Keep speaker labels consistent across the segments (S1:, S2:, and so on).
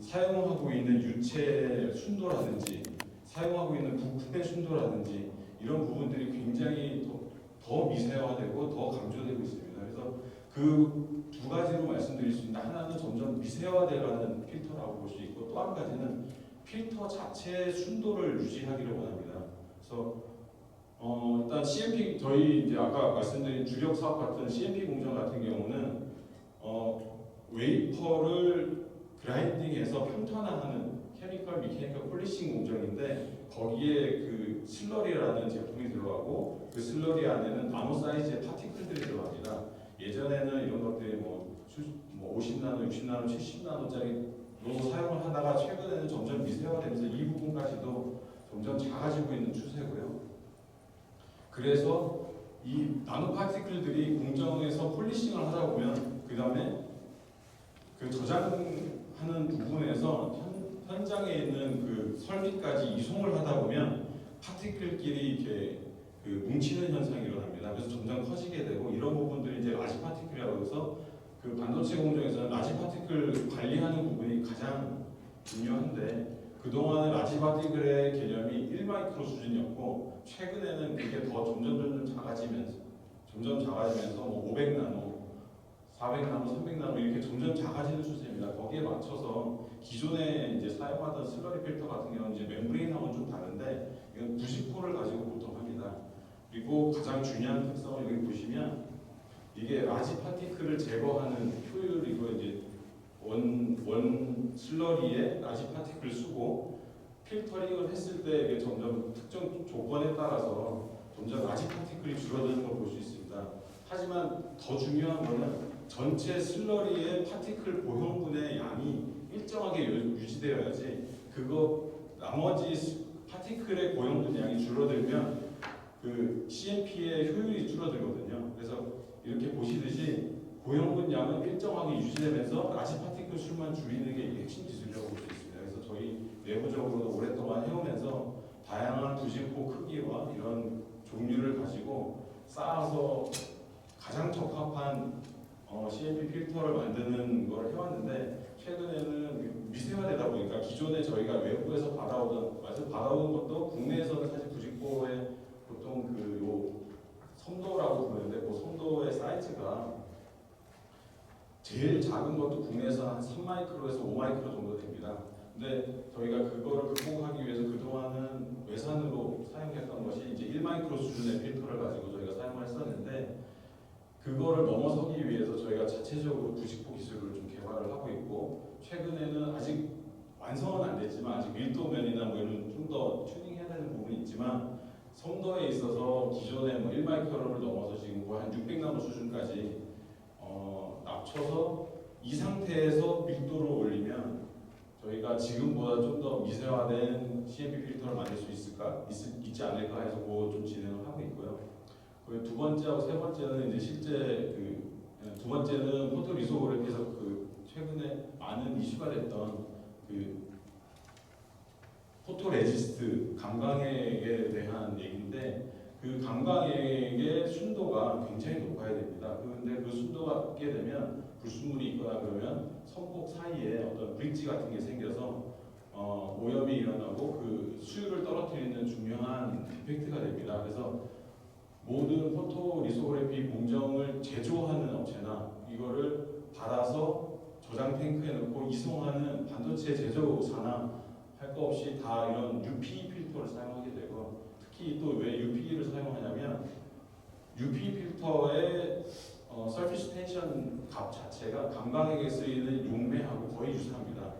S1: 사용하고 있는 유체 순도라든지 사용하고 있는 부품의 순도라든지 이런 부분들이 굉장히 더 미세화되고 더 강조되고 있습니다. 그래서 그 두 가지로 말씀드릴 수 있는데, 하나는 점점 미세화되어가는 필터라고 볼 수 있고, 또 한 가지는 필터 자체의 순도를 유지하기를 원합니다. 그래서 일단 CMP, 저희 이제 아까 말씀드린 주력 사업 같은 CMP 공정 같은 경우는 웨이퍼를 그라인딩해서 평탄화하는 미케니컬 폴리싱 공정인데, 거기에 그 슬러리라는 제품이 들어가고 그 슬러리 안에는 나노 사이즈의 파티클들이 들어갑니다. 예전에는 이런 것들이 뭐 50나노, 60나노, 70나노짜리로 사용을 하다가 최근에는 점점 미세화되면서 이 부분까지도 점점 작아지고 있는 추세고요. 그래서 이 나노 파티클들이 공정에서 폴리싱을 하다 보면 그 다음에 그 저장하는 부분에서 현장에 있는 그 설비까지 이송을 하다 보면 파티클끼리 이렇게 그 뭉치는 현상이 일어납니다. 그래서 점점 커지게 되고, 이런 부분들이 이제 라지 파티클이라고 해서 그 반도체 공정에서는 라지 파티클 관리하는 부분이 가장 중요한데, 그동안은 라지 파티클의 개념이 1마이크로 수준이었고, 최근에는 그게 더 점점 작아지면서 뭐 500나노, 400나노, 300나노 이렇게 점점 작아지는 추세입니다. 거기에 맞춰서 기존에 이제 사용하던 슬러리 필터 같은 경우는 이제 멤브레인하고는 좀 다른데, 이건 90%를 가지고 보통 합니다. 그리고 가장 중요한 특성을 여기 보시면, 이게 라지 파티클을 제거하는 효율이고, 이제 원 슬러리에 라지 파티클을 쓰고 필터링을 했을 때 이게 점점 특정 조건에 따라서 점점 라지 파티클이 줄어드는 걸 볼 수 있습니다. 하지만 더 중요한 것은 전체 슬러리의 파티클 보형분의 양이 일정하게 유지되어야지, 그거 나머지 파티클의 보형분 양이 줄어들면 그 CMP의 효율이 줄어들거든요. 그래서 이렇게 보시듯이 고형분 양은 일정하게 유지되면서 라지 파티클 수만 줄이는 게 핵심 기술이라고 볼 수 있습니다. 그래서 저희 내부적으로도 오랫동안 해오면서 다양한 부직포 크기와 이런 종류를 가지고 쌓아서 가장 적합한 CMP 필터를 만드는 걸 해왔는데, 최근에는 미세화되다 보니까 기존에 저희가 외부에서 받아오던 것도 국내에서는 사실 부직포의 보통 요 섬도라고 부르는데, 그 섬도의 사이즈가 제일 작은 것도 국내에서 한 3마이크로에서 5마이크로 정도 됩니다. 근데 저희가 그거를 극복하기 위해서 그동안은 외산으로 사용했던 것이 이제 1마이크로 수준의 필터를 가지고 저희가 사용을 했었는데, 그거를 넘어서기 위해서 저희가 자체적으로 부직포 기술을 좀 개발을 하고 있고, 최근에는 아직 완성은 안 됐지만 아직 밀도면이나 뭐 이런 좀 더 튜닝해야 되는 부분이 있지만, 섬도에 있어서 기존의 뭐 1마이크로를 넘어서 지금 거의 한 600나노 수준까지 낮춰서 이 상태에서 밀도를 올리면 저희가 지금보다 좀 더 미세화된 CMP 필터를 만들 수 있지 않을까 해서 그거 좀 진행을 하고 있고요. 그 두 번째하고 세 번째는 이제 실제 두 번째는 포토 리소그래피에서 최근에 많은 이슈가 됐던 포토 레지스트 감광액에 대한 얘기인데, 그 감광액의 순도가 굉장히 높아야 됩니다. 그런데 그 순도가 높게 되면 불순물이 있거나 그러면 선폭 사이에 어떤 브릿지 같은 게 생겨서 오염이 일어나고 그 수율을 떨어뜨리는 중요한 이펙트가 됩니다. 그래서 모든 포토 리소그래피 공정을 제조하는 업체나 이거를 받아서 저장 탱크에 넣고 이송하는 반도체 제조사나 할 거 없이 다 이런 UPE 필터를 사용하게 되고, 특히 또 왜 UPE를 사용하냐면 UPE 필터의 서피스 텐션 값 자체가 감광액에 쓰이는 용매하고 거의 유사합니다.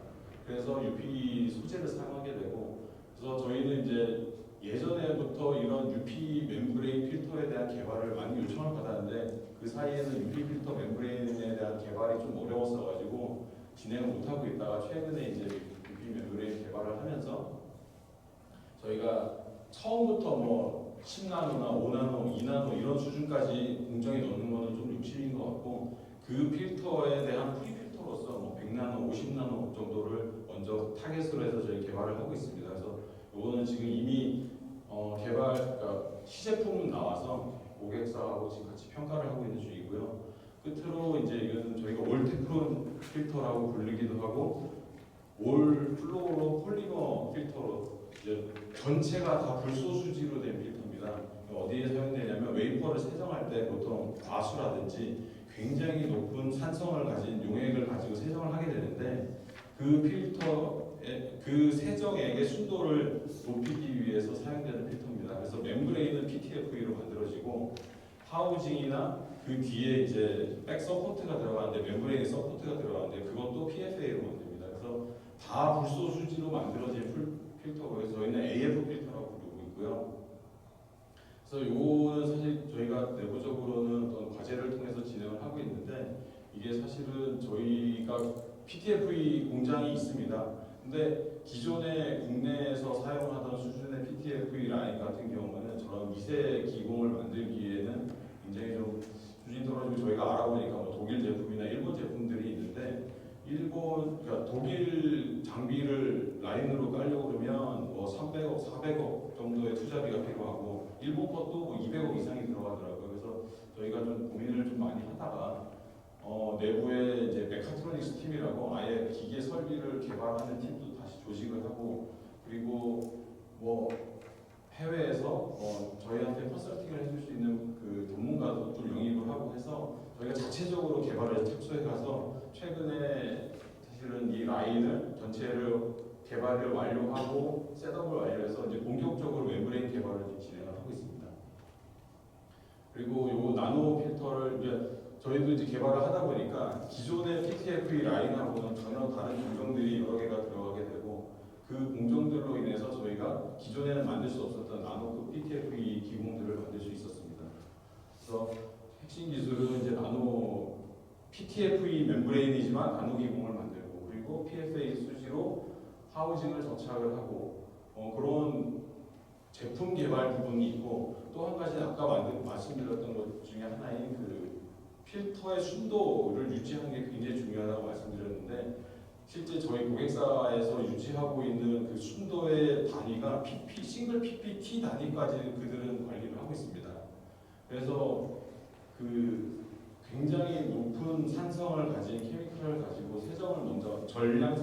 S1: 그래서 UPE 소재를 사용하게 되고, 그래서 저희는 이제 예전에부터 이런 UPE 멤브레인 필터에 대한 개발을 많이 요청을 받았는데, 그 사이에는 UPE 필터 멤브레인에 대한 개발이 좀 어려웠어가지고 진행을 못하고 있다가 최근에 이제 UPE 멤브레인 개발을 하면서 저희가 처음부터 뭐 10나노나 5나노, 2나노 이런 수준까지 공정에 넣는 거는 좀 욕심인 것 같고, 그 필터에 대한 프리필터로서 뭐 100나노, 50나노 정도를 먼저 타겟으로 해서 저희 개발을 하고 있습니다. 그래서 이거는 지금 이미 그러니까 시제품은 나와서 고객사하고 지금 같이 평가를 하고 있는 중이고요. 끝으로 이제 이거는 저희가 올테크론 필터라고 부르기도 하고, 올 플로로 폴리머 필터로 이제 전체가 다 불소수지로 된 필터입니다. 어디에 사용되냐면 웨이퍼를 세정할 때 보통 과수라든지 굉장히 높은 산성을 가진 용액을 가지고 세정을 하게 되는데 그 필터의 그 세정액의 순도를 높이기 위해서 사용되는 필터입니다. 그래서 멤브레인은 PTFE로 만들어지고 하우징이나 그 뒤에 이제 백 서포트가 들어가는데 멤브레인 서포트가 들어가는데 그것도 PFA로 만듭니다. 그래서 다 불소수지로 만들어진 필터고 그래서 저희는 AF 필터라고 부르고 있고요. 그래서 요거는 사실 저희가 내부적으로는 어떤 과제를 통해서 진행을 하고 있는데 이게 사실은 저희가 PTFE 공장이 있습니다. 근데 기존에 국내에서 사용하던 수준의 PTFE 라인 같은 경우는 저런 미세 기공을 만들기에는 굉장히 좀 수준이 떨어지고 저희가 알아보니까 뭐 독일 제품이나 일본 제품들이 있는데 그러니까 독일 장비를 라인으로 깔려고 그러면 뭐 300억, 400억 정도의 투자비가 필요하고 일본 것도 뭐 200억 이상이 들어가더라고요. 그래서 저희가 좀 고민을 좀 많이 하다가 내부에 이제 메카트로닉스 팀이라고 아예 기계 설비를 개발하는 팀도 다시 조직을 하고 그리고 뭐 해외에서 저희한테 컨설팅을 해줄 수 있는 그 전문가도 좀 영입을 하고 해서 저희가 자체적으로 개발에 착수해 가서 최근에 사실은 이 라인을 전체를 개발을 완료하고 셋업을 완료해서 이제 본격적으로 멤브레인 개발을 진행을 하고 있습니다. 그리고 요 나노 필터를 이제 저희도 이제 개발을 하다 보니까 기존의 PTFE 라인하고는 전혀 다른 공정들이 여러 개가 들어가게 되고 그 공정들로 인해서 저희가 기존에는 만들 수 없었던 나노급 PTFE 기공들을 만들 수 있었습니다. 그래서 핵심 기술은 이제 나노 PTFE 멤브레인이지만 나노 기공을 만들고 그리고 PFA 수지로 하우징을 접착을 하고 그런 제품 개발 부분이 있고 또 한 가지 아까 말씀드렸던 것 중에 하나인 그 필터의 순도를 유지하는 게 굉장히 중요하다고 말씀드렸는데 실제 저희 고객사에서 유지하고 있는 그 순도의 단위가 PP, 싱글 PPT 단위까지 그들은 관리를 하고 있습니다. 그래서 그 굉장히 높은 산성을 가진 케미컬을 가지고 세정을 먼저 전량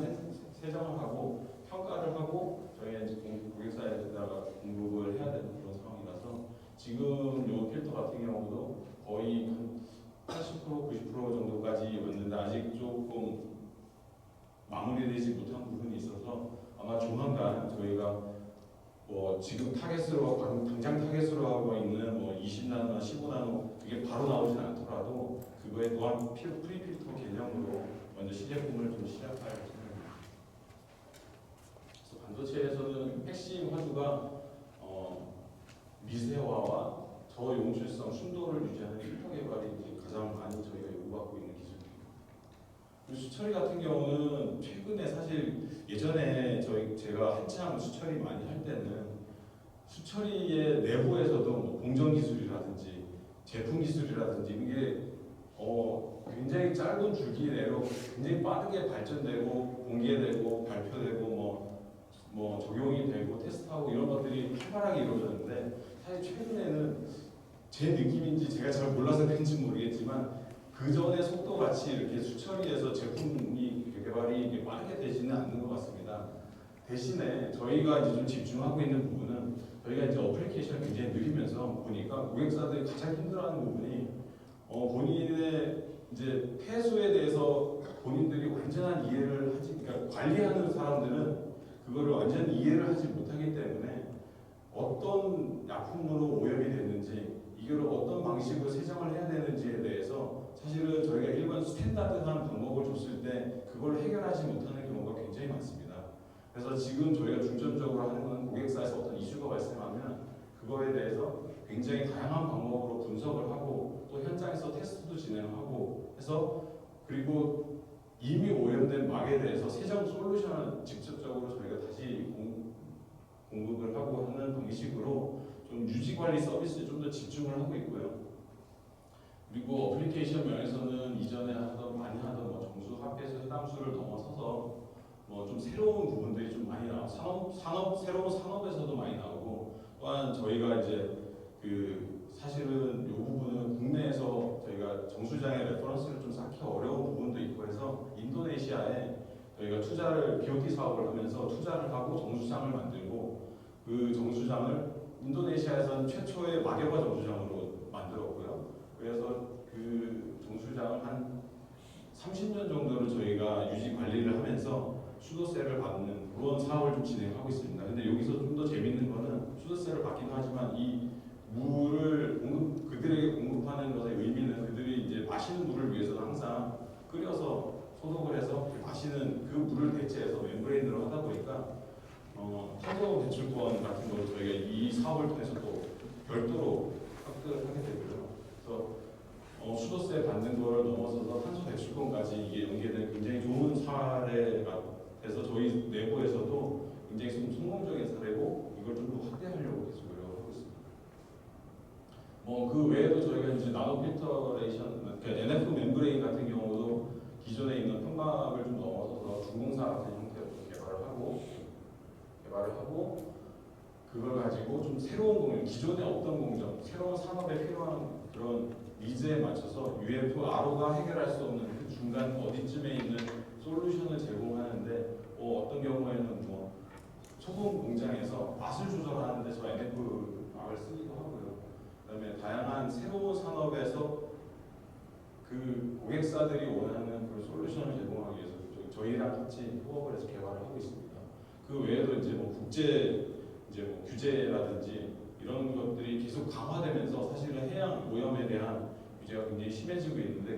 S1: 세정을 하고 평가를 하고 저희 이제 고객사에다가 공급을 해야 되는 그런 상황이라서 지금 이 필터 같은 경우도 거의 80% 90% 정도까지 왔는데 아직 조금 마무리되지 못한 부분이 있어서 아마 조만간 저희가 뭐 지금 타겟으로 당장 타겟으로 하고 있는 뭐 20나노, 15나노 그게 바로 나오진 않더라도 그거에 또한 프리필터 개념으로 먼저 시제품을 좀 시작할 생각입니다. 그래서 반도체에서는 핵심 화두가 미세화와 저용출성 순도를 유지하는 필터 개발이 이제 가장 많이 저희가 요구받고 있는 기술입니다. 그리고 수처리 같은 경우는 최근에 사실 예전에 제가 한창 수처리 많이 할 때는 수처리의 내부에서도 뭐 공정 기술이라든지 제품 기술이라든지 이게 굉장히 짧은 줄기 내로 굉장히 빠르게 발전되고 공개되고 발표되고 뭐 적용이 되고 테스트하고 이런 것들이 활발하게 이루어졌는데 사실 최근에는 제 느낌인지 제가 잘 몰라서 그런지 모르겠지만 그 전에 속도같이 이렇게 수처리해서 제품이 개발이 빠르게 되지는 않는 것 같습니다. 대신에 저희가 이제 좀 집중하고 있는 부분은 저희가 이제 어플리케이션을 굉장히 느리면서 보니까 고객사들이 가장 힘들어하는 부분이 본인의 이제 폐수에 대해서 본인들이 완전한 이해를 그러니까 관리하는 사람들은 그거를 완전히 이해를 하지 못하기 때문에 어떤 약품으로 오염이 됐는지 이걸 어떤 방식으로 세정을 해야 되는지에 대해서 사실은 저희가 일반 스탠다드한 방법을 줬을 때 그걸 해결하지 못하는 경우가 굉장히 많습니다. 그래서 지금 저희가 중점적으로 하는 건 고객사에서 어떤 이슈가 발생하면 그거에 대해서 굉장히 다양한 방법으로 분석을 하고 또 현장에서 테스트도 진행하고 해서 그리고 이미 오염된 막에 대해서 세정 솔루션을 직접적으로 저희가 다시 공급을 하고 하는 방식으로 좀 유지관리 서비스에 좀 더 집중을 하고 있고요. 그리고 어플리케이션 면에서는 이전에 많이 하던 뭐 정수, 합계수, 해담수를 넘어서서 뭐 좀 새로운 부분들이 좀 많이 나오고 새로운 산업에서도 많이 나오고 또한 저희가 이제 사실은 이 부분은 국내에서 저희가 정수장의 레퍼런스를 좀 쌓기 어려운 부분도 있고 해서 인도네시아에 저희가 투자를 BOT 사업을 하면서 투자를 하고 정수장을 만들고 그 정수장을 인도네시아에서는 최초의 마개바 정수장으로 만들었고요. 그래서 그 정수장을 한 30년 정도를 저희가 유지 관리를 하면서 수도세를 받는 그런 사업을 좀 진행하고 있습니다. 근데 여기서 좀 더 재밌는 거는 수도세를 받기도 하지만 이 물을 그들에게 공급하는 것의 의미는 그들이 이제 마시는 물을 위해서는 항상 끓여서 소독을 해서 마시는 그 물을 대체해서 멤브레인으로 하다 보니까 탄소 배출권 같은 걸 저희가 이 사업을 통해서 또 별도로 획득을 하게 되고요. 그래서 수도세 받는 걸 넘어서서 탄소 배출권까지 이게 연계된 굉장히 좋은 사례가 돼서 저희 내부에서도 굉장히 좀 성공적인 사례고 이걸 좀 더 확대하려고 계속 노력하고 있습니다. 그 외에도 저희가 이제 나노 필터레이션, 그러니까 NF 멤브레인 같은 경우도 기존에 있는 편막을 좀 넘어서서 중공사 같은 형태로 개발을 하고 그걸 가지고 좀 새로운 공정, 기존의 어떤 공정, 새로운 산업에 필요한 그런 니즈에 맞춰서 UF, RO가 해결할 수 없는 그 중간 어디쯤에 있는 솔루션을 제공하는데 어떤 경우에는 뭐 소금 공장에서 맛을 조절하는데 저 NF를 쓰기도 하고요. 그다음에 다양한 새로운 산업에서 그 고객사들이 원하는 그 솔루션을 제공하기 위해서 저희랑 같이 협업을 해서 개발을 하고 있습니다. 그 외에도 이제 뭐 국제 이제 뭐 규제라든지 이런 것들이 계속 강화되면서 사실은 해양 오염에 대한 규제가 굉장히 심해지고 있는데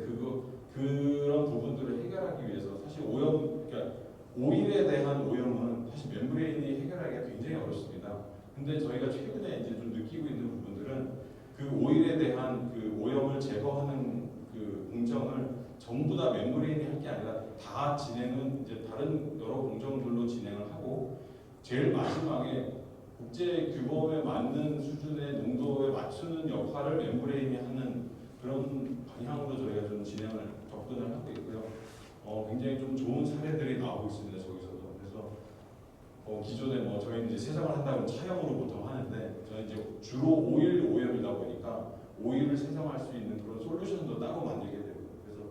S1: 그런 부분들을 해결하기 위해서 사실 그러니까 오일에 대한 오염은 사실 멤브레인이 해결하기가 굉장히 어렵습니다. 근데 저희가 최근에 이제 좀 느끼고 있는 부분들은 그 오일에 대한 그 오염을 제거하는 그 공정을 전부 다 멤브레인이 할 게 아니라 다 진행은 이제 다른 여러 공정들로 진행을 하고 제일 마지막에 국제 규범에 맞는 수준의 농도에 맞추는 역할을 멤브레인이 하는 그런 방향으로 저희가 좀 접근을 하고 있고요. 굉장히 좀 좋은 사례들이 나오고 있습니다. 저기서도. 그래서 기존에 뭐 저희는 이제 세정을 한다면 차형으로 보통 하는데 저는 이제 주로 오일 오염이다 보니까 오일을 세정할 수 있는 그런 솔루션도 따로 만들게 되고 그래서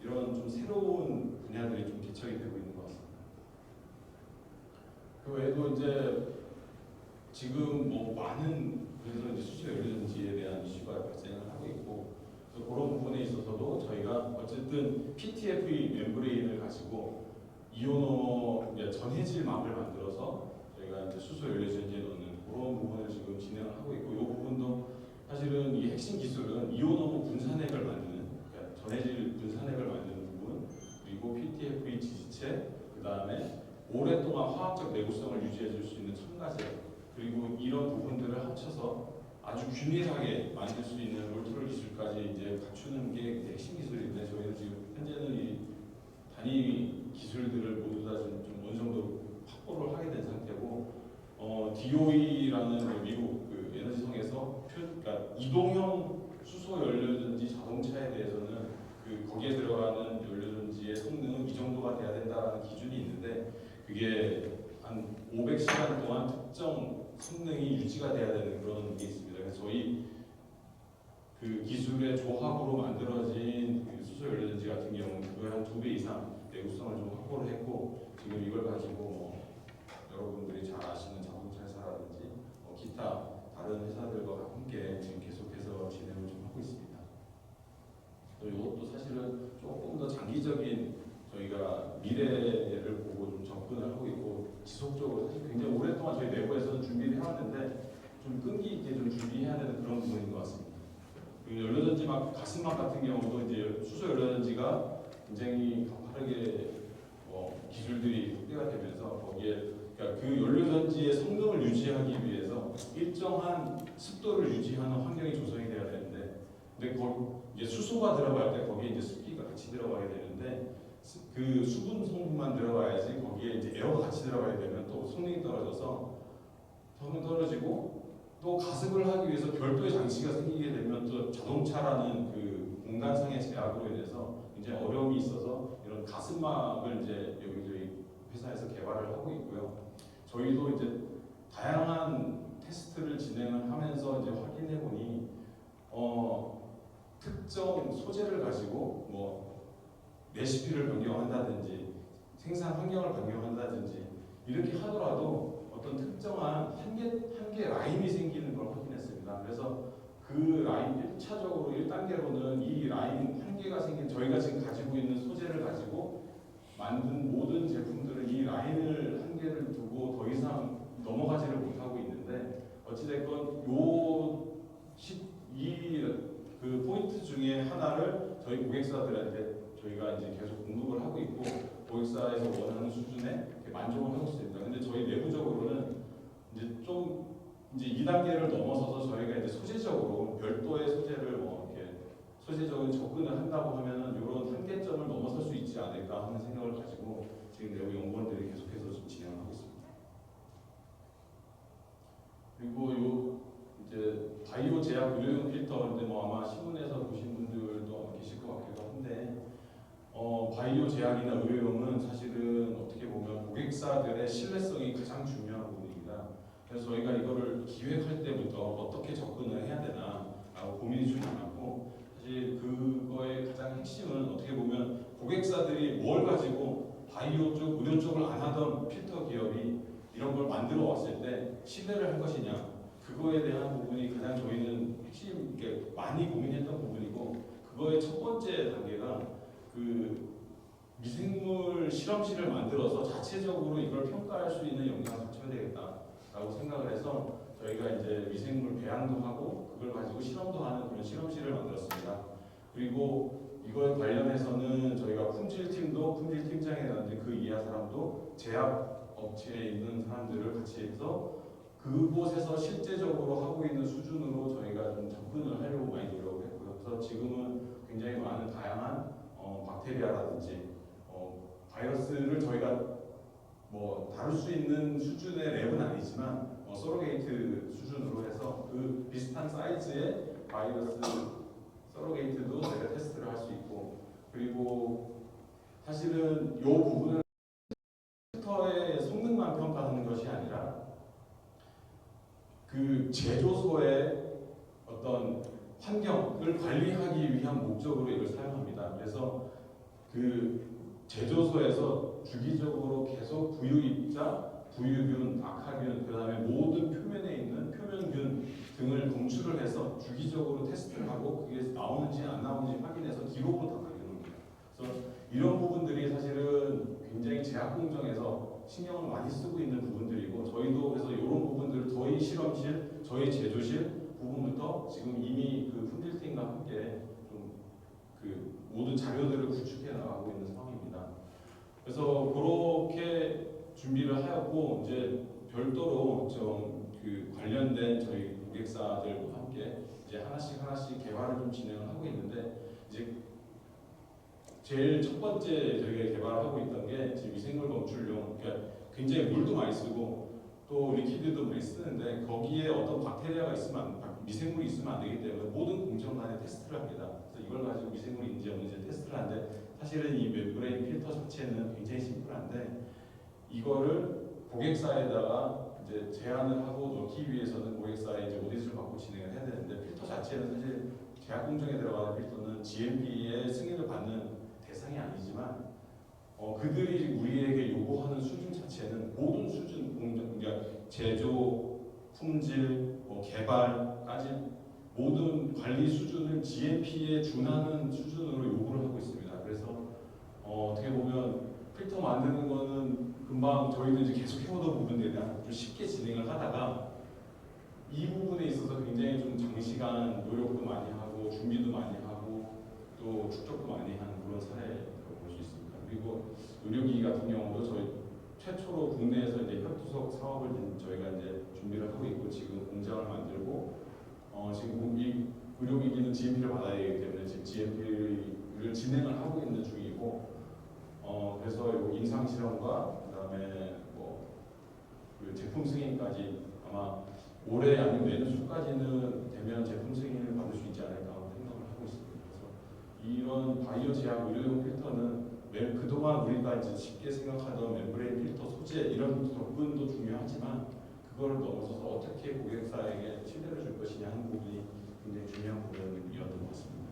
S1: 이런 좀 새로운 분야들이 좀 개척이 되고 있는 것 같습니다. 그 외에도 이제 지금 뭐 많은 그래서 이제 수소 연료전지에 대한 이슈가 발생을 하고 있고 그래서 그런 부분에 있어서도 저희가 어쨌든 PTFE 멤브레인을 가지고 이오노 전해질막을 만들어서 저희가 이제 수소 연료전지에 넣는 그런 부분을 지금 진행을 하고 있고 이 부분도 사실은 이 핵심 기술은 이오노 분산액을 만드는 그러니까 전해질 분산액을 만드는 부분 그리고 PTFE 지지체 그 다음에 오랫동안 화학적 내구성을 유지해 줄 수 있는 첨가제 그리고 이런 부분들을 합쳐서 아주 균일하게 만들 수 있는 롤트롤 기술까지 이제 갖추는 게 핵심 기술인데 저희는 지금 현재는 이 단위 기술들을 모두 다 좀 어느 정도 확보를 하게 된 상태고 DOE라는 미국 그 에너지성에서 그러니까 이동형 수소 연료전지 자동차에 대해서는 거기에 들어가는 연료전지의 성능은 이 정도가 돼야 된다라는 기준이 있는데 그게 한 500시간 동안 특정 성능이 유지가 돼야 되는 그런 게 있습니다. 그래서 저희 그 기술의 조합으로 만들어진 그 수소 연료전지 같은 경우는 그거의 한 2배 이상 내구성을 좀 확보를 했고 지금 이걸 가지고 뭐 여러분들이 잘 아시는 자동차 회사라든지 기타 다른 회사들과 함께 지금 계속해서 진행을 좀 하고 있습니다. 또 이것도 사실은 조금 더 장기적인 저희가 미래를 보고 좀 접근을 하고 있고 지속적으로 사실 굉장히 오랫동안 저희 내부에서는 준비를 해왔는데 좀 끈기 있게 좀 준비해야 되는 그런 부분인 것 같습니다. 그리고 연료전지막 가슴막 같은 경우도 이제 수소 연료전지가 굉장히 가파르게 기술들이 확대가 되면서 거기에 그러니까 그 연료전지의 성능을 유지하기 위해서 일정한 습도를 유지하는 환경이 조성이 돼야 되는데 근데 이제 수소가 들어갈 때 거기에 이제 습기가 같이 들어가야 되는데 그 수분 성분만 들어가야지 거기에 이제 에어가 같이 들어가야 되면 또 성능이 떨어져서 성능 떨어지고 또 가습을 하기 위해서 별도의 장치가 생기게 되면 또 자동차라는 그 공간상의 제약으로 인해서 굉장히 어려움이 있어서 이런 가습막을 이제 저희 회사에서 개발을 하고 있고요. 저희도 이제 다양한 테스트를 진행을 하면서 이제 확인해 보니 특정 소재를 가지고 뭐 레시피를 변경한다든지 생산 환경을 변경한다든지 이렇게 하더라도 어떤 특정한 한 개 라인이 생기는 걸 확인했습니다. 그래서 그 라인 1차적으로 1단계로는 이 라인 한 개가 생긴 저희가 지금 가지고 있는 소재를 가지고 만든 모든 제품들은 이 라인을 한 개를 두고 더 이상 넘어가지를 못하고 있는데 어찌됐건 그 포인트 중에 하나를 저희 고객사들한테 저희가 이제 계속 공급을 하고 있고 고객사에서 원하는 수준에 만족을 하고 있습니다. 근데 저희 내부적으로는 이제 좀 이제 2단계를 넘어서서 저희가 이제 소재적으로 별도의 소재를 뭐 이렇게 소재적인 접근을 한다고 하면은 이런 한계점을 넘어설 수 있지 않을까 하는 생각을 가지고 지금 내부 연구원들이 계속해서 좀 진행하고 있습니다. 그리고 요 이제 바이오 제약 의료용 필터인데 뭐 아마 신문에서 보신 분들도 아마 계실 것 같기도 한데 바이오 제약이나 의료용은 사실은 어떻게 보면 고객사들의 신뢰성이 가장 중요한 부분입니다. 그래서 저희가 이거를 기획할 때부터 어떻게 접근을 해야 되나라고 고민이 좀 많았고 사실 그거의 가장 핵심은 어떻게 보면 고객사들이 뭘 가지고 바이오 쪽, 의료 쪽을 안 하던 필터 기업이 이런 걸 만들어 왔을 때 신뢰를 할 것이냐 그거에 대한 부분이 가장 저희는 핵심 이렇게 많이 고민했던 부분이고 그거의 첫 번째 단계가 그 미생물 실험실을 만들어서 자체적으로 이걸 평가할 수 있는 역량을 갖춰야 되겠다라고 생각을 해서 저희가 이제 미생물 배양도 하고 그걸 가지고 실험도 하는 그런 실험실을 만들었습니다. 그리고 이거에 관련해서는 저희가 품질팀도 품질팀장이라든지 그 이하 사람도 제약 업체에 있는 사람들을 같이 해서 그곳에서 실제적으로 하고 있는 수준으로 저희가 좀 접근을 하려고 많이 노력을 했고요. 그래서 지금은 굉장히 많은 다양한 박테리아라든지 바이러스를 저희가 뭐 다룰 수 있는 수준의 랩은 아니지만 서로게이트 수준으로 해서 그 비슷한 사이즈의 바이러스 서로게이트도 저희가 테스트를 할 수 있고 그리고 사실은 이 부분은 필터의 성능만 평가하는 것이 아니라 그 제조소의 어떤 환경을 관리하기 위한 목적으로 이걸 사용합니다. 그래서 그 제조소에서 주기적으로 계속 부유입자, 부유균, 악화균, 그 다음에 모든 표면에 있는 표면균 등을 검출을 해서 주기적으로 테스트를 하고 그게 나오는지 안 나오는지 확인해서 기록으로 다 남겨놓습니다. 그래서 이런 부분들이 사실은 굉장히 제약 공정에서 신경을 많이 쓰고 있는 부분들이고 저희도 그래서 이런 부분들을 저희 실험실, 저희 제조실 부분부터 지금 이미 그 품질팀과 함께 좀 그 모든 자료들을 구축해 나가고 있는 상황입니다. 그래서 그렇게 준비를 하였고 이제 별도로 좀 그 관련된 저희 고객사들과 함께 이제 하나씩 개발을 좀 진행을 하고 있는데 이제 제일 첫 번째 저희가 개발하고 있던 게 지금 미생물 검출용 그러니까 굉장히 물도 많이 쓰고 또 리퀴드도 많이 쓰는데 거기에 어떤 박테리아가 있으면 미생물이 있으면 안 되기 때문에 모든 공정간에 테스트를 합니다. 그래서 이걸 가지고 미생물인지 없는지 테스트를 하는데 사실은 이 멤브레인 필터 자체는 굉장히 심플한데 이거를 고객사에다가 이제 제안을 하고 넣기 위해서는 고객사에 이제 오디트를 받고 진행을 해야 되는데 필터 자체는 사실 제약 공정에 들어가는 필터는 GMP의 승인을 받는 대상이 아니지만 그들이 우리에게 요구하는 수준 자체는 모든 수준 공정, 그러니까 제조, 품질, 개발까지 모든 관리 수준을 GMP에 준하는 수준으로 요구를 하고 있습니다. 그래서 어떻게 보면 필터 만드는 거는 금방 저희도 이제 계속 해오던 부분들이랑 좀 쉽게 진행을 하다가 이 부분에 있어서 굉장히 좀 장시간 노력도 많이 하고 준비도 많이 하고 또 축적도 많이 하는 그런 사례라고 볼 수 있습니다. 그리고 의료기기 같은 경우도 저희 최초로 국내에서 이제 혈투석 사업을 저희가 이제 준비를 하고 있고 지금 공장을 만들고 지금 이 의료기기는 GMP를 받아야 되기 때문에 지금 GMP를 진행을 하고 있는 중이고 그래서 임상 실험과 그다음에 그 제품 승인까지 아마 올해 아니면 내년 초까지는 되면 제품 승인을 받을 수 있지 않을까 생각을 하고 있습니다. 그래서 이런 바이오 제약 의료용 필터는 그동안 우리가 이제 쉽게 생각하던 멤브레인 필터 소재 이런 접근도 중요하지만 그거를 넘어서서 어떻게 고객사에게 신뢰를 줄 것이냐 하는 부분이 굉장히 중요한 부분이었던 것 같습니다.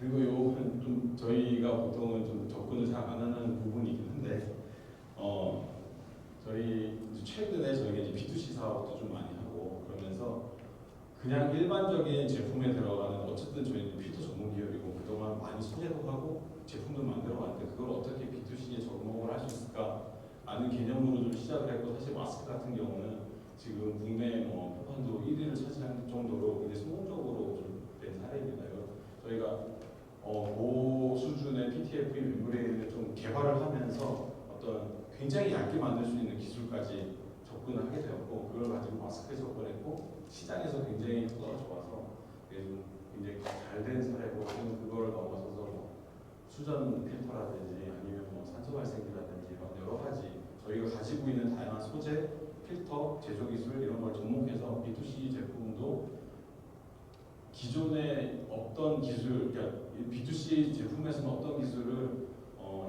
S1: 그리고 요건 좀 저희가 보통은 좀 접근을 잘 안 하는 부분이긴 한데 저희 이제 최근에 저희가 이제 B2C 사업도 좀 많이 하고 그러면서 그냥 일반적인 제품에 들어가는 어쨌든 저희는 필터 전문 기업이고 그동안 많이 소재도 하고 제품도 만들어 왔는데 그걸 어떻게 B2C에 적용을 할 수 있을까 라는 개념으로 좀 시작을 했고 사실 마스크 같은 경우는 지금 국내 포판도 1위를 차지할 정도로 굉장히 성공적으로 좀 된 사례입니다. 저희가 고 수준의 PTFE 멤브레인을 좀 개발을 하면서 어떤 굉장히 얇게 만들 수 있는 기술까지 접근을 하게 되었고 그걸 가지고 마스크에 접근했고 시장에서 굉장히 효과가 좋아서 굉장히 잘 된 사례고 지금 그걸 넘어서서 수전 필터라든지 아니면 산소 발생기라든지 여러 가지 저희가 가지고 있는 다양한 소재, 필터, 제조 기술 이런 걸 접목해서 B2C 제품도 기존에 없던 기술, 그러니까 B2C 제품에서는 어떤 기술을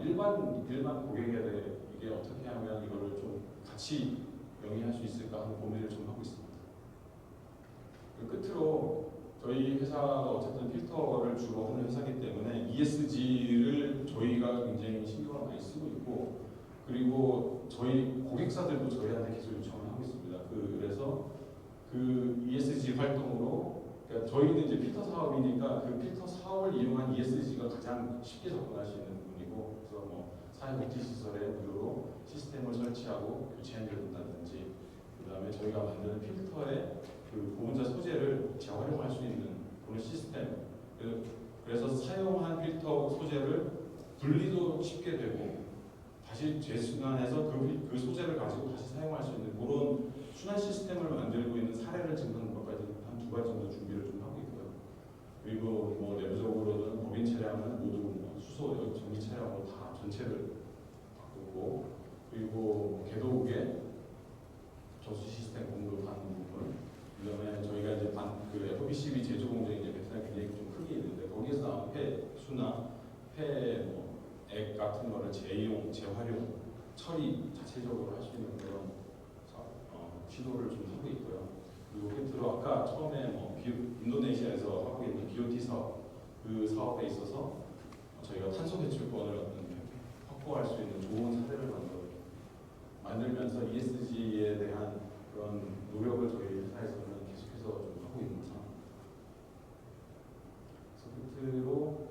S1: 일반 고객에게 이게 어떻게 하면 이거를 좀 같이 영위할 수 있을까 하는 고민을 좀 하고 있습니다. 끝으로 저희 회사가 어쨌든 필터를 주로 하는 회사이기 때문에 ESG를 저희가 굉장히 신경을 많이 쓰고 있고 그리고 저희 고객사들도 저희한테 계속 요청을 하고 있습니다. 그래서 그 ESG 활동으로 그러니까 저희는 이제 필터 사업이니까 그 필터 사업을 이용한 ESG가 가장 쉽게 접근할 수 있는 부분이고 그래서 사회복지시설에 무료로 시스템을 설치하고 교체해준다든지 그 다음에 저희가 만드는 필터의 그 보분자 소재를 재활용할 수 있는 그런 시스템 그래서 사용한 필터 소재를 분리도 쉽게 되고 다시 재순환해서 그 소재를 가지고 다시 사용할 수 있는 그런 순환 시스템을 만들고 있는 사례를 지금 한 두 가지 정도 준비를 좀 하고 있고요. 그리고 내부적으로는 법인 차량은 모두 수소 전기 차량으로 다 전체를 바꾸고 그리고 궤도국에 저수 시스템 공급하는 부분 그다음에 저희가 이제 그 FPCB 제조 공장이 이제 베트남에 굉장히 좀 크게 있는데 거기에서 나온 폐수나 액 같은 거를 재이용, 재활용, 처리 자체적으로 할 수 있는 그런 시도를 좀 하고 있고요. 그리고 끝으로 아까 처음에 인도네시아에서 하고 있는 BOT 사업 그 사업에 있어서 저희가 탄소 배출권을 확보할 수 있는 좋은 사례를 만들면서 ESG에 대한 그런 노력을 저희 회사에서는 계속해서 좀 하고 있는 상황입니다. 끝으로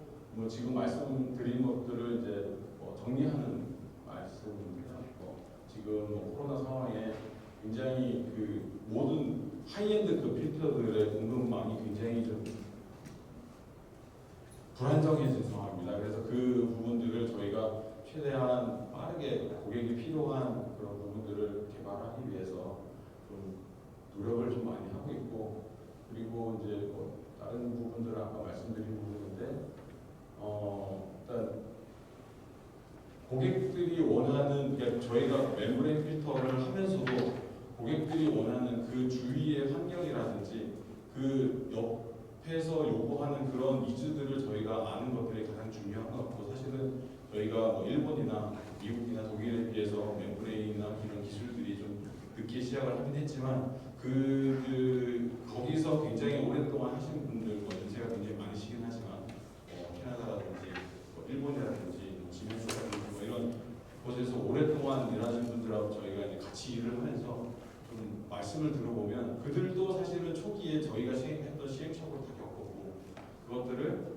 S1: 지금 말씀드린 것들을 이제 정리하는 말씀입니다. 지금 코로나 상황에 굉장히 그 모든 하이엔드 그 필터들의 공급망이 굉장히 좀 불안정해진 상황입니다. 그래서 그 부분들을 저희가 최대한 빠르게 고객이 필요한 그런 부분들을 개발하기 위해서 좀 노력을 좀 많이 하고 있고 그리고 이제 다른 부분들은 아까 말씀드린 부분인데 일단 고객들이 원하는 그러니까 저희가 멤브레인 필터를 하면서도 고객들이 원하는 그 주위의 환경이라든지 그 옆에서 요구하는 그런 니즈들을 저희가 아는 것들이 가장 중요한 것 같고 사실은 저희가 일본이나 미국이나 독일에 비해서 멤브레인이나 이런 기술들이 좀 늦게 시작을 하긴 했지만 거기서 굉장히 오랫동안 하시는 분들 연세가 굉장히 많으시긴 하지만 캐나다라든지 일본이라든지 지멘스라든지 이런 곳에서 오랫동안 일하는 분들하고 저희가 이제 같이 일을 하면서 좀 말씀을 들어보면 그들도 사실은 초기에 저희가 시행했던 시행착오를 다 겪었고 그것들을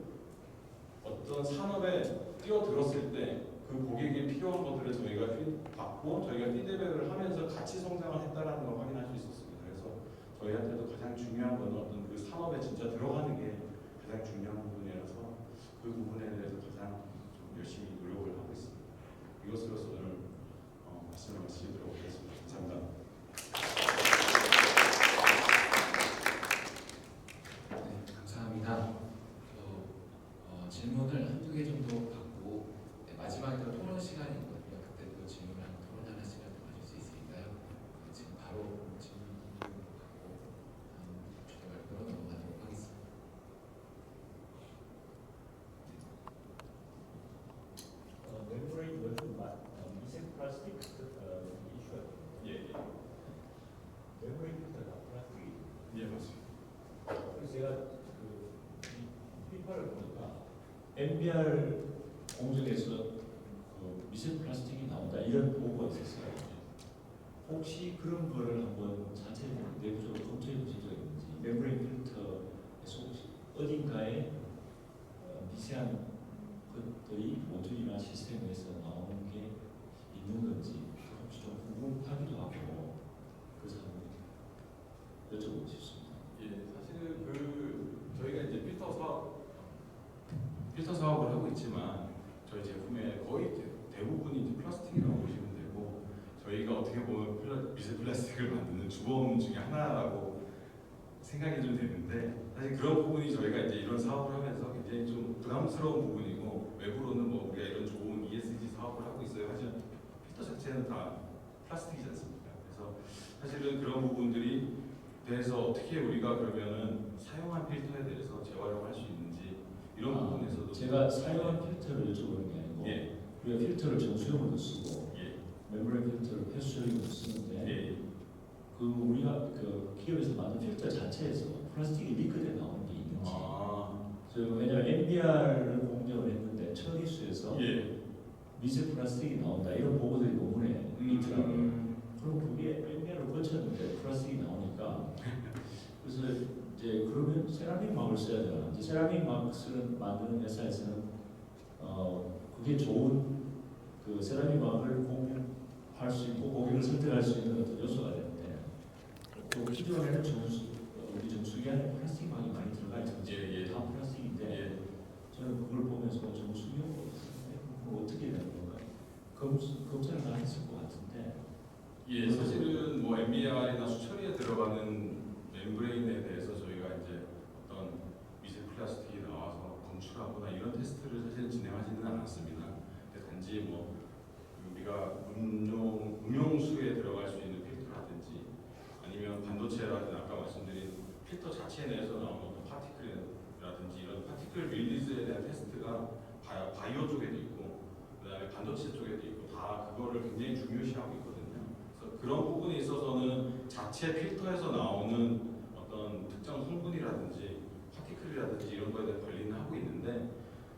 S1: 어떤 산업에 뛰어들었을 때 그 고객이 필요한 것들을 저희가 받고 저희가 피드백을 하면서 같이 성장을 했다는 걸 확인할 수 있었습니다. 그래서 저희한테도 가장 중요한 건 어떤 그 산업에 진짜 들어가는 게 가장 중요한 부분이라서 그 부분에 대해서 가장 좀 열심히 노력을 하고 있습니다. 이것으로서 오늘 말씀을 마치도록 하겠습니다. 감사합니다.
S2: 네, 감사합니다. 질문을 한두 개 정도 받고 마지막에 또 토론 시간이 있거든요. 그때 또 질문을 한번 토론하는 시간 좀 가질 수 있으니까요. 지금 바로 질문 받고 주제 발표로 넘어가도록 하겠습니다.
S3: 멤브레인 월드 미세 MBR 공정에서 그 미세 플라스틱이 나온다 이런 보고가 있었어요. 혹시 그런 거를 한번 자체 내부적으로 검토해 보신 적 있는지, 멤브레인 필터에서 혹시 어딘가에 미세한 것들이 모듈이나 시스템에서 나오는 게 있는 건지 혹시 좀 궁금하기도 하고, 그래서 한번 여쭤보고 싶습니다.
S1: 예, 사실은 저희가 이제 필터 사업을 하고 있지만 저희 제품의 거의 대부분이 이제 플라스틱이라고 보시면 되고, 저희가 어떻게 보면 미세 플라스틱을 만드는 주범 중에 하나라고 생각이 좀 되는데, 사실 그런 부분이 저희가 이제 이런 사업을 하면서 굉장히 좀 부담스러운 부분이고, 외부로는 뭐 우리가 이런 좋은 ESG 사업을 하고 있어요. 하지만 필터 자체는 다 플라스틱이지 않습니까? 그래서 사실은 그런 부분들이 대해서 어떻게 우리가 그러면은 사용한 필터에 대해서 재활용할 수 있는지 이런 부분에서도
S3: 제가 사용한 필터를 여쭤보는 게 아니고,
S1: 예,
S3: 우리가 필터를 정수용으로 쓰고
S1: 예,
S3: 멤브레인 필터를 폐수용으로 쓰는데,
S1: 예,
S3: 그 우리가 그 기업에서 만든 필터 자체에서 플라스틱이 리크돼 나오는 게 있는지. 왜냐면 MBR을 공정을 했는데 처리수에서
S1: 예,
S3: 미세 플라스틱이 나온다 이런 보고들이 논문에 있더라고요. 그럼 그게 MBR을 거쳤는데 플라스틱이 나오니까, 그래서 이제 그러면 세라믹 막을 써야 되나? 이제 세라믹 막을 만드는 회사에서는 그게 좋은 그 세라믹 막을 공유할 수 있고 고객을 선택할 수 있는 어떤 요소가 되는데, 또 기존에는 우리 정수기 안에 플라스틱 막이 많이 들어가 있잖아요.
S1: 예, 예.
S3: 다 플라스틱인데,
S1: 예.
S3: 저는 그걸 보면서 정수기용 어떻게 되는 건가? 검사를 다 했을 것 같은데.
S1: 예, 사실은 뭐 MBR이나 수처리에 들어가는 멤브레인에 대해서 저희가 이제 어떤 미세 플라스틱이 나와서 검출하거나 이런 테스트를 사실 진행하지는 않았습니다. 근데 단지 뭐 우리가 음용수에 들어갈 수 있는 필터라든지 아니면 반도체라든지 아까 말씀드린 필터 자체 내에서 나오는 어떤 파티클이라든지 이런 파티클 릴리즈에 대한 테스트가 바이오 쪽에도 있고 그다음에 반도체 쪽에도 있고 다 그거를 굉장히 중요시하고 있거든요. 그래서 그런 부분에 있어서는 자체 필터에서 나오는 어떤 특정 성분이라든지 파티클이라든지 이런 거에 대한 관리는 하고 있는데,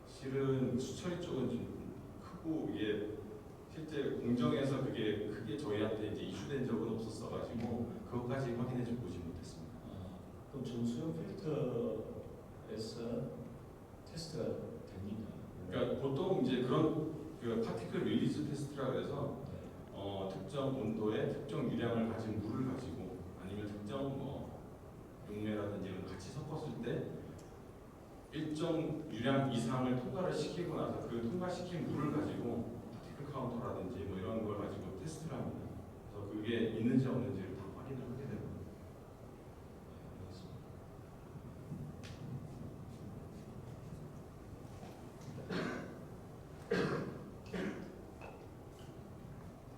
S1: 실은 수처리 쪽은 좀 크고 이게 실제 공정에서 그게 크게 저희한테 이제 이슈된 적은 없었어가지고 그것까지 확인해 보지 못했습니다.
S3: 그럼 정수용 필터에서 테스트가 됩니까?
S1: 그러니까 보통 이제 그런 그 파티클 릴리즈 테스트라 그래서 특정 온도에 특정 유량을 가진 물을 가지고 아니면 특정 뭐 용매라든지 이런 거 같이 섞었을 때 일정 유량 이상을 통과를 시키고 나서 그 통과시킨 물을 가지고 파티클 카운터라든지 뭐 이런 걸 가지고 테스트를 합니다. 그래서 그게 있는지 없는지를 다 확인을 하게 됩니다.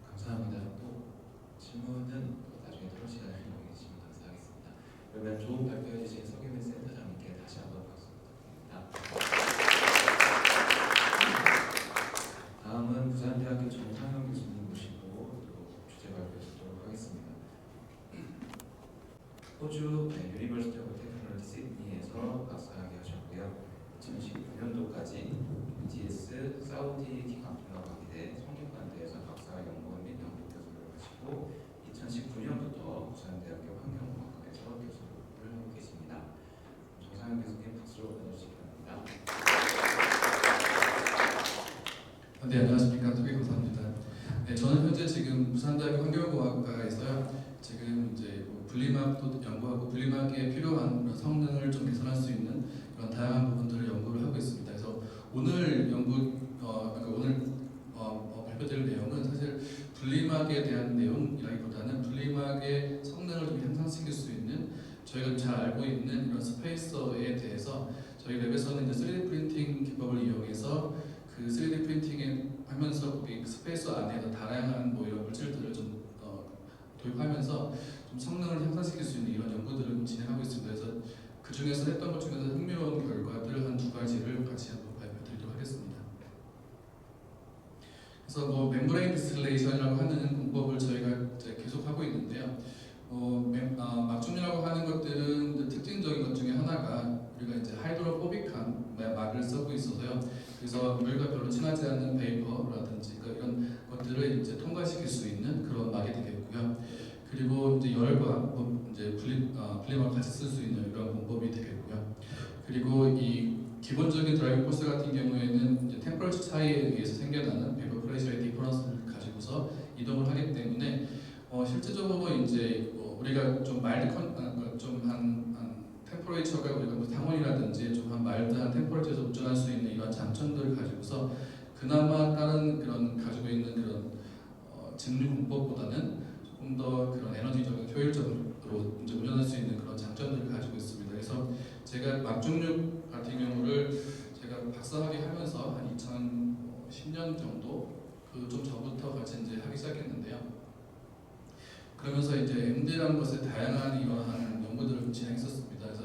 S2: 감사합니다. 또 질문은 나중에 토론 시간을 이용해 주시면 감사하겠습니다. 그러면 좋은 발표해 주신 서기민 센터장님께 다시 한번 박수 부탁드립니다. 다음은 부산대학교 정상현 교수님 모시고 또 주제 발표해 주도록 하겠습니다. 호주 유니버시티 오브 테크놀로지 시드니에서 박사학위 하셨고요. 2019년도까지 UTS 사우디 킹압둘라과기대 성균관대에서 박사 연구원 및 연구 교수를 하시고 2019년부터 부산대학교 환경공학과에서 교수를 하고 계십니다. 정상현 교수님 박수로 맞아주시기 바랍니다.
S4: 네, 안녕하십니까. 토기 감사합니다. 네, 저는 현재 지금 부산대학교 환경공학과에서요. 지금 이제 분리막도 연구하고 분리막에 필요한 성능을 좀 개선할 수 있는 그런 다양한 부분들을 연구를 하고 있습니다. 그래서 오늘 발표될 내용은 사실 분리막에 대한 내용이라기보다는 분리막의 성능을 좀 향상시킬 수 있는 저희가 잘 알고 있는 이런 스페이서에 대해서 저희 랩에서는 이제 3D 프린팅 기법을 이용해서 그 3D 프린팅에 하면서 거기 스페이서 안에서 다양한 뭐 이런 물질들을 좀 도입하면서 좀 성능을 향상시킬 수 있는 이런 연구들을 진행하고 있습니다. 그래서 그 중에서 했던 것 중에서 흥미로운 결과들 한 두 가지를 같이 한번 발표드리도록 하겠습니다. 그래서 뭐 멤브레인 디스틸레이션이라고 하는 공법을 저희가 이제 계속 하고 있는데요. 막중류라고 하는 것들은 특징적인 것 중에 하나가 우리가 이제 하이드로포빅한 막을 쓰고 있어서요. 그리고 이제 열과 이제 분리막을 같이 쓸 수 있는 이런 공법이 되겠고요. 그리고 이 기본적인 드라이빙 포스 같은 경우에는 이제 템퍼러처 차이에 의해서 생겨나는 베이퍼 프레셔의 디퍼런스를 가지고서 이동을 하기 때문에 실제적으로 이제 우리가 좀 마일드 좀한 템퍼레이처가 우리가 뭐 상온이라든지 좀 한 마일드한 템퍼레이처에서 운전할 수 있는 이런 장점들을 가지고서 그나마 다른 그런 가지고 있는 그런 직류 공법보다는 조금 더 그런 에너지적인 효율적으로 이제 운전할 수 있는 그런 장점들을 가지고 있습니다. 그래서 제가 막중륙 같은 경우를 제가 박사학위 하면서 한 2010년 정도 그 좀 전부터 같이 이제 하기 시작했는데요. 그러면서 이제 MD라는 것에 다양한 이러한 연구들을 좀 진행했었습니다. 그래서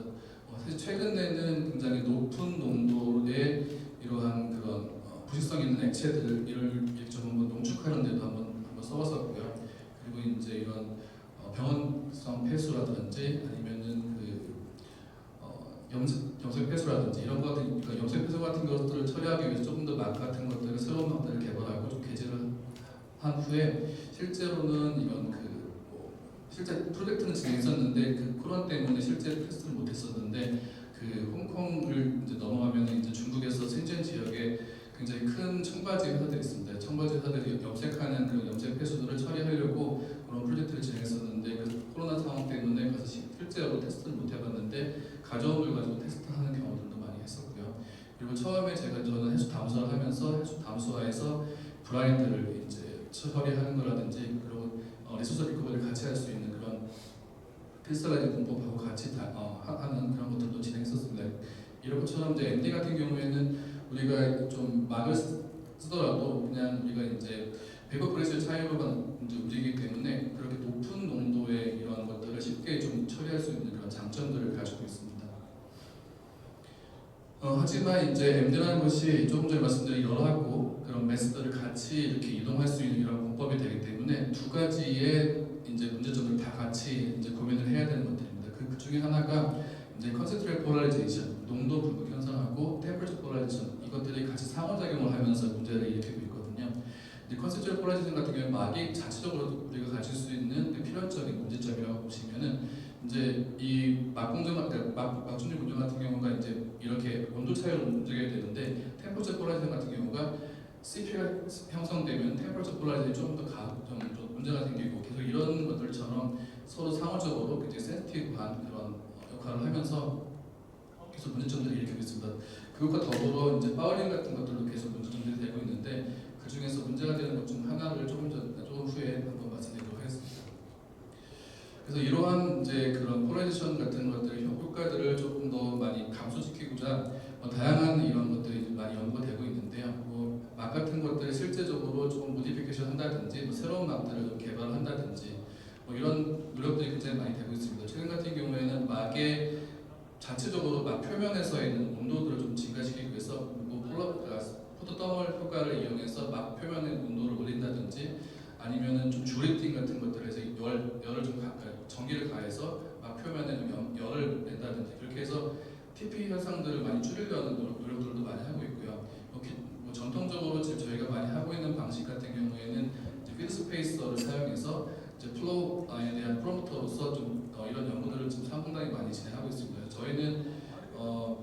S4: 사실 최근에는 굉장히 높은 농도의 이러한 그런 부식성 있는 액체들을 이렇게 좀 한번 농축하는 데도 한번 써봤었고요. 그리고 이제 이런 병원성 폐수라든지 아니면은 염색 폐수라든지 이런 것들, 그러니까 염색 폐수 같은 것들을 처리하기 위해서 조금 더 막 같은 것들을 새로운 막들을 개발하고 좀 개발을 한 후에 실제로는 이런 실제 프로젝트는 진행했었는데 그 코로나 때문에 실제 테스트를 못했었는데 그 홍콩을 이제 넘어가면 이제 중국에서 생전 지역에 굉장히 큰 청바지 회사들이 있습니다. 청바지 회사들이 염색하는 그 염색 폐수들을 처리하려고 그런 프로젝트를 진행했었는데 그 코로나 상황 때문에 가서 실제로 테스트를 못 해봤는데 가져온 걸 가지고 테스트하는 경우들도 많이 했었고요. 그리고 처음에 저는 해수 담수화를 하면서 해수 담수화에서 브라인드를 이제 처리하는 거라든지 그리고 리소스 리커버리를 같이 할 수 있는 그런 필살라이즈 공법하고 같이 하는 그런 것들도 진행했었습니다. 이런 것처럼 이제 MD 같은 경우에는 우리가 좀 막을 쓰더라도 그냥 우리가 이제 베이퍼 프레셔 차이로만 이제 움직이기 때문에 그렇게 높은 농도의 이런 것들을 쉽게 좀 처리할 수 있는 그런 장점들을 가지고 있습니다. 하지만 이제 MD라는 것이 조금 전에 말씀드린 열하고 그런 매스들을 같이 이렇게 이동할 수 있는 이런 공법이 되기 때문에 두 가지의 이제 문제점을 다 같이 이제 고민을 해야 되는 것들입니다. 그 중에 하나가 이제 컨센트레이트 폴라리제이션, 농도 불극 현상하고 템퍼러처 폴라리제이션 이것들이 같이 상호작용을 하면서 문제를 일으키고 있거든요. 컨센트레이트 폴라리제이션 같은 경우는 막이 자체적으로 우리가 가질 수 있는 필연적인 문제점이라고 보시면은 이제 이 막중류 공정 같은 경우가 이제 이렇게 온도 차이로 움직여야 되는데 템퍼러처 폴라리제이션 같은 경우가 CP가 형성되면 템퍼러처 폴라리제이션이 조금 더 문제가 생기고 계속 이런 것들처럼 서로 상호적으로 굉장히 센시티브한 그런 역할을 하면서 계속 문제점들이 일으키고 있습니다. 그것과 더불어 이제 파워링 같은 것들도 계속 문제점들이 되고 있는데 그 중에서 문제가 되는 것 중 하나를 조금 후에 한번 말씀드리도록 하겠습니다. 그래서 이러한 이제 그런 폴라리제이션 같은 것들의 효과들을 조금 더 많이 감소시키고자 다양한 이런 것들이 많이 연구가 되고 있는데요. 막 같은 것들을 실제적으로 조금 모디피케이션 한다든지 새로운 막들을 좀 개발한다든지 이런 노력들이 굉장히 많이 되고 있습니다. 최근 같은 경우에는 막의 자체적으로 막 표면에서 있는 온도들을 좀 증가시키기 위해서 포토더멀 효과를 이용해서 막 표면의 온도를 올린다든지 아니면은 좀 주리팅 같은 것들을 해서 열을 좀 전기를 가해서 막 표면에 좀 열을 낸다든지 그렇게 해서 TP 현상들을 많이 줄이려는 노력들도 많이 하고 있고요. 전통적으로 지금 저희가 많이 하고 있는 방식 같은 경우에는 피드 스페이서를 사용해서 이제 플로우에 대한 프로모터로서 좀 이런 연구들을 지금 상당히 많이 진행하고 있습니다. 저희는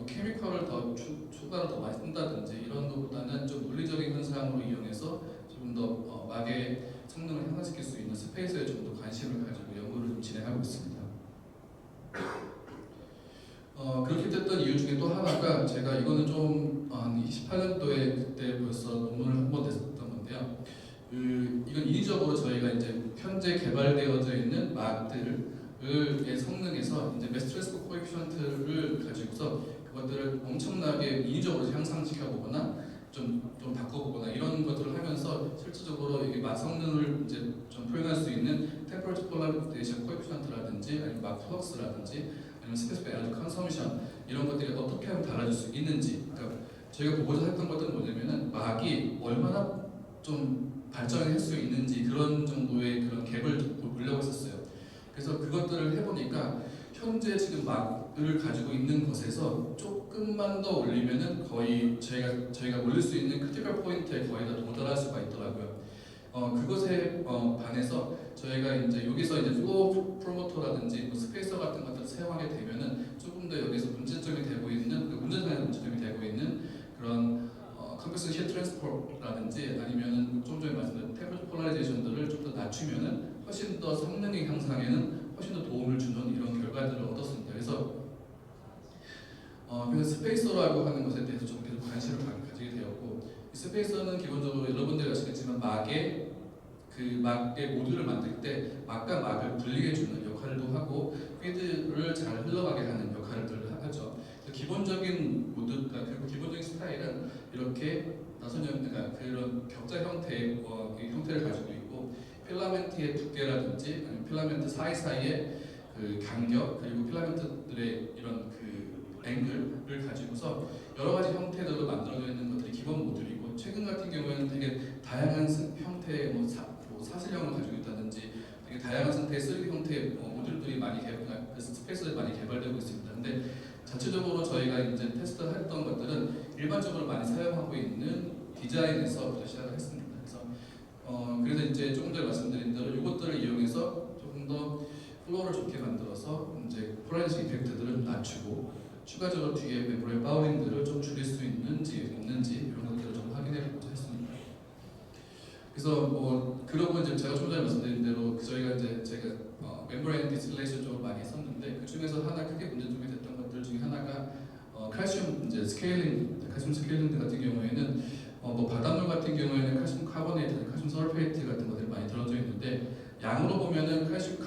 S4: 케미컬을 더 추가로 더 많이 쓴다든지 이런 것보다는 좀 물리적인 현상으로 이용해서 조금 더 막의 성능을 향상시킬 수 있는 스페이스에 좀 더 관심을 가지고 연구를 좀 진행하고 있습니다. 그렇게 됐던 이유 중에 또 하나가 제가 이거는 좀 한 28년도에 그때 벌써 논문을 한번 냈었던 건데요. 이건 인위적으로 저희가 이제 현재 개발되어져 있는 막들의 성능에서 이제 매스트레스 코에피션트를 가지고서 그것들을 엄청나게 인위적으로 향상시켜 보거나 좀 바꿔보거나 이런 것들을 하면서 실질적으로 이게 막 성능을 이제 좀 표현할 수 있는 템퍼러처 폴라리제이션 코에피션트라든지 아니면 막 플럭스라든지 아니면 스페시픽 에너지 컨섬션 이런 것들이 어떻게 하면 달라질 수 있는지 그러니까 저희가 보고자 했던 것들은 뭐냐면은 막이 얼마나 좀 발전할 수 있는지 그런 정도의 그런 갭을 보려고 했었어요. 그래서 그것들을 해보니까 현재 지금 막을 가지고 있는 것에서 조금만 더 올리면은 거의 저희가 올릴 수 있는 크리티컬 포인트에 거의 다 도달할 수가 있더라고요. 그것에 반해서 저희가 이제 여기서 이제 플로우 프로모터라든지 뭐 스페이서 같은 것들을 사용하게 되면은 조금 더 여기서 문제점이 되고 있는 운전상에서 문제점이 되고 있는 그런 컴퓨터 히 트랜스포라든지 아니면은 좀 전에 말씀드린 템퍼처 폴라리제이션들을 좀 더 낮추면은 훨씬 더 성능의 향상에는 훨씬 더 도움을 주는 이런 결과들을 얻었습니다. 그래서 스페이서라고 하는 것에 대해서 좀 계속 관심을 가지게 되었고, 이 스페이서는 기본적으로 여러분들이 아시겠지만 막의 모듈을 만들 때 막과 막을 분리해주는 역할도 하고 피드를 잘 흘러가게 하는 역할들을 하죠. 기본적인 모듈, 그리고 기본적인 스타일은 이렇게 나선형, 그런 격자 형태의 형태를 가지고 있고, 필라멘트의 두께라든지 아니면 필라멘트 사이사이의 그 간격, 그리고 필라멘트들의 이런 그 앵글을 가지고서 여러 가지 형태들로 만들어져 있는 것들이 기본 모듈이고, 최근 같은 경우에는 되게 다양한 형태의 사슬형을 가지고 있다든지 되게 다양한 형태의 3D 형태의 모듈들이 많이 스페이스들이 많이 개발되고 있습니다. 근데 전체적으로 저희가 이제 테스트했던 것들은 일반적으로 많이 사용하고 있는 디자인에서부터 시작을 했습니다. 그래서 이제 조금 전에 말씀드린 대로 이것들을 이용해서 조금 더 플로우를 좋게 만들어서 이제 폴라리즈 이펙트들을 낮추고 추가적으로 뒤에 멤브레인 바우링들을 좀 줄일 수 있는지 없는지 이런 것들을 좀 확인해보고자 했습니다. 그래서 그러고 이제 제가 좀 전에 말씀드린 대로 저희가 이제 제가 멤브레인 디스틸레이션 쪽을 많이 했었는데 그 중에서 하나 크게 문제점이 됐던 것들 중에 하나가 칼슘 이제 칼슘 스케일링 같은 경우에는 바닷물 같은 경우에는 칼슘 카보네이트, 칼슘 설페이트 같은 것들이 많이 들어져 있는데 양으로 보면은 칼슘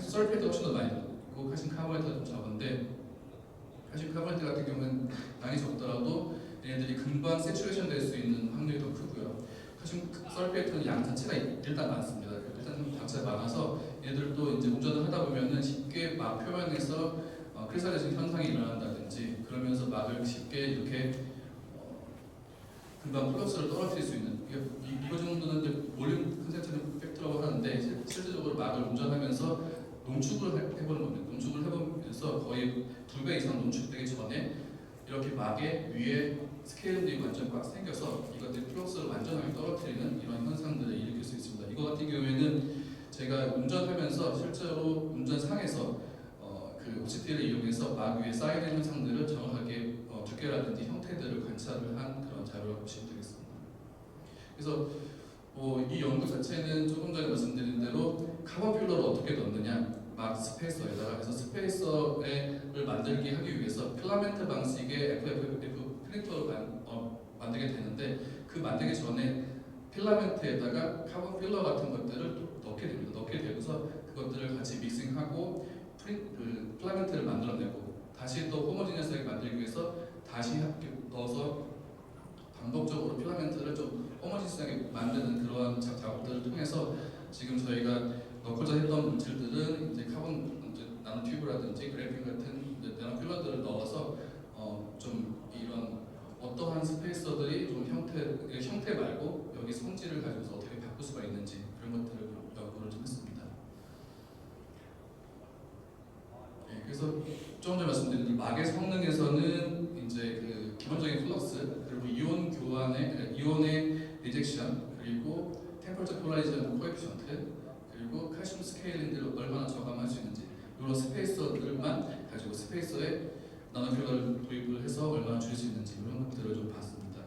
S4: 설페이트가 훨씬 더 많이 들어있고 칼슘 카보네이트가 좀 적은데 칼슘 카보네이트 같은 경우는 양이 적더라도 얘네들이 금방 세츄레이션 될 수 있는 확률이 더 크고요. 칼슘 설페이트는 양 자체가 일단 많습니다. 일단 자체가 많아서 얘들도 이제 운전을 하다 보면은 쉽게 막 표면에서 크리스탈리제이션 현상이 일어난다든지 그러면서 막을 쉽게 이렇게 금방 플러스를 떨어뜨릴 수 있는 이거 정도는 이제 몰림 컨센트는 팩트라고 하는데 실질적으로 막을 운전하면서 농축을 해보는 겁니다. 농축을 해보면서 거의 2배 이상 농축되기 전에 이렇게 막의 위에 스케일들이 완전 꽉 생겨서 이것들이 플러스를 완전하게 떨어뜨리는 이런 현상들을 일으킬 수 있습니다. 이거 같은 경우에는 제가 운전하면서 실제로 운전상에서 그 OCT를 이용해서 막 위에 쌓이는 현상들을 정확하게 두께라든지 형태들을 관찰을 한 그런 자료라고 보시면 되겠습니다. 그래서 이 연구 자체는 조금 전에 말씀드린 대로 카본 필러를 어떻게 넣느냐 막 스페이서에다가 해서 스페이서를 만들게 하기 위해서 필라멘트 방식의 FFF 프린터를 만들게 되는데 그 만들기 전에 필라멘트에다가 카본 필러 같은 것들을 넣게 됩니다. 넣게 되고서 그것들을 같이 믹싱하고 필라멘트를 만들어내고 다시 또 호모지니어스하게 만들기 위해서 다시 넣어서 반복적으로 필라멘트를 좀 호모지니어스하게 만드는 그러한 작업들을 통해서 지금 저희가 넣고자 했던 물질들은 이제 카본 나노 튜브라든지 그래핀 같은 나노 필러들을 넣어서 좀 이런 어떠한 스페이서들이 좀 형태 말고 여기 성질을 가지고서 어떻게 바꿀 수가 있는지 그런 것들을 연구를 좀 했습니다. 그래서 조금 전에 말씀드린 막의 성능에서는 이제 그 기본적인 플럭스 그리고 이온의 리젝션 그리고 템퍼처 폴라리제이션 코에피션트 그리고 칼슘 스케일링들을 얼마나 저감할 수 있는지 이런 스페이서들만 가지고 스페이서에 나노필러를 도입을 해서 얼마나 줄일 수 있는지 이런 것들을 좀 봤습니다.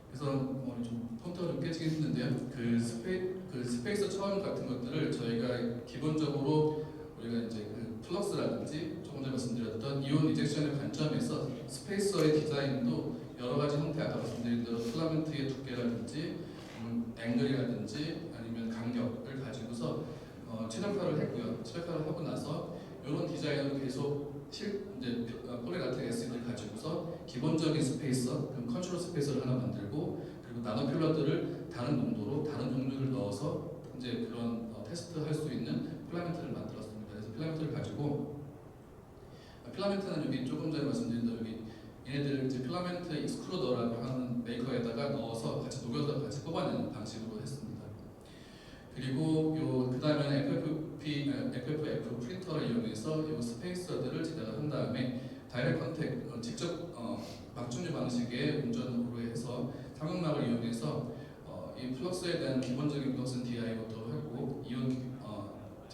S4: 그래서 좀 폰트가 좀 깨지긴 했는데요. 그 스페이서 처음 같은 것들을 저희가 기본적으로 우리가 이제 그 플럭스라든지 조금 전에 말씀드렸던 이온 리젝션의 관점에서 스페이서의 디자인도 여러 가지 형태 아까 말씀드린 대로 필라멘트의 두께라든지 앵글이라든지 아니면 간격을 가지고서 최적화를 했고요. 최적화를 하고 나서 이런 디자인으로 계속 이제 폴리라텍 가지고서 기본적인 스페이서, 컨트롤 스페이서를 하나 만들고 그리고 나노 필러들을 다른 농도로 다른 종류를 넣어서 이제 그런 테스트할 수 있는 필라멘트를 만들었습니다. 그래서 필라멘트를 가지고 필라멘트는 여기 조금 전에 말씀드린 대로 여기 얘네들 이제 필라멘트 익스크루더라고 하는 메이커에다가 넣어서 같이 녹여서 같이 뽑아내는 방식으로 했습니다. 그리고 그 다음에는 FFF 프린터를 이용해서 이 스페이서들을 제작한 다음에 다이렉트 컨택 직접 막중류 방식의 운전으로 해서 삼각막을 이용해서 이 플럭스에 대한 기본적인 플럭스는 DI부터 하고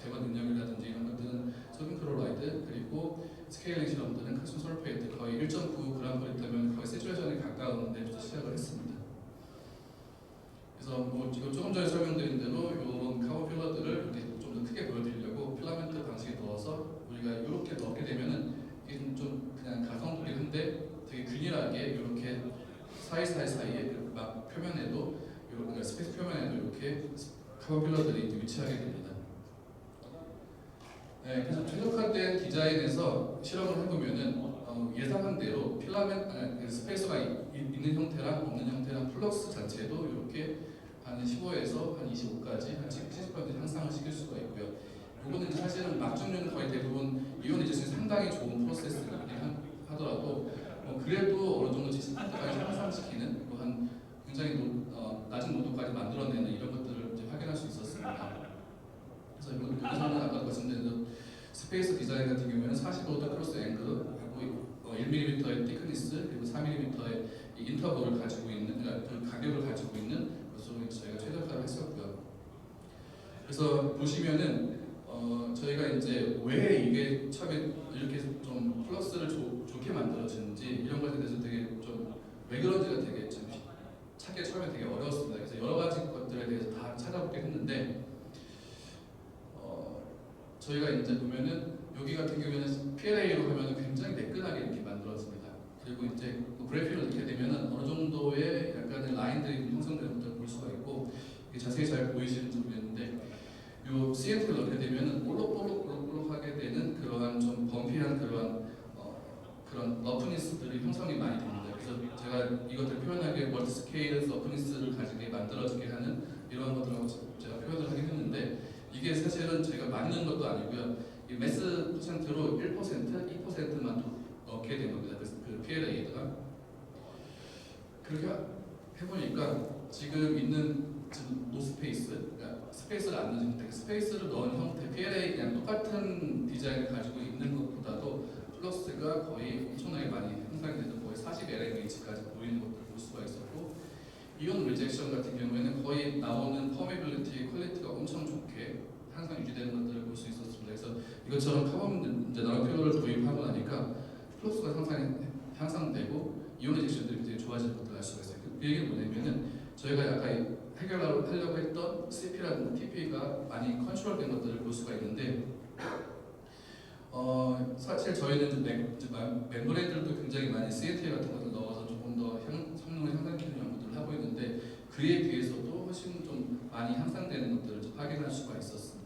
S4: 제거 능력이라든지 이런 것들은 소듐 클로라이드 그리고 스케일링 실험들은 칼슘 솔페이트 거의 1.9g을 있다면 거의 세츄레이션에 가까운 데부터 시작을 했습니다. 그래서 뭐 지금 조금 전에 설명드린 대로 이런 카본 필러들을 이렇게 좀 더 크게 보여드리려고 필라멘트 방식에 넣어서 우리가 이렇게 넣게 되면은 이게 좀 그냥 가성비긴 한데 되게 균일하게 이렇게 사이에 막 표면에도 이렇게 스페이스 표면에도 이렇게 카본 필러들이 이제 위치하게 됩니다. 네, 그래서 최적화된 디자인에서 실험을 해보면은 예상한 대로 스페이스가 있는 형태랑 없는 형태랑 플럭스 자체도 이렇게 한 15에서 한 25까지 한 70% 향상을 시킬 수가 있고요. 이거는 사실은 막중류는 거의 대부분 이온이제션이 상당히 좋은 프로세스이긴 하더라도 그래도 어느 정도 70%까지 향상시키는 한 굉장히 낮은 농도까지 만들어내는 이런 것들을 이제 확인할 수 있었습니다. 그래서 여기서는 아까 말씀드린 스페이스 디자인 같은 경우에는 45도 크로스 앵글하고 1mm의 티크니스 그리고 4mm의 인터벌을 가지고 있는 그 간격을 가지고 있는 것으로 저희가 최적화를 했었고요. 그래서 보시면은 저희가 이제 왜 이게 처음에 이렇게 좀 플러스를 좋게 만들어지는지 이런 것에 대해서 되게 좀 왜 그런지가 되게 좀 찾기 처음에 되게 어려웠습니다. 그래서 여러 가지 것들에 대해서 다 찾아보긴 했는데 저희가 이제 보면은 여기 같은 경우에는 PLA로 하면은 굉장히 매끈하게 이렇게 만들어집니다. 그리고 이제 그래픽을 넣게 되면은 어느 정도의 약간의 라인들이 형성되는 것들을 볼 수가 있고 이게 자세히 잘 보이시는지 모르겠는데 요 CNT를 넣게 되면은 볼록하게 되는 그러한 좀 범피한 그런 러프니스들이 형성이 많이 됩니다. 그래서 제가 이것들 표현하기에 멀티 스케일 러프니스를 가지게 만들어지게 하는 이런 것들하고 제가 표현을 하긴 했는데 이게 사실은 제가 맞는 것도 아니고요. 이 매스 퍼센트로 1%, 2%만 넣게 된 겁니다. 그 PLA에다가 그렇게 해보니까 지금 있는 노스페이스, 그러니까 스페이스를 안 넣은 형태, 스페이스를 넣은 형태, PLA 그냥 똑같은 디자인을 가지고 있는 것보다도 플러스가 거의 엄청나게 많이 향상돼서 거의 40 LMH까지 보이는 것들을 볼 수가 있었고 이온 리젝션 같은 경우에는 거의 나오는 퍼메빌리티 퀄리티가 엄청 좋게 항상 유지되는 것들을 볼 수 있었습니다. 그래서 이것처럼 카본 이제 나노필러를 도입하고 나니까 플러스가 향상되고 이온 리젝션들이 굉장히 좋아지는 것들을 알 수가 있어요. 그 얘기는 뭐냐면은 저희가 약간 해결하려고 했던 CP라든지 TP가 많이 컨트롤된 것들을 볼 수가 있는데 사실 저희는 멤브레인들도 굉장히 많이 CNT 같은 것을 넣어서 조금 더 성능을 향상시키는 연구들을 하고 있는데 그에 비해서도 훨씬 좀 많이 향상되는 것들을 좀 확인할 수가 있었습니다.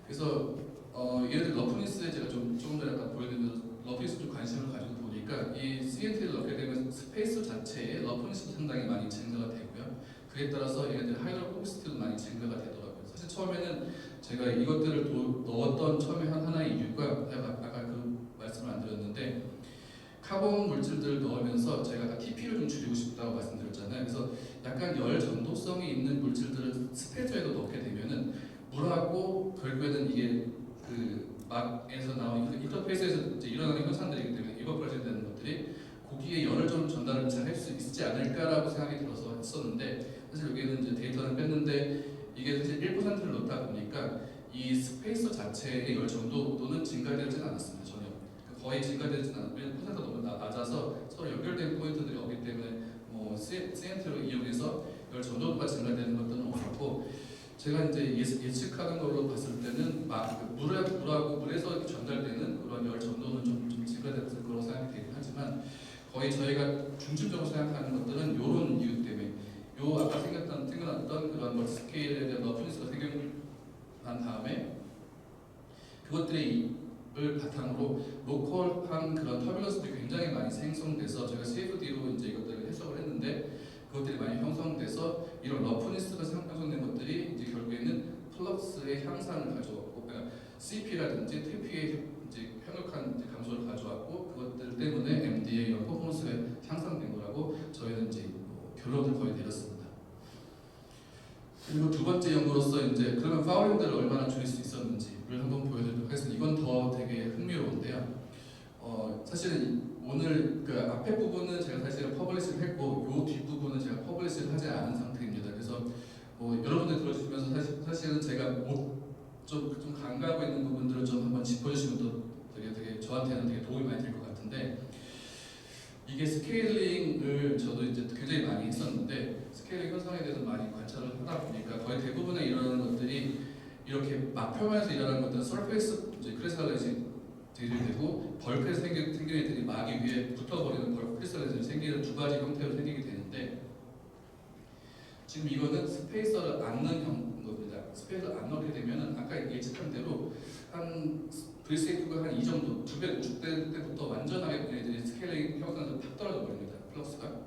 S4: 그래서 예를 들어 러프니스에 제가 조금 전에 아까 보여드린 러프니스 좀 관심을 가지고 보니까 이 CNT를 넣게 되면 스페이스 자체의 러프니스도 상당히 많이 증가가 되고요. 그에 따라서 얘네들 하이드로포비시티도 많이 증가가 되더라고요. 사실 처음에는 제가 이것들을 넣었던 처음에 하나의 이유가 아까 그 말씀을 안 드렸는데 카본 물질들을 넣으면서 제가 아까 TP를 좀 줄이고 싶다고 말씀드렸잖아요. 그래서 약간 열 전도성이 있는 물질들을 스페이스에도 넣게 되면은 물하고 결국에는 이게 그 막에서 나오는 그 인터페이스에서 이제 일어나는 현상들이기 때문에 이버퍼레이션 되는 것들이 고기에 열을 좀 전달을 잘 할 수 있지 않을까라고 생각이 들어서 했었는데 사실 여기에는 이제 데이터를 뺐는데 이게 사실 1%를 넣다 보니까 이 스페이서 자체의 열 정도는 증가되진 않았습니다. 전혀 거의 증가되진 않으면 퍼센트가 너무 낮아서 서로 연결된 포인트들이 없기 때문에 뭐 CNT로 이용해서 열 정도가 증가되는 것들은 없었고 제가 이제 예측하는 걸로 봤을 때는 물하고 물에서 전달되는 그런 열 정도는 좀 증가됐을 거라고 생각이 되긴 하지만 거의 저희가 중심적으로 생각하는 것들은 이런 이유 때문에 요 아까 생겨났던 그런 멀티 스케일에 대한 러프니스가 생겨난 다음에 그것들을 바탕으로 로컬한 그런 터뷸런스들이 굉장히 많이 생성돼서 저희가 CFD로 이제 이것들을 해석을 했는데 그것들이 많이 형성돼서 이런 러프니스가 형성된 것들이 이제 결국에는 플럭스의 향상을 가져왔고 그러니까 CP라든지 TP의 이제 현역한 이제 감소를 가져왔고 그것들 때문에 MD의 이런 퍼포먼스가 향상된 거라고 저희는 이제 결론을 거의 내렸습니다. 그리고 두 번째 연구로서 이제 그러면 파울링들을 얼마나 줄일 수 있었는지를 한번 보여드리도록 하겠습니다. 이건 더 되게 흥미로운데요. 사실은 오늘 그 앞에 부분은 제가 사실은 퍼블리시를 했고 요 뒷부분은 제가 퍼블리시를 하지 않은 상태입니다. 그래서 여러분들 들어주시면서 사실은 제가 안 가고 있는 부분들을 좀 한번 짚어주시면 또 되게 저한테는 되게 도움이 많이 될 것 같은데, 이게 스케일링을 저도 이제 굉장히 많이 했었는데 스케일링 현상에 대해서 많이 관찰을 하다 보니까 거의 대부분의 일어나는 것들이 이렇게 막표면에서 일어나는 것들은 서페이스 이제 크리스탈라이징이 되고 벌크에서 생기는 애들이 막이 위에 붙어버리는 벌크 크리스탈라이징이 생기는 두 가지 형태로 생기게 되는데, 지금 이거는 스페이서를 안 넣는 겁니다. 스페이서를 안 넣게 되면은 아까 예측한 대로 한 브리세이프가 한 이 정도 2배 축될 때부터 완전하게 얘네들이 스케일링 형상에서 탁 떨어져 버립니다. 플럭스가.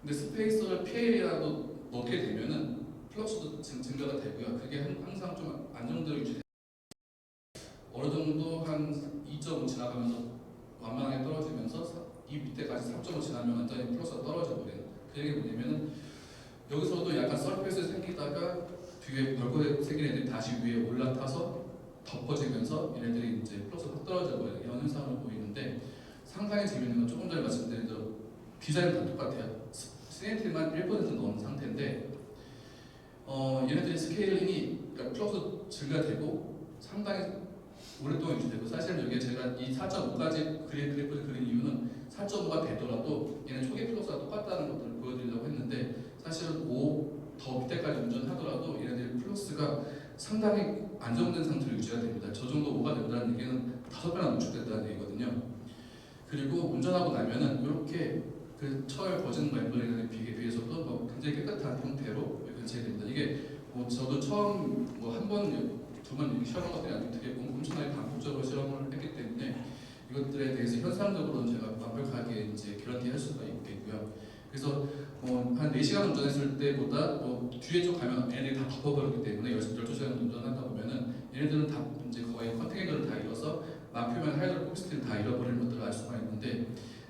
S4: 근데 스페이서를 PL이라도 넣게 되면은 플럭스도 증가가 되고요. 그게 항상 좀 안정되어 유지돼요. 어느 정도 한 2.5 지나가면서 완만하게 떨어지면서 이 밑에까지 3.5 지나면 완전히 플럭스가 떨어져 버려요. 그 얘기 뭐냐면은 여기서도 약간 서페이스에 생기다가 뒤에 벌거에 생긴 애들이 다시 위에 올라타서 덮어지면서 얘네들이 이제 플러스가 확 떨어져 버려요. 이런 현상을 보이는데, 상당히 재밌는 건 조금 전에 말씀드린 대로 디자인은 다 똑같아요. CNT만 1% 넣은 상태인데 얘네들이 스케일링이 그러니까 플러스 증가되고 상당히 오랫동안 유지되고, 사실은 여기에 제가 이 4.5까지 그래프를 그린 이유는 4.5가 되더라도 얘는 초기 플러스가 똑같다는 것들을 보여드리려고 했는데, 사실은 5 더 밑에까지 운전하더라도 얘네들이 플러스가 상당히 안정된 상태로 유지가 됩니다. 저 정도 5가 된다는 얘기는 5배나 농축된다는 얘기거든요. 그리고 운전하고 나면은 이렇게 그 철 버진 멤버링에 비해서도 뭐 굉장히 깨끗한 형태로 근처에 됩니다. 이게 뭐 저도 처음 뭐 한 번, 두 번 실험한 것들이 아니고 되게 엄청나게 반복적으로 실험을 했기 때문에 이것들에 대해서 현상적으로는 제가 완벽하게 이제 개런티할 수가 있겠고요. 그래서 한 4시간 운전했을 때보다 뒤에 쪽 가면 얘네들이 다 덮어버리기 때문에 12시간 운전하다 보면은 얘네들은 다 이제 거의 컨테이너를 다 잃어서 막표면 하이드로포스티를 다 잃어버리는 것들을 알 수가 있는데,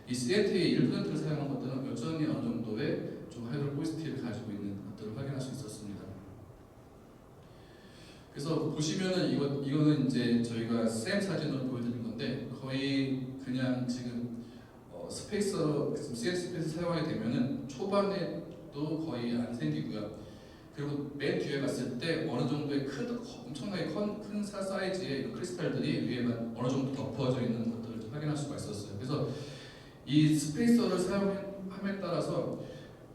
S4: 이 CNT의 1%를 사용한 것들은 여전히 어느 정도의 좀 하이드로포스티를 가지고 있는 것들을 확인할 수 있었습니다. 그래서 보시면은 이거는 이제 저희가 샘 사진으로 보여드린 건데, 거의 그냥 지금 스페이서 CS 스페이스 사용하게 되면은 초반에도 거의 안 생기고요. 그리고 맨 뒤에 갔을 때 어느 정도의 엄청나게 큰 사이즈의 크리스탈들이 위에만 어느 정도 덮어져 있는 것들을 확인할 수가 있었어요. 그래서 이 스페이서를 사용함에 따라서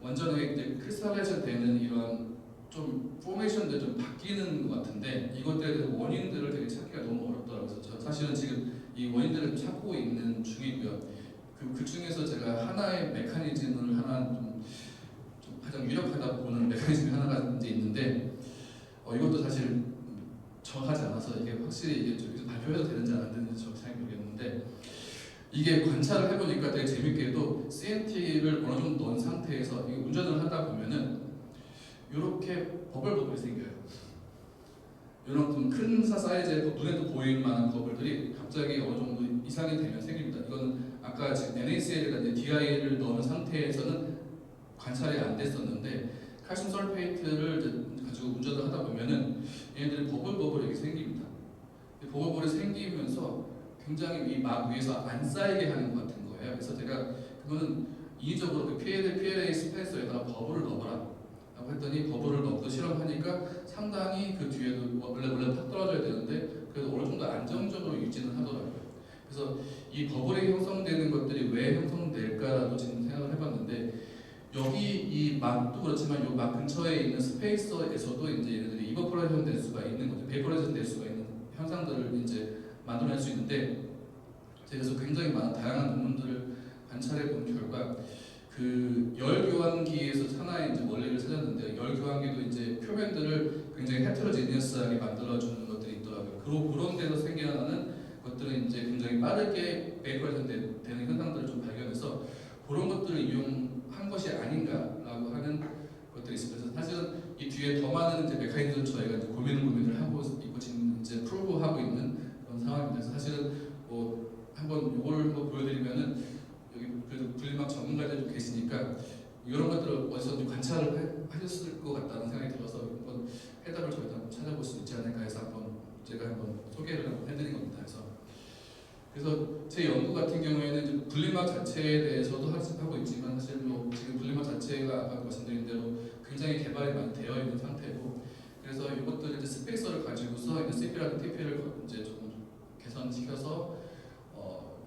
S4: 완전하게 이제 크리스탈라이즈 되는 이런 좀 포메이션들 좀 바뀌는 것 같은데, 이것들에 대해서 원인들을 되게 찾기가 너무 어렵더라고요. 저 사실은 지금 이 원인들을 찾고 있는 중이고요. 그 중에서 제가 하나의 메커니즘을 하나 좀 가장 유력하다 보는 메커니즘이 하나가 이제 있는데, 이것도 사실 정확하지 않아서 이게 확실히 이게 좀 발표해도 되는지 안 되는지 잘 모르겠는데, 이게 관찰을 해보니까 되게 재밌게도 CNT를 어느 정도 넣은 상태에서 이게 운전을 하다 보면은 이렇게 버블이 생겨요. 이런 좀 큰 사이즈의 눈에도 보일 만한 버블들이 갑자기 어느 정도 이상이 되면 생깁니다. 이거는 아까 지금 NaCl이나 DI를 넣은 상태에서는 관찰이 안 됐었는데, 칼슘 설페이트를 가지고 운전을 하다 보면은 얘네들이 버블이 생깁니다. 버블이 생기면서 굉장히 이 막 위에서 안 쌓이게 하는 것 같은 거예요. 그래서 제가 그거는 인위적으로 그 PLA 스페이스에다가 버블을 넣어라 라고 했더니, 버블을 넣고 실험하니까 상당히 그 뒤에도 원래 탁 떨어져야 되는데 그래도 어느 정도 안정적으로 유지는 하더라고요. 그래서 이 버블이 형성되는 것들이 왜 형성될까라도 지금 생각을 해봤는데, 여기 이 막도 그렇지만 이 막 근처에 있는 스페이서에서도 이제 얘네들이 이버포레이션 될 수가 있는 거죠. 베이퍼레이션 될 수가 있는 현상들을 이제 만들어낼 수 있는데, 그래서 굉장히 많은 다양한 논문들을 관찰해 본 결과 그 열 교환기에서 하나의 이제 원리를 찾았는데, 열 교환기도 이제 표면들을 굉장히 헤테로제니어스하게 만들어주는 것들이 있더라고요. 그런 데서 생겨나는 것들은 이제 굉장히 빠르게 베이퍼레이션 되는 현상들을 좀 발견해서 그런 것들을 이용한 것이 아닌가라고 하는 것들이 있습니다. 그래서 사실은 이 뒤에 더 많은 이제 메커니즘을 저희가 이제 고민을 하고 있고 지금 이제 프로브하고 있는 그런 상황입니다. 그래서 사실은 한번 이걸 한번 보여드리면은 여기 그래도 분리막 전문가들 좀 계시니까 이런 것들을 어디서 좀 관찰을 하셨을 것 같다는 생각이 들어서 한번 해답을 저희도 한번 찾아볼 수 있지 않을까 해서 제가 한번 소개를 한번 해드린 겁니다. 그래서 제 연구 같은 경우에는 분리막 자체에 대해서도 하고 있지만, 사실 지금 분리막 자체가 아까 말씀드린 대로 굉장히 개발이 많이 되어 있는 상태고, 그래서 이것들을 이제 스페이서를 가지고서 이제 CP랑 TP를 이제 좀 개선시켜서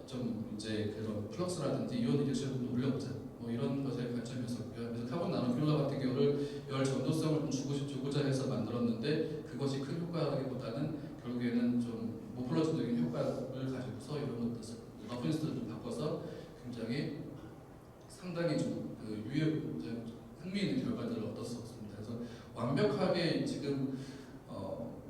S4: 좀 이제 그런 플럭스라든지 이온 이력션을 좀 올려보자. 뭐 이런 것에 관점이었었고요. 그래서 카본 나노 필러 같은 경우를 열 전도성을 좀 주고자 해서 만들었는데 그것이 큰 효과라기보다는 결국에는 좀 모폴로지적인 효과를 가지고서 이런 것들 러프니스를 좀 바꿔서 굉장히 상당히 좀그 흥미 있는 결과들을 얻었었습니다. 그래서 완벽하게 지금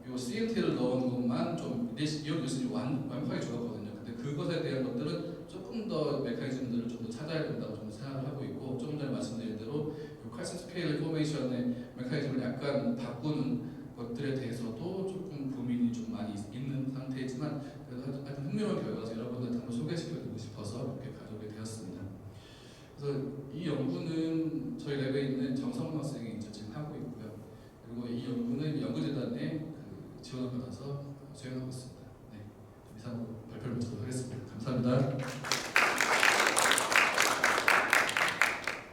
S4: 요 CNT를 넣은 것만 좀 이온 요신이 완벽하게 좋았거든요. 근데 그것에 대한 것들은 조금 더 메커니즘들을 좀 더 찾아야 된다고 저는 생각을 하고 있고, 조금 전에 말씀드린 대로 칼슘 스케일 포메이션의 메커니즘을 약간 바꾸는 것들에 대해서도 조금 고민이 좀 많이 있는 상태이지만 그래도 하여튼 흥미로운 결과라서 여러분들 한번 소개시켜드리고 싶어서 이렇게 가져오게 되었습니다. 그래서 이 연구는 저희 랩에 있는 정성문 학생이 이제 지금 하고 있고요. 그리고 이 연구는 연구재단의 그 지원을 받아서 수행하고 있습니다. 네, 이상으로 발표를 마치도록 하겠습니다. 감사합니다.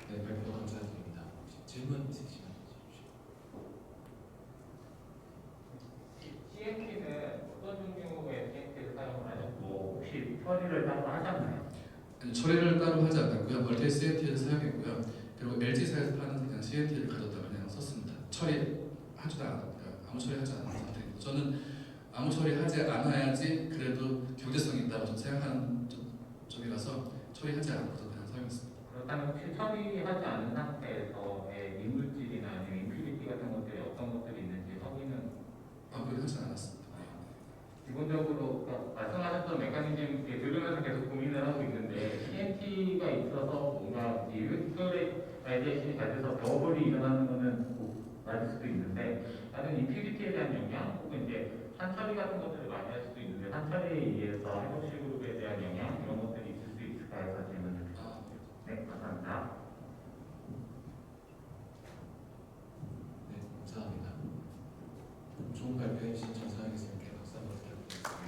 S2: 네, 발표 감사드립니다. 혹시 질문 있으시면 주십시오.
S5: CNT는 어떤 종류의 CNT를 사용을 하셨고 혹시 처리를 따로 하셨나요?
S4: 아니, 처리를 따로 하지 않았고요. 멀티 CNT를 사용했고요. 그리고 LG사에서 파는 그냥 CNT를 가져다 그냥 썼습니다. 처리하지도 않았고요. 아무 처리하지 않은 상태입니다. 저는 아무 처리하지 않아야지 그래도 경제성이 있다고 저는 생각하는 쪽이라서 처리하지 않고도 그냥 사용했습니다.
S5: 그렇다면 혹시 처리하지 않은 상태에서의 이물질이나 아니면 임퓨리티 같은 것들이 어떤 것들이 있는지 확인은
S4: 그걸 하지 않았습니다.
S5: 기본적으로 말씀하셨던 메커니즘 들으면서 계속 고민을 하고 있는데 CNT가 있어서 뭔가 일렉트로라이제이션이 잘 돼서 버블이 일어나는 거는 맞을 수도 있는데 다른 임퓨리티에 대한 영향 혹은 이제 산처리 같은 것들을 많이 할 수도 있는데 산처리에 의해서 해독시 그룹에 대한 영향 이런 것들이 있을 수 있을까 해서 질문을 드렸습니다. 네, 감사합니다.
S2: 네, 감사합니다. 좋은 발표해 주신 정상희 교수님께 박수 한번 부탁드리겠습니다.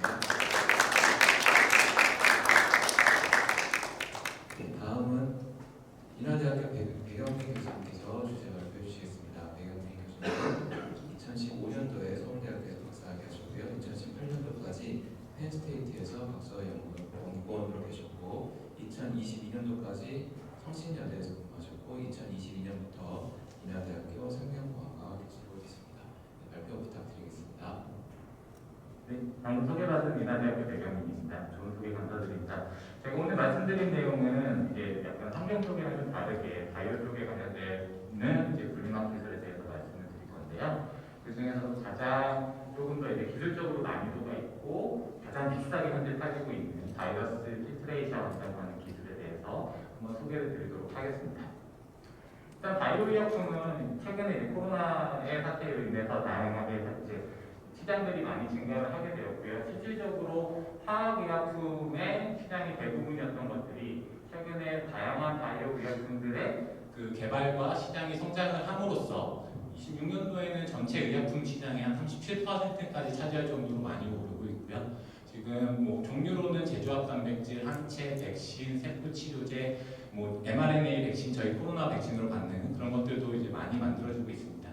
S2: 네, 다음은 인하대학교 배경태 교수님께서 주제 발표해 주시겠습니다. 배경태 교수님은 2015년도에 서울대학교에서 박사학위 하셨고요. 2018년도까지 펜스테이트에서 박사 연구원으로 계셨고 2022년도까지 성신여대에서 근무하셨고 2022년부터 인하대학교 생명과학과 교수로 계십니다. 네, 발표 부탁드리겠습니다.
S5: 네, 방금 소개받은 인하대학교 배경입니다. 좋은 소개 감사드립니다. 제가 오늘 말씀드린 내용은 이제 약간 환경 쪽이랑 좀 다르게 바이오 쪽에 관련된 이제 분리막 기술에 대해서 말씀을 드릴 건데요. 그 중에서도 가장 조금 더 이제 기술적으로 난이도가 있고 가장 비싸게 현재 팔리고 있는 바이러스 필트레이션이라고 하는 기술에 대해서 한번 소개를 드리도록 하겠습니다. 일단 바이오 의약품은 최근에 이제 코로나의 사태로 인해서 다양하게 이제 시장들이 많이 증가를 하게 되었고요. 실질적으로 화학의약품의 시장이 대부분이었던 것들이 최근에 다양한 바이오 의약품들의
S6: 그 개발과 시장이 성장을 함으로써 26년도에는 전체 의약품 시장의 한 37%까지 차지할 정도로 많이 오르고 있고요. 지금 뭐 종류로는 제조합 단백질, 항체, 백신, 세포 치료제, 뭐 mRNA 백신, 저희 코로나 백신으로 받는 그런 것들도 이제 많이 만들어지고 있습니다.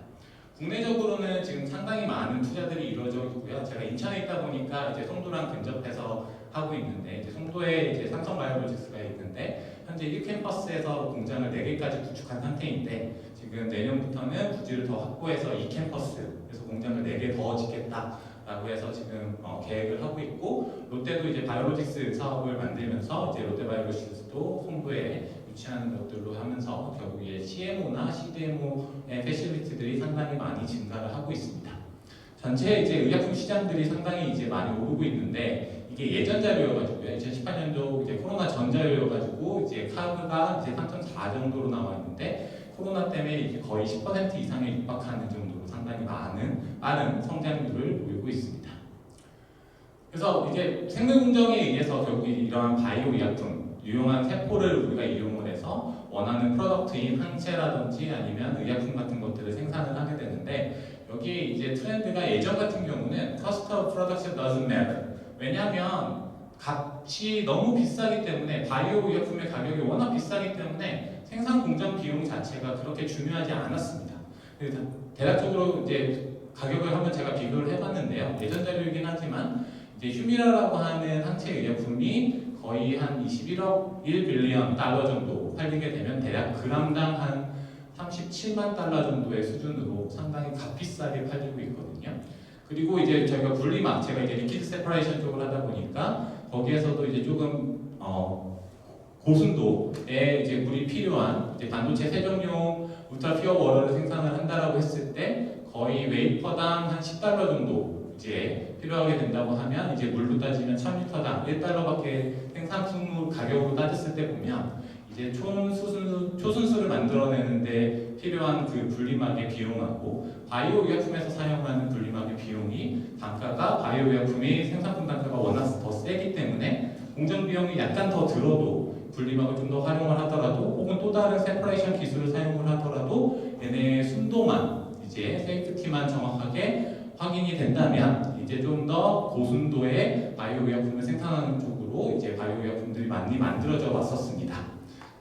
S6: 국내적으로는 지금 상당히 많은 투자들이 이루어져 있고요. 제가 인천에 있다 보니까 이제 송도랑 근접해서 하고 있는데 이제 송도에 이제 삼성바이오로직스가 있는데 현재 1캠퍼스에서 공장을 4개까지 구축한 상태인데 지금 내년부터는 부지를 더 확보해서 2캠퍼스 그래서 공장을 4개 더 짓겠다라고 해서 지금 계획을 하고 있고 롯데도 이제 바이오로직스 사업을 만들면서 이제 롯데바이오로직스도 송도에 유치하는 것들로 하면서 결국 이제 CMO나 CDMO의 패실리티들이 상당히 많이 증가를 하고 있습니다. 전체 이제 의약품 시장들이 상당히 이제 많이 오르고 있는데 이게 예전 자료여가지고요. 2018년도 이제 코로나 전 자료여가지고 이제 카드가 이제 3.4 정도로 나와 있는데 코로나 때문에 이제 거의 10% 이상에 육박하는 정도로 상당히 빠른 성장률을 보이고 있습니다. 그래서 이제 생물공정에 의해서 결국 이러한 바이오 의약품, 유용한 세포를 우리가 이용을 해서 원하는 프로덕트인 항체라든지 아니면 의약품 같은 것들을 생산을 하게 되는데 여기에 이제 트렌드가 예전 같은 경우는 cost of production doesn't matter. 왜냐하면 값이 너무 비싸기 때문에 바이오 의약품의 가격이 워낙 비싸기 때문에 생산 공정 비용 자체가 그렇게 중요하지 않았습니다. 그래서 대략적으로 이제 가격을 한번 제가 비교를 해봤는데요. 예전 자료이긴 하지만 이제 휴미라라고 하는 항체 의약품이 거의 한 21억 1빌리언 달러 정도 팔리게 되면 대략 그람당 한 37만 달러 정도의 수준으로 상당히 값비싸게 팔리고 있거든요. 그리고 이제 저희가 분리막, 제가 이제 리퀴드 세퍼레이션 쪽을 하다 보니까 거기에서도 이제 조금 고순도의 이제 물이 필요한 이제 반도체 세정용 울트라 피어 워터를 생산을 한다라고 했을 때 거의 웨이퍼당 한 10달러 정도 이제 필요하게 된다고 하면 이제 물로 따지면 1000리터당 1달러밖에 생산품 가격으로 따졌을 때 보면 이제 초순수를 만들어내는데 필요한 그 분리막의 비용하고 바이오 의약품에서 사용하는 분리막의 비용이 단가가 바이오 의약품이 생산품 단가가 워낙 더 세기 때문에 공정 비용이 약간 더 들어도 분리막을 좀 더 활용을 하더라도 혹은 또 다른 세퍼레이션 기술을 사용을 하더라도 얘네의 순도만 이제 세이프티만 정확하게 확인이 된다면 이제 좀 더 고순도의 바이오 의약품을 생산하는 쪽으로 이제 바이오 의약품들이 많이 만들어져 왔었습니다.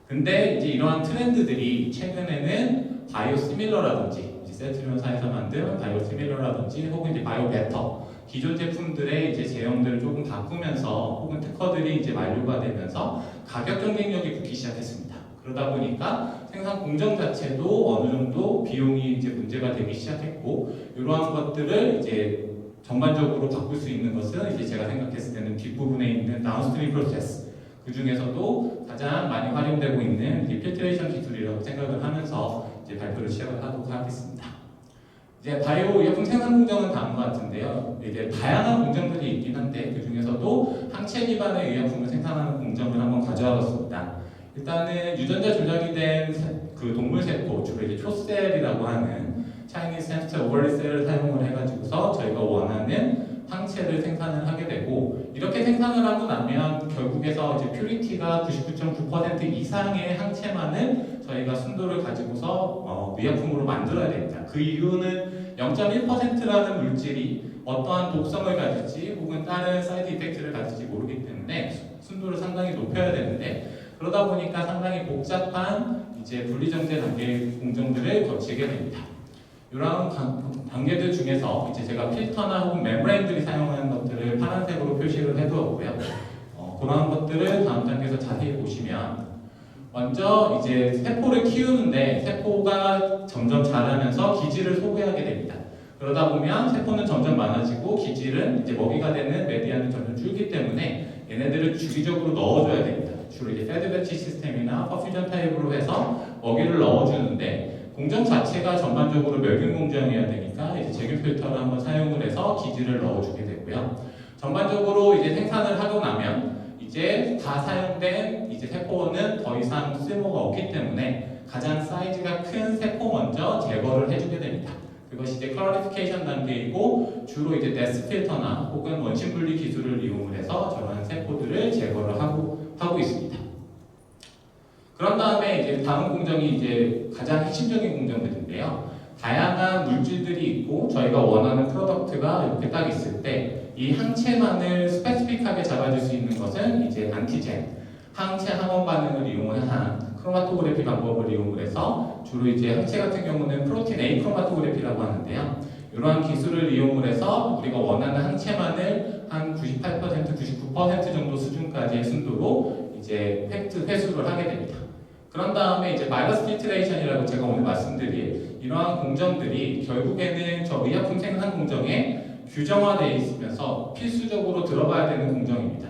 S6: 근데 이제 이러한 트렌드들이 최근에는 바이오 시밀러라든지 이제 셀트리온사에서 만든 바이오 시밀러라든지 혹은 이제 바이오 베터 기존 제품들의 이제 제형들을 조금 바꾸면서 혹은 특허들이 이제 만료가 되면서 가격 경쟁력이 붙기 시작했습니다. 그러다 보니까 생산 공정 자체도 어느 정도 비용이 이제 문제가 되기 시작했고 이러한 것들을 이제 전반적으로 바꿀 수 있는 것은 이제 제가 생각했을 때는 뒷부분에 있는 다운스트림 프로세스 그 중에서도 가장 많이 활용되고 있는 필트레이션 기술이라고 생각을 하면서 이제 발표를 시작을 하도록 하겠습니다. 이제 바이오 의약품 생산 공정은 다음과 같은데요. 이제 다양한 공정들이 있긴 한데 그 중에서도 항체 기반의 의약품을 생산하는 공정을 한번 가져와봤습니다. 일단은 유전자 조작이 된 그 동물 세포, 주로 이제 초셀이라고 하는 차이니즈 센스터 오버리 셀을 사용을 해가지고서 저희가 원하는 항체를 생산을 하게 되고 이렇게 생산을 하고 나면 결국에서 이제 퓨리티가 99.9% 이상의 항체만을 저희가 순도를 가지고서 의약품으로 만들어야 됩니다. 그 이유는 0.1%라는 물질이 어떠한 독성을 가질지 혹은 다른 사이드 이펙트를 가질지 모르기 때문에 순도를 상당히 높여야 되는데 그러다 보니까 상당히 복잡한 이제 분리정제 단계 공정들을 거치게 됩니다. 이러한 단계들 중에서 이제 제가 필터나 혹은 멤브레인들이 사용하는 것들을 파란색으로 표시를 해두었고요. 그런 것들을 다음 단계에서 자세히 보시면 먼저 이제 세포를 키우는데 세포가 점점 자라면서 기질을 소비하게 됩니다. 그러다 보면 세포는 점점 많아지고 기질은 이제 먹이가 되는 메디안은 점점 줄기 때문에 얘네들을 주기적으로 넣어줘야 됩니다. 주로 이제 패드 배치 시스템이나 퍼퓨전 타입으로 해서 먹이를 넣어주는데 공정 자체가 전반적으로 멸균 공정이어야 되니까 이제 제균 필터를 한번 사용을 해서 기질을 넣어주게 되고요. 전반적으로 이제 생산을 하고 나면 이제 다 사용된 이제 세포는 더 이상 쓸모가 없기 때문에 가장 사이즈가 큰 세포 먼저 제거를 해주게 됩니다. 그것이 이제 클래리피케이션 단계이고 주로 이제 데스 필터나 혹은 원심 분리 기술을 이용을 해서 저런 세포들을 제거를 하고 있습니다. 그런 다음에 이제 다음 공정이 이제 가장 핵심적인 공정들인데요. 다양한 물질들이 있고 저희가 원하는 프로덕트가 이렇게 딱 있을 때 이 항체만을 스페시픽하게 잡아줄 수 있는 것은 이제 안티젠, 항체 항원 반응을 이용을 한 크로마토그래피 방법을 이용을 해서 주로 이제 항체 같은 경우는 프로틴 A 크로마토그래피라고 하는데요. 이러한 기술을 이용을 해서 우리가 원하는 항체만을 한 98%, 99% 정도 수준까지의 순도로 이제 회수를 하게 됩니다. 그런 다음에 이제 바이러스 필트레이션이라고 제가 오늘 말씀드릴 이러한 공정들이 결국에는 저 의약품 생산 공정에 규정화되어 있으면서 필수적으로 들어가야 되는 공정입니다.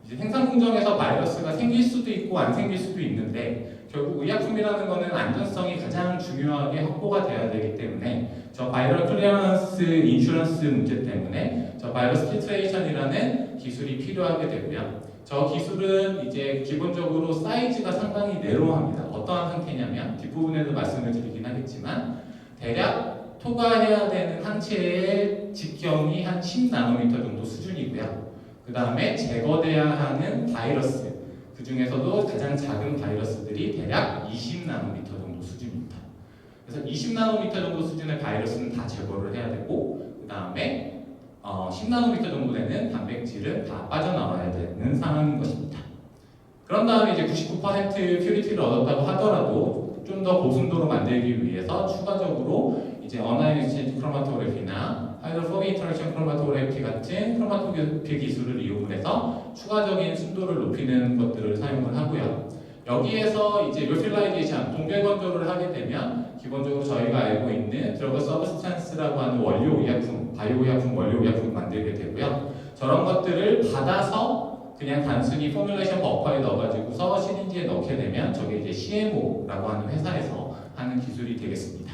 S6: 이제 생산 공정에서 바이러스가 생길 수도 있고 안 생길 수도 있는데 결국 의약품이라는 것은 안전성이 가장 중요하게 확보가 되어야 되기 때문에 저 바이럴 클리어런스 인슈런스 문제 때문에 저 바이러스 필트레이션이라는 기술이 필요하게 되고요. 저 기술은 이제 기본적으로 사이즈가 상당히 내로합니다. 어떠한 상태냐면 뒷부분에도 말씀을 드리긴 하겠지만 대략 토과해야 되는 항체의 직경이 한 10나노미터 정도 수준이고요. 그 다음에 제거돼야 하는 바이러스, 그 중에서도 가장 작은 바이러스들이 대략 20나노미터 정도 수준입니다. 그래서 20나노미터 정도 수준의 바이러스는 다 제거를 해야 되고 그 다음에 10나노미터 정도 되는 단백질은 다 빠져나와야 되는 상황인 것입니다. 그런 다음에 이제 99% 퓨리티를 얻었다고 하더라도 좀 더 고순도로 만들기 위해서 추가적으로 이제 어나이언 익스체인지 크로마토그래피나 하이드로포빅 인터랙션 크로마토그래피 같은 크로마토그래피 기술을 이용을 해서 추가적인 순도를 높이는 것들을 사용을 하고요. 여기에서 이제 뮤틸라이제이션, 동결 건조를 하게 되면 기본적으로 저희가 알고 있는 드러그 서브스탄스라고 하는 원료 의약품, 바이오 의약품, 원료 의약품을 만들게 되고요. 저런 것들을 받아서 그냥 단순히 포뮬레이션 버퍼에 넣어가지고서 시린지에 넣게 되면 저게 이제 CMO라고 하는 회사에서 하는 기술이 되겠습니다.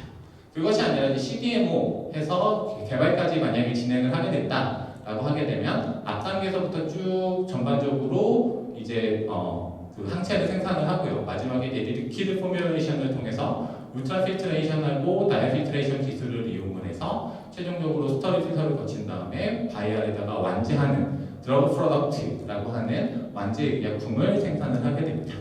S6: 그것이 아니라 이제 CDMO 해서 개발까지 만약에 진행을 하게 됐다라고 하게 되면 앞 단계에서부터 쭉 전반적으로 이제 그 항체를 생산을 하고요. 마지막에 이제 리퀴드 포뮬레이션을 통해서 울트라 필트레이션하고 다이 필트레이션 기술을 이용을 해서 최종적으로 스터리 필터를 거친 다음에 바이알에다가 완제하는 드러그 프로덕트라고 하는 완제 의약품을 생산을 하게 됩니다.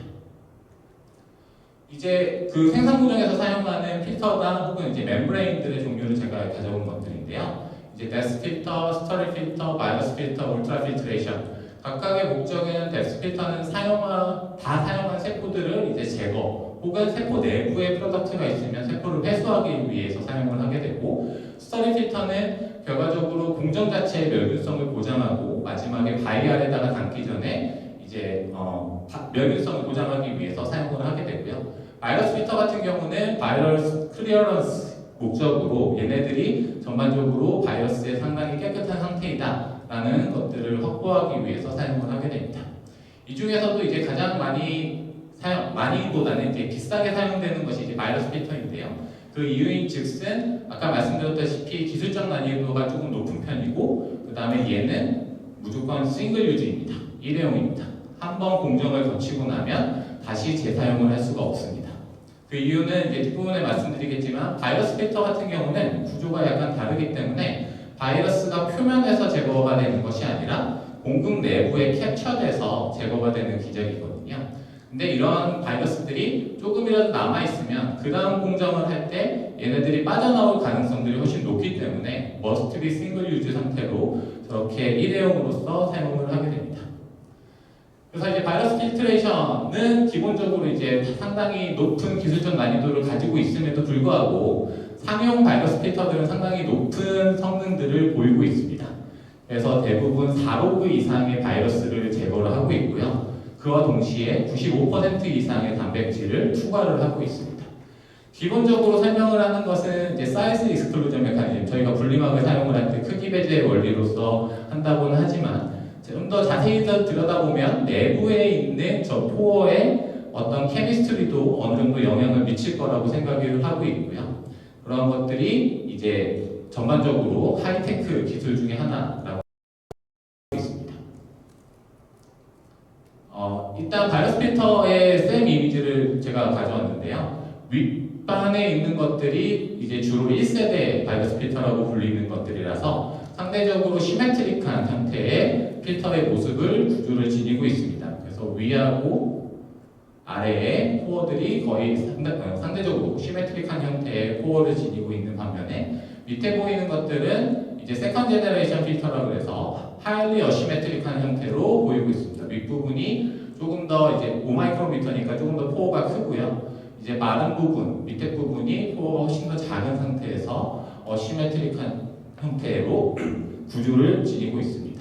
S6: 이제 그 생산 과정에서 사용하는 필터나 혹은 이제 멤브레인들의 종류를 제가 가져온 것들인데요. 이제 데스 필터, 스터리 필터, 바이러스 필터, 울트라 필트레이션 각각의 목적은 데스 필터는 다 사용한 세포들을 이제 제거 혹은 세포 내부에 프로덕트가 있으면 세포를 회수하기 위해서 사용을 하게 되고 스터리 필터는 결과적으로 공정 자체의 멸균성을 보장하고 마지막에 바이알에다가 담기 전에 이제 멸균성을 보장하기 위해서 사용을 하게 되고요. 바이러스 필터 같은 경우는 바이러스 클리어런스 목적으로 얘네들이 전반적으로 바이러스의 상당히 깨끗한 상태이다라는 것들을 확보하기 위해서 사용을 하게 됩니다. 이 중에서도 이제 가장 많이보다는 이제 비싸게 사용되는 것이 이제 바이러스 필터인데요. 그 이유인즉슨 아까 말씀드렸다시피 기술적 난이도가 조금 높은 편이고 그 다음에 얘는 무조건 싱글 유즈입니다. 일회용입니다. 한번 공정을 거치고 나면 다시 재사용을 할 수가 없습니다. 그 이유는 이제 뒷부분에 말씀드리겠지만 바이러스 필터 같은 경우는 구조가 약간 다르기 때문에 바이러스가 표면에서 제거가 되는 것이 아니라 공극 내부에 캡처돼서 제거가 되는 기적이거든요. 근데 이런 바이러스들이 조금이라도 남아있으면 그 다음 공정을 할 때 얘네들이 빠져나올 가능성들이 훨씬 높기 때문에 머스트 비 싱글 유즈 상태로 저렇게 일회용으로서 사용을 하게 됩니다. 그래서 이제 바이러스 필트레이션은 기본적으로 이제 상당히 높은 기술적 난이도를 가지고 있음에도 불구하고 상용 바이러스 필터들은 상당히 높은 성능들을 보이고 있습니다. 그래서 대부분 4로그 이상의 바이러스를 제거를 하고 있고요. 그와 동시에 95% 이상의 단백질을 투과를 하고 있습니다. 기본적으로 설명을 하는 것은 이제 사이즈 익스클루전 메커니즘, 저희가 분리막을 사용을 할 때 크기 배제의 원리로서 한다고는 하지만 좀 더 자세히 들여다보면 내부에 있는 저 포어의 어떤 케미스트리도 어느 정도 영향을 미칠 거라고 생각을 하고 있고요. 그런 것들이 이제 전반적으로 하이테크 기술 중에 하나라고 있습니다. 일단 바이러스 필터의 샘 이미지를 제가 가져왔는데요. 윗반에 있는 것들이 이제 주로 1세대 바이러스 필터라고 불리는 것들이라서 상대적으로 시메트릭한 형태의 필터의 모습을 구조를 지니고 있습니다. 그래서 위하고 아래의 코어들이 거의 상대적으로 시메트릭한 형태의 코어를 지니고 있는 반면에 밑에 보이는 것들은 이제 세컨 제너레이션 필터라고 해서 하일리 어시메트릭한 형태로 보이고 있습니다. 윗부분이 조금 더 이제 5마이크로미터니까 조금 더 포어가 크고요. 이제 마른 부분, 밑에 부분이 포어가 훨씬 더 작은 상태에서 어시메트릭한 형태로 구조를 지니고 있습니다.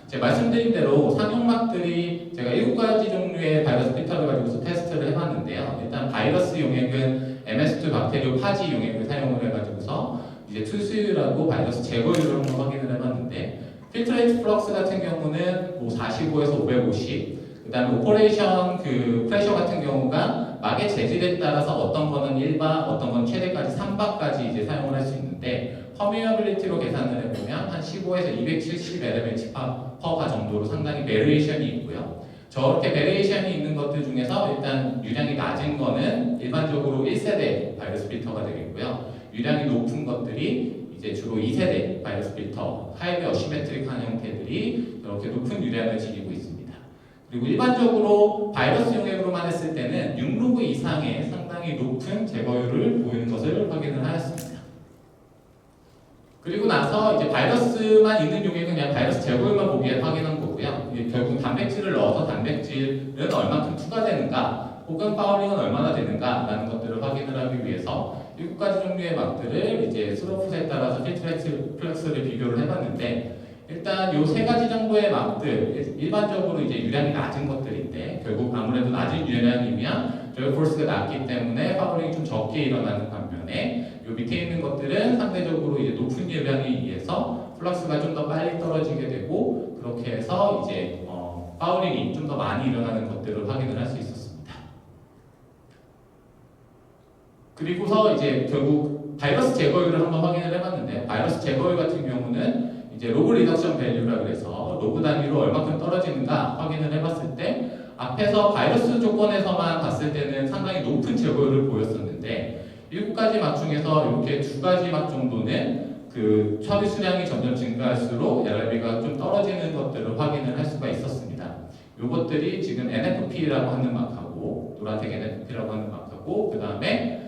S6: 제가 말씀드린 대로 상용막들이 제가 7가지 종류의 바이러스 필터를 가지고서 테스트를 해봤는데요. 일단 바이러스 용액은 MS2 박테리오 파지 용액을 사용을 해가지고서 이제 투수율하고 바이러스 제거율을 한번 확인을 해봤는데 필트레이트 플럭스 같은 경우는 뭐 45에서 550, 그 다음에 오퍼레이션 그 프레셔 같은 경우가 막의 재질에 따라서 어떤 거는 1바, 어떤 건 최대까지 3바까지 이제 사용을 할 수 있는데 퍼미어빌리티로 계산을 해보면 한 15에서 270 엘리멘트 퍼 정도로 상당히 베리에이션이 있고요. 저렇게 베리에이션이 있는 것들 중에서 일단 유량이 낮은 거는 일반적으로 1세대 바이러스 필터가 되겠고요. 유량이 높은 것들이 이제 주로 2세대 바이러스 필터, 하이리 어시메트릭한 형태들이 이렇게 높은 유량을 지니고 있습니다. 그리고 일반적으로 바이러스 용액으로만 했을 때는 6로그 이상의 상당히 높은 제거율을 보이는 것을 확인을 하였습니다. 그리고 나서 이제 바이러스만 있는 용액은 그냥 바이러스 제거율만 보기에 확인한 거고요. 결국 단백질을 넣어서 단백질은 얼마큼 추가되는가 혹은 파울링은 얼마나 되는가라는 것들을 확인을 하기 위해서 7가지 종류의 막들을 이제 스로프에 따라서 필트 플렉스를 비교를 해봤는데 일단 요 3가지 정도의 막들 일반적으로 이제 유량이 낮은 것들인데 결국 아무래도 낮은 유량이면 드래그 포스가 낮기 때문에 파울링이 좀 적게 일어나는 반면에 요 밑에 있는 것들은 상대적으로 이제 높은 유량에 의해서 플럭스가 좀 더 빨리 떨어지게 되고 그렇게 해서 이제 파울링이 좀 더 많이 일어나는 것들을 확인을 할 수 있었습니다. 그리고서 이제 결국 바이러스 제거율을 한번 확인을 해봤는데 바이러스 제거율 같은 경우는 이제 로그 리덕션 밸류라 그래서 로그 단위로 얼마큼 떨어지는가 확인을 해봤을 때 앞에서 바이러스 조건에서만 봤을 때는 상당히 높은 제거율을 보였었는데 7가지 막 중에서 이렇게 2가지 막 정도는 그 처리 수량이 점점 증가할수록 LRB가 좀 떨어지는 것들을 확인을 할 수가 있었습니다. 이것들이 지금 NFP라고 하는 막하고 노란색 NFP라고 하는 막하고 그 다음에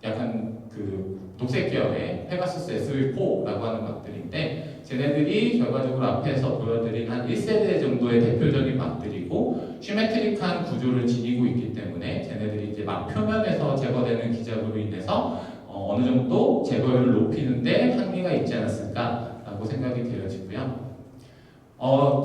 S6: 약간 그 녹색 계열의 페가수스 SV4라고 하는 막들인데 쟤네들이 결과적으로 앞에서 보여드린 한 1세대 정도의 대표적인 막들이고 시메트릭한 구조를 지니고 있기 때문에 쟤네들이 이제 막 표면에서 제거되는 기작으로 인해서 어느 정도 제거율을 높이는데 한계가 있지 않았을까라고 생각이 되어지고요.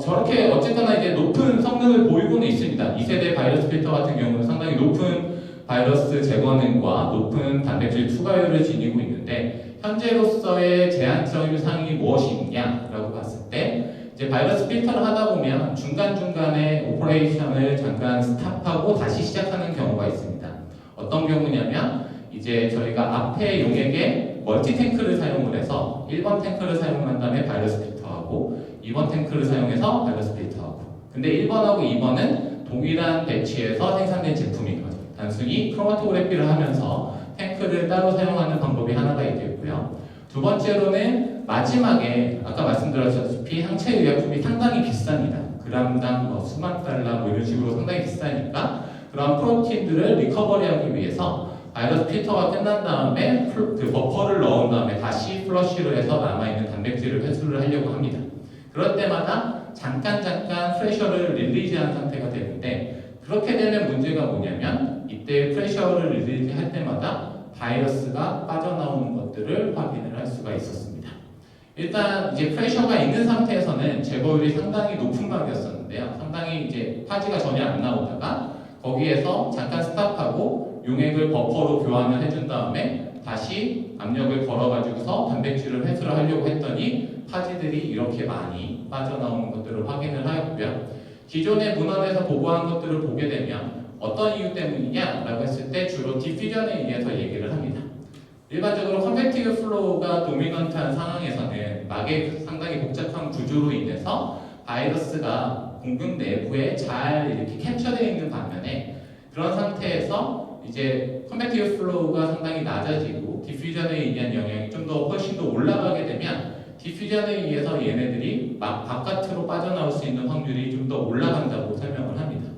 S6: 저렇게 어쨌거나 이제 높은 성능을 보이고는 있습니다. 2세대 바이러스 필터 같은 경우는 상당히 높은 바이러스 제거능과 높은 단백질 투과율을 지니고 있는데 현재로서의 제한적인 사항이 무엇이냐라고 봤을 때 이제 바이러스 필터를 하다 보면 중간중간에 오퍼레이션을 잠깐 스탑하고 다시 시작하는 경우가 있습니다. 어떤 경우냐면 이제 저희가 앞에 용액에 멀티 탱크를 사용을 해서 1번 탱크를 사용한 다음에 바이러스 필터하고 2번 탱크를 사용해서 바이러스 필터하고 근데 1번하고 2번은 동일한 배치에서 생산된 제품인 거죠. 단순히 크로마토그래피를 하면서 탱크를 따로 사용하는 방법이 하나가 있겠고요. 두 번째로는 마지막에 아까 말씀드렸다시피 항체 의약품이 상당히 비쌉니다. 그람당 뭐 수만 달러 뭐 이런 식으로 상당히 비싸니까 그런 프로틴들을 리커버리하기 위해서 바이러스 필터가 끝난 다음에 그 버퍼를 넣은 다음에 다시 플러시를 해서 남아있는 단백질을 회수를 하려고 합니다. 그럴 때마다 잠깐 프레셔를 릴리즈한 상태가 되는데 그렇게 되면 문제가 뭐냐면 이때 프레셔를 릴리즈할 때마다 바이러스가 빠져나오는 것들을 확인을 할 수가 있었습니다. 일단 이제 프레셔가 있는 상태에서는 제거율이 상당히 높은 막이었었는데요. 상당히 이제 파지가 전혀 안 나오다가 거기에서 잠깐 스탑하고 용액을 버퍼로 교환을 해준 다음에 다시 압력을 걸어가지고서 단백질을 회수를 하려고 했더니 파지들이 이렇게 많이 빠져나오는 것들을 확인을 하였고요. 기존의 문헌에서 보고한 것들을 보게 되면 어떤 이유 때문이냐라고 했을 때 주로 디퓨전에 의해서 얘기를 합니다. 일반적으로 컨벡티브 플로우가 도미넌트한 상황에서는 막의 상당히 복잡한 구조로 인해서 바이러스가 공극 내부에 잘 이렇게 캡처되어 있는 반면에 그런 상태에서 이제 컨벡티브 플로우가 상당히 낮아지고 디퓨전에 의한 영향이 좀 더 훨씬 더 올라가게 되면 디퓨전에 의해서 얘네들이 막 바깥으로 빠져나올 수 있는 확률이 좀 더 올라간다고 설명을 합니다.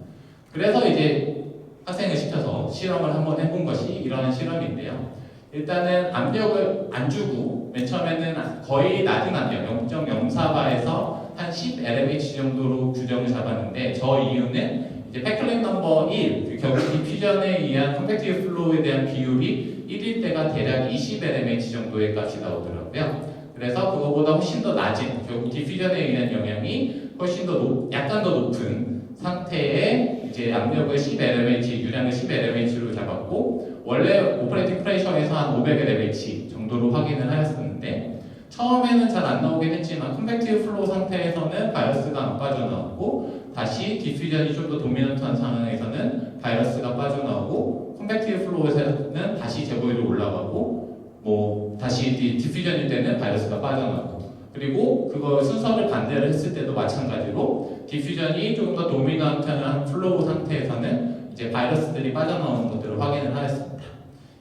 S6: 그래서 이제 학생을 시켜서 실험을 한번 해본 것이 이러한 실험인데요. 일단은 압력을 안 주고 맨 처음에는 거의 낮은 압력 0.04바에서 한 10 LMH 정도로 규정을 잡았는데 저 이유는 이제 팩클린 넘버 1 결국 디퓨전에 의한 컨벡티브 플로우에 대한 비율이 1일 때가 대략 20 LMH 정도의 값이 나오더라고요. 그래서 그거보다 훨씬 더 낮은 결국 디퓨전에 의한 영향이 훨씬 더 약간 더 높은 상태에 이제 압력을 10 LMH 유량을 10 LMH로 잡았고 원래 오퍼레이팅 프레셔에서 한 500 LMH 정도로 확인을 하였었는데 처음에는 잘 안 나오긴 했지만 컨벡티브 플로우 상태에서는 바이러스가 안 빠져나오고 다시 디퓨전이 좀 더 도미넌트한 상황에서는 바이러스가 빠져나오고 컨벡티브 플로우에서는 다시 제거율이 올라가고 뭐 다시 디퓨전일 때는 바이러스가 빠져나오고 그리고 그거 순서를 반대를 했을 때도 마찬가지로 디퓨전이 조금 더 도미넌트한 플로우 상태에서는 이제 바이러스들이 빠져나오는 것들을 확인을 하였습니다.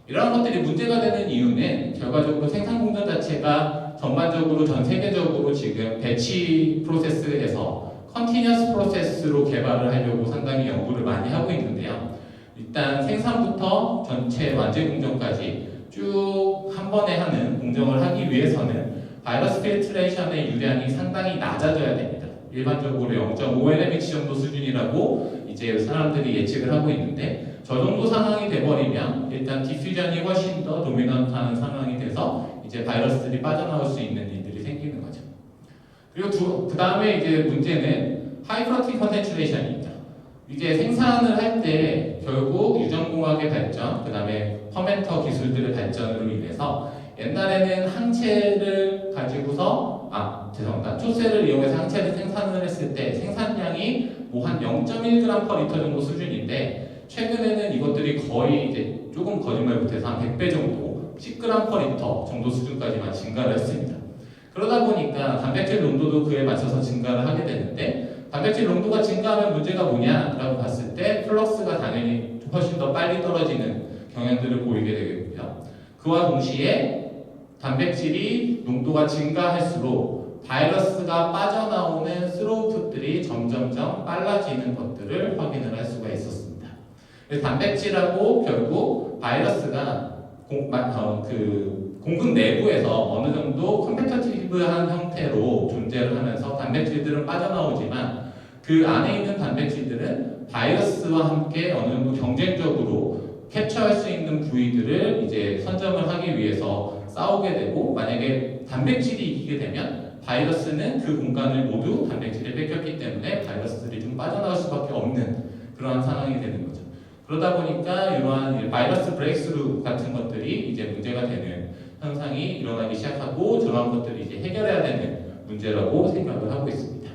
S6: 이러한 것들이 문제가 되는 이유는 결과적으로 생산 공정 자체가 전반적으로 전 세계적으로 지금 배치 프로세스에서 컨티니어스 프로세스로 개발을 하려고 상당히 연구를 많이 하고 있는데요. 일단 생산부터 전체 완제 공정까지 쭉 한 번에 하는 공정을 하기 위해서는 바이러스 필트레이션의 유량이 상당히 낮아져야 됩니다. 일반적으로 0.5 LMH 정도 수준이라고 이제 사람들이 예측을 하고 있는데 저 정도 상황이 돼버리면 일단 디퓨전이 훨씬 더 도미넌트한 상황이 돼서 이제 바이러스들이 빠져나올 수 있는 일들이 생기는 거죠. 그리고 그 다음에 이제 문제는 하이 프로틴 컨센트레이션입니다. 이제 생산을 할 때 결국 유전공학의 발전, 그 다음에 퍼멘터 기술들의 발전으로 인해서 옛날에는 항체를 가지고서 초셀을 이용해서 항체를 생산을 했을 때 생산량이 뭐 한 0.1g/L 정도 수준인데 최근에는 이것들이 거의 이제 조금 거짓말 못해서 한 100배 정도 10g/L 정도 수준까지만 증가를 했습니다. 그러다 보니까 단백질 농도도 그에 맞춰서 증가를 하게 되는데 단백질 농도가 증가하면 문제가 뭐냐라고 봤을 때 플럭스가 당연히 훨씬 더 빨리 떨어지는 경향들을 보이게 되겠고요. 그와 동시에 단백질이 농도가 증가할수록 바이러스가 빠져나오는 스로우풋들이 점점점 빨라지는 것들을 확인을 할 수가 있었습니다. 그래서 단백질하고 결국 바이러스가 공극 내부에서 어느 정도 컴페터티브한 형태로 존재를 하면서 단백질들은 빠져나오지만 그 안에 있는 단백질들은 바이러스와 함께 어느 정도 경쟁적으로 캡처할 수 있는 부위들을 이제 선점을 하기 위해서 싸우게 되고 만약에 단백질이 이기게 되면 바이러스는 그 공간을 모두 단백질에 뺏겼기 때문에 바이러스들이 좀 빠져나올 수밖에 없는 그러한 상황이 되는 거죠. 그러다 보니까 이러한 바이러스 브레이크스루 같은 것들이 이제 문제가 되는 현상이 일어나기 시작하고 저런 것들이 이제 해결해야 되는 문제라고 생각을 하고 있습니다.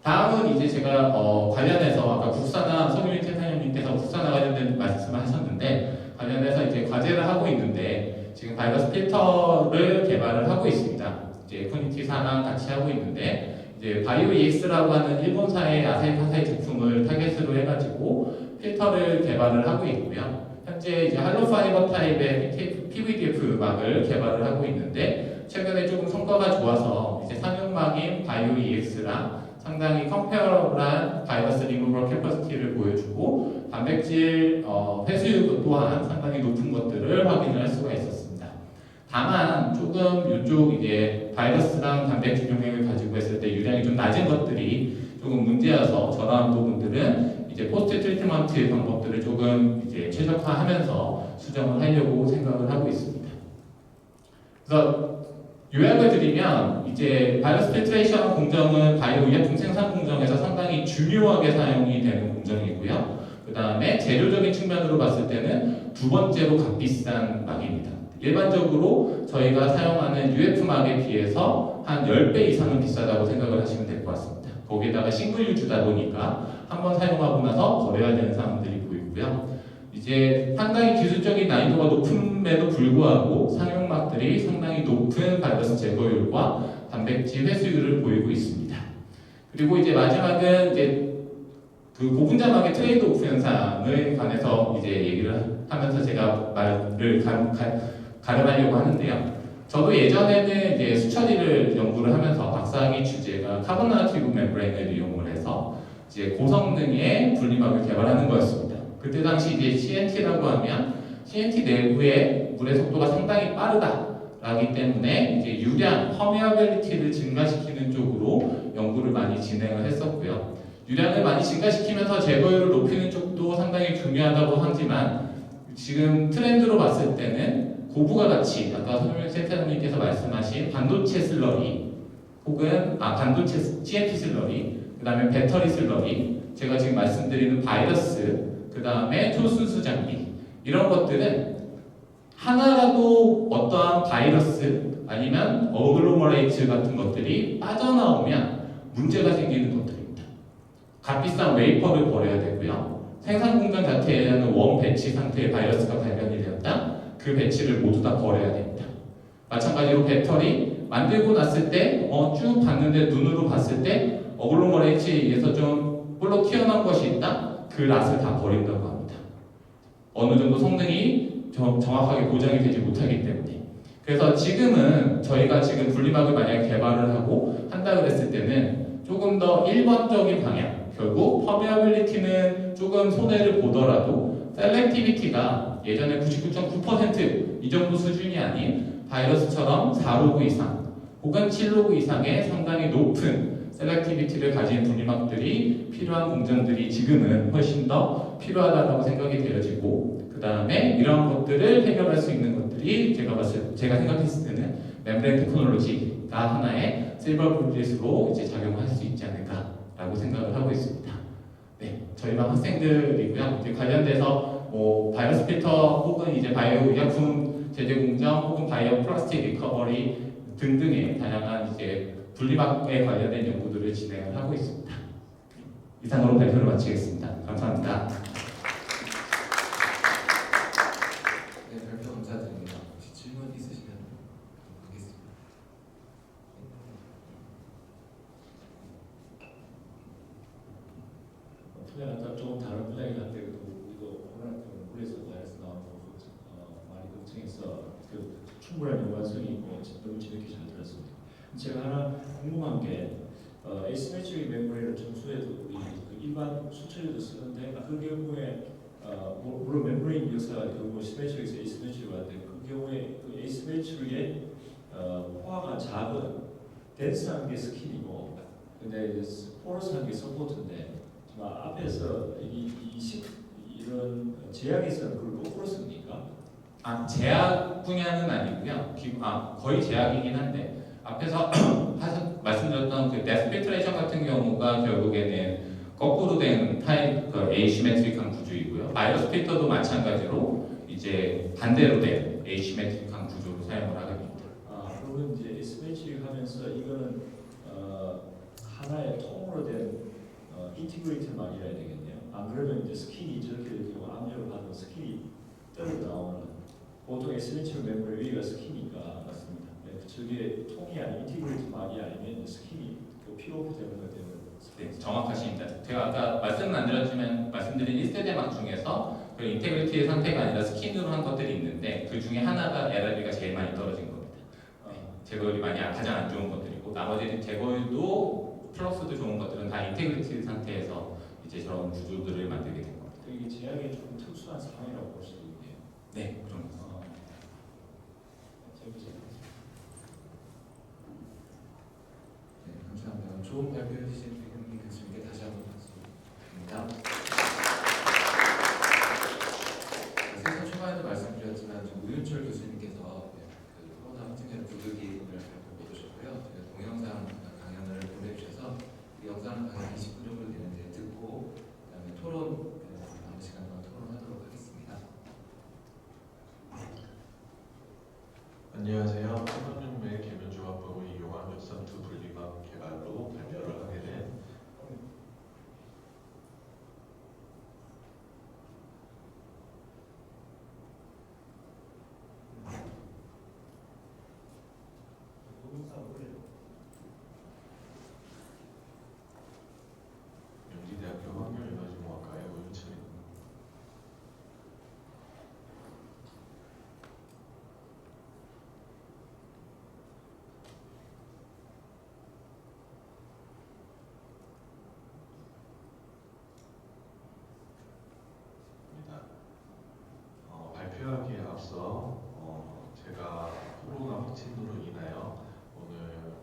S6: 다음은 이제 제가 관련해서 아까 국산화 서규민 태사님께서 국산화 관련된 말씀을 하셨는데 관련해서 이제 과제를 하고 있는데 지금 바이러스 필터를 개발을 하고 있습니다. 이제 에코니티사랑 같이 하고 있는데 이제 바이오EX라고 하는 일본사의 아세이파사의 제품을 타겟으로 해가지고 필터를 개발을 하고 있고요. 현재 이제 할로 파이버 타입의 PVDF 막을 개발을 하고 있는데 최근에 조금 성과가 좋아서 이제 상용막인 바이오EX랑 상당히 컴페어블한 바이러스 리무버 캐퍼시티를 보여주고 단백질 회수율 또한 상당히 높은 것들을 확인을 할 수가 있었습니다. 다만 조금 이쪽 이제 바이러스랑 단백질 용액을 가지고 했을 때 유량이 좀 낮은 것들이 조금 문제여서 저런 부분들은 이제 포스트 트리트먼트 방법들을 조금 이제 최적화하면서 수정을 하려고 생각을 하고 있습니다. 그래서 요약을 드리면 이제 바이러스 필트레이션 공정은 바이오 의약품 생산 공정에서 상당히 중요하게 사용이 되는 공정이고요. 그 다음에 재료적인 측면으로 봤을 때는 두 번째로 값비싼 막입니다. 일반적으로 저희가 사용하는 UF 막에 비해서 한 10배 이상은 비싸다고 생각을 하시면 될 것 같습니다. 거기에다가 싱글 유주다 보니까 한번 사용하고 나서 버려야 되는 상황들이 보이고요. 이제 상당히 기술적인 난이도가 높음에도 불구하고 상용막들이 상당히 높은 바이러스 제거율과 단백질 회수율을 보이고 있습니다. 그리고 이제 마지막은 이제 그 고분자막의 트레이드 오프 현상에 관해서 이제 얘기를 하면서 제가 말을 가름하려고 하는데요. 저도 예전에는 이제 수처리를 연구를 하면서 박사학위 주제가 카본 나노튜브 멤브레인을 이용을 해서 이제 고성능의 분리막을 개발하는 거였습니다. 그때 당시 이제 CNT라고 하면 CNT 내부의 물의 속도가 상당히 빠르다라기 때문에 이제 유량, 퍼메어빌리티를 증가시키는 쪽으로 연구를 많이 진행을 했었고요. 유량을 많이 증가시키면서 제거율을 높이는 쪽도 상당히 중요하다고 하지만 지금 트렌드로 봤을 때는 고부가 같이 아까 손흥민 센터장님께서 말씀하신 반도체 슬러리 혹은 반도체 CNT 슬러리 그 다음에 배터리 슬러리 제가 지금 말씀드리는 바이러스 그 다음에 초순수 장비 이런 것들은 하나라도 어떠한 바이러스 아니면 어글로머레이트 같은 것들이 빠져나오면 문제가 생기는 것들입니다. 값비싼 웨이퍼를 버려야 되고요. 생산 공장 자체에는 원 배치 상태의 바이러스가 발견이 되었다. 그 배치를 모두 다 버려야 됩니다. 마찬가지로 배터리 만들고 났을 때 쭉 봤는데 눈으로 봤을 때 어글로머레이트에 의해서 좀 볼록 튀어나온 것이 있다. 그 낫을 다 버린다고 합니다. 어느 정도 성능이 정확하게 보장이 되지 못하기 때문에. 그래서 지금은 저희가 지금 분리막을 만약에 개발을 하고 한다 그랬을 때는 조금 더 1번적인 방향 결국 퍼메어빌리티는 조금 손해를 보더라도 셀렉티비티가 예전에 99.9% 이 정도 수준이 아닌 바이러스처럼 4로그 이상 혹은 7로그 이상의 상당히 높은 셀렉티비티를 가진 분리막들이 필요한 공정들이 지금은 훨씬 더 필요하다고 생각이 되어지고, 그 다음에 이러한 것들을 해결할 수 있는 것들이 제가 생각했을 때는 멤브레인 테크놀로지가 하나의 실버 불릿으로 이제 작용할 수 있지 않을까라고 생각을 하고 있습니다. 네, 저희 반 학생들이고요. 이제 관련돼서 뭐 바이러스 필터 혹은 이제 바이오 의약품 제조 공정 혹은 바이오 플라스틱 리커버리 등등의 다양한 이제 분리막에 관련된 연구들을 진행을 하고 있습니다. 이상으로 발표를 마치겠습니다. 감사합니다.
S2: 네, 발표 감사드립니다. 혹시 질문 있으시면 하겠습니다.
S3: 분야는 딱 조금 다른 분야이긴 한데 우리도 코로나 때문에 물에서 바이러스 나오고 많이 걱정해서 충분한 연관성이 있고 너무 재밌게 잘 들었습니다. 제가 하나 궁금한 게 에시메트릭 멤브레인을 청소해도 우리 그 일반 수처리도 쓰는데 그 경우에 물론 멤브레인 역사가 결국 시메트릭에서 에시메트릭으로 하는데 그 경우에 그 에시메트릭의 포화가 작은 덴스한 게 스킨이고 근데 이제 포러스한 게 서포트인데 앞에서 이런 제약에서는 그걸 거꾸로 씁니까?
S6: 제약 분야는 아니고요. 거의 제약이긴 한데 앞에서 말씀드렸던 그 데스 필트레이션 같은 경우가 결국에는 거꾸로 된 타입 에이시메트릭한 구조이고요. 바이러스 필터도 마찬가지로 이제 반대로 된 에이시메트릭한 구조로 사용을 하게 됩니다.
S3: 그러면 이제 에시메트릭 하면서 이거는 하나의 통으로 된 인티그레이트 말이어야 되겠네요. 안 그러면 이제 스킨이 저렇게 될 경우 압력을 받으면 스킨이 떨어 나오는 보통 에시메트릭 멤버의 위가 스킨이니까 맞습니다. 네, 저게 통이 아닌 인티그레이트 말이 아니면 스킨이 피로프 되는 것 때문에
S6: 네, 정확하십니다. 제가 아까 말씀은 안 드렸지만 말씀드린 1세대막 중에서 그 인테그리티의 상태가 아니라 스킨으로 한 것들이 있는데 그 중에 하나가 LRB가 제일 많이 떨어진 겁니다. 네, 제거율이 가장 안 좋은 것들이고 나머지는 제거율도 플러스도 좋은 것들은 다 인테그리티 상태에서 이제 저런 구조들을 만들게 된 겁니다.
S3: 이게 제약이 좀 특수한 상황이라고 볼 수도 있네요.
S6: 네, 그런
S2: 네, 감사합니다. 좋은 발표 해주신 백영민 교수님께 다시 한번 박수 드립니다. 세서 초반에도 말씀드렸지만 우윤철 교수님께서 그 코로나 확진자를 부득이를 보여주셨고요. 동영상 강연을 보내주셔서 그 영상 강연 20분 정도 되는데 듣고 그다음에 토론 남은 시간 동안 토론하도록 하겠습니다.
S7: 안녕하세요. 한방용매 계면조합법을 이용한 역삼투 분리막 개발로 발표를 하게 된 영지대학교 환경에너지공학과의 오윤철입니다. 발표하기에 앞서 제가 코로나 확진으로 인하여 오늘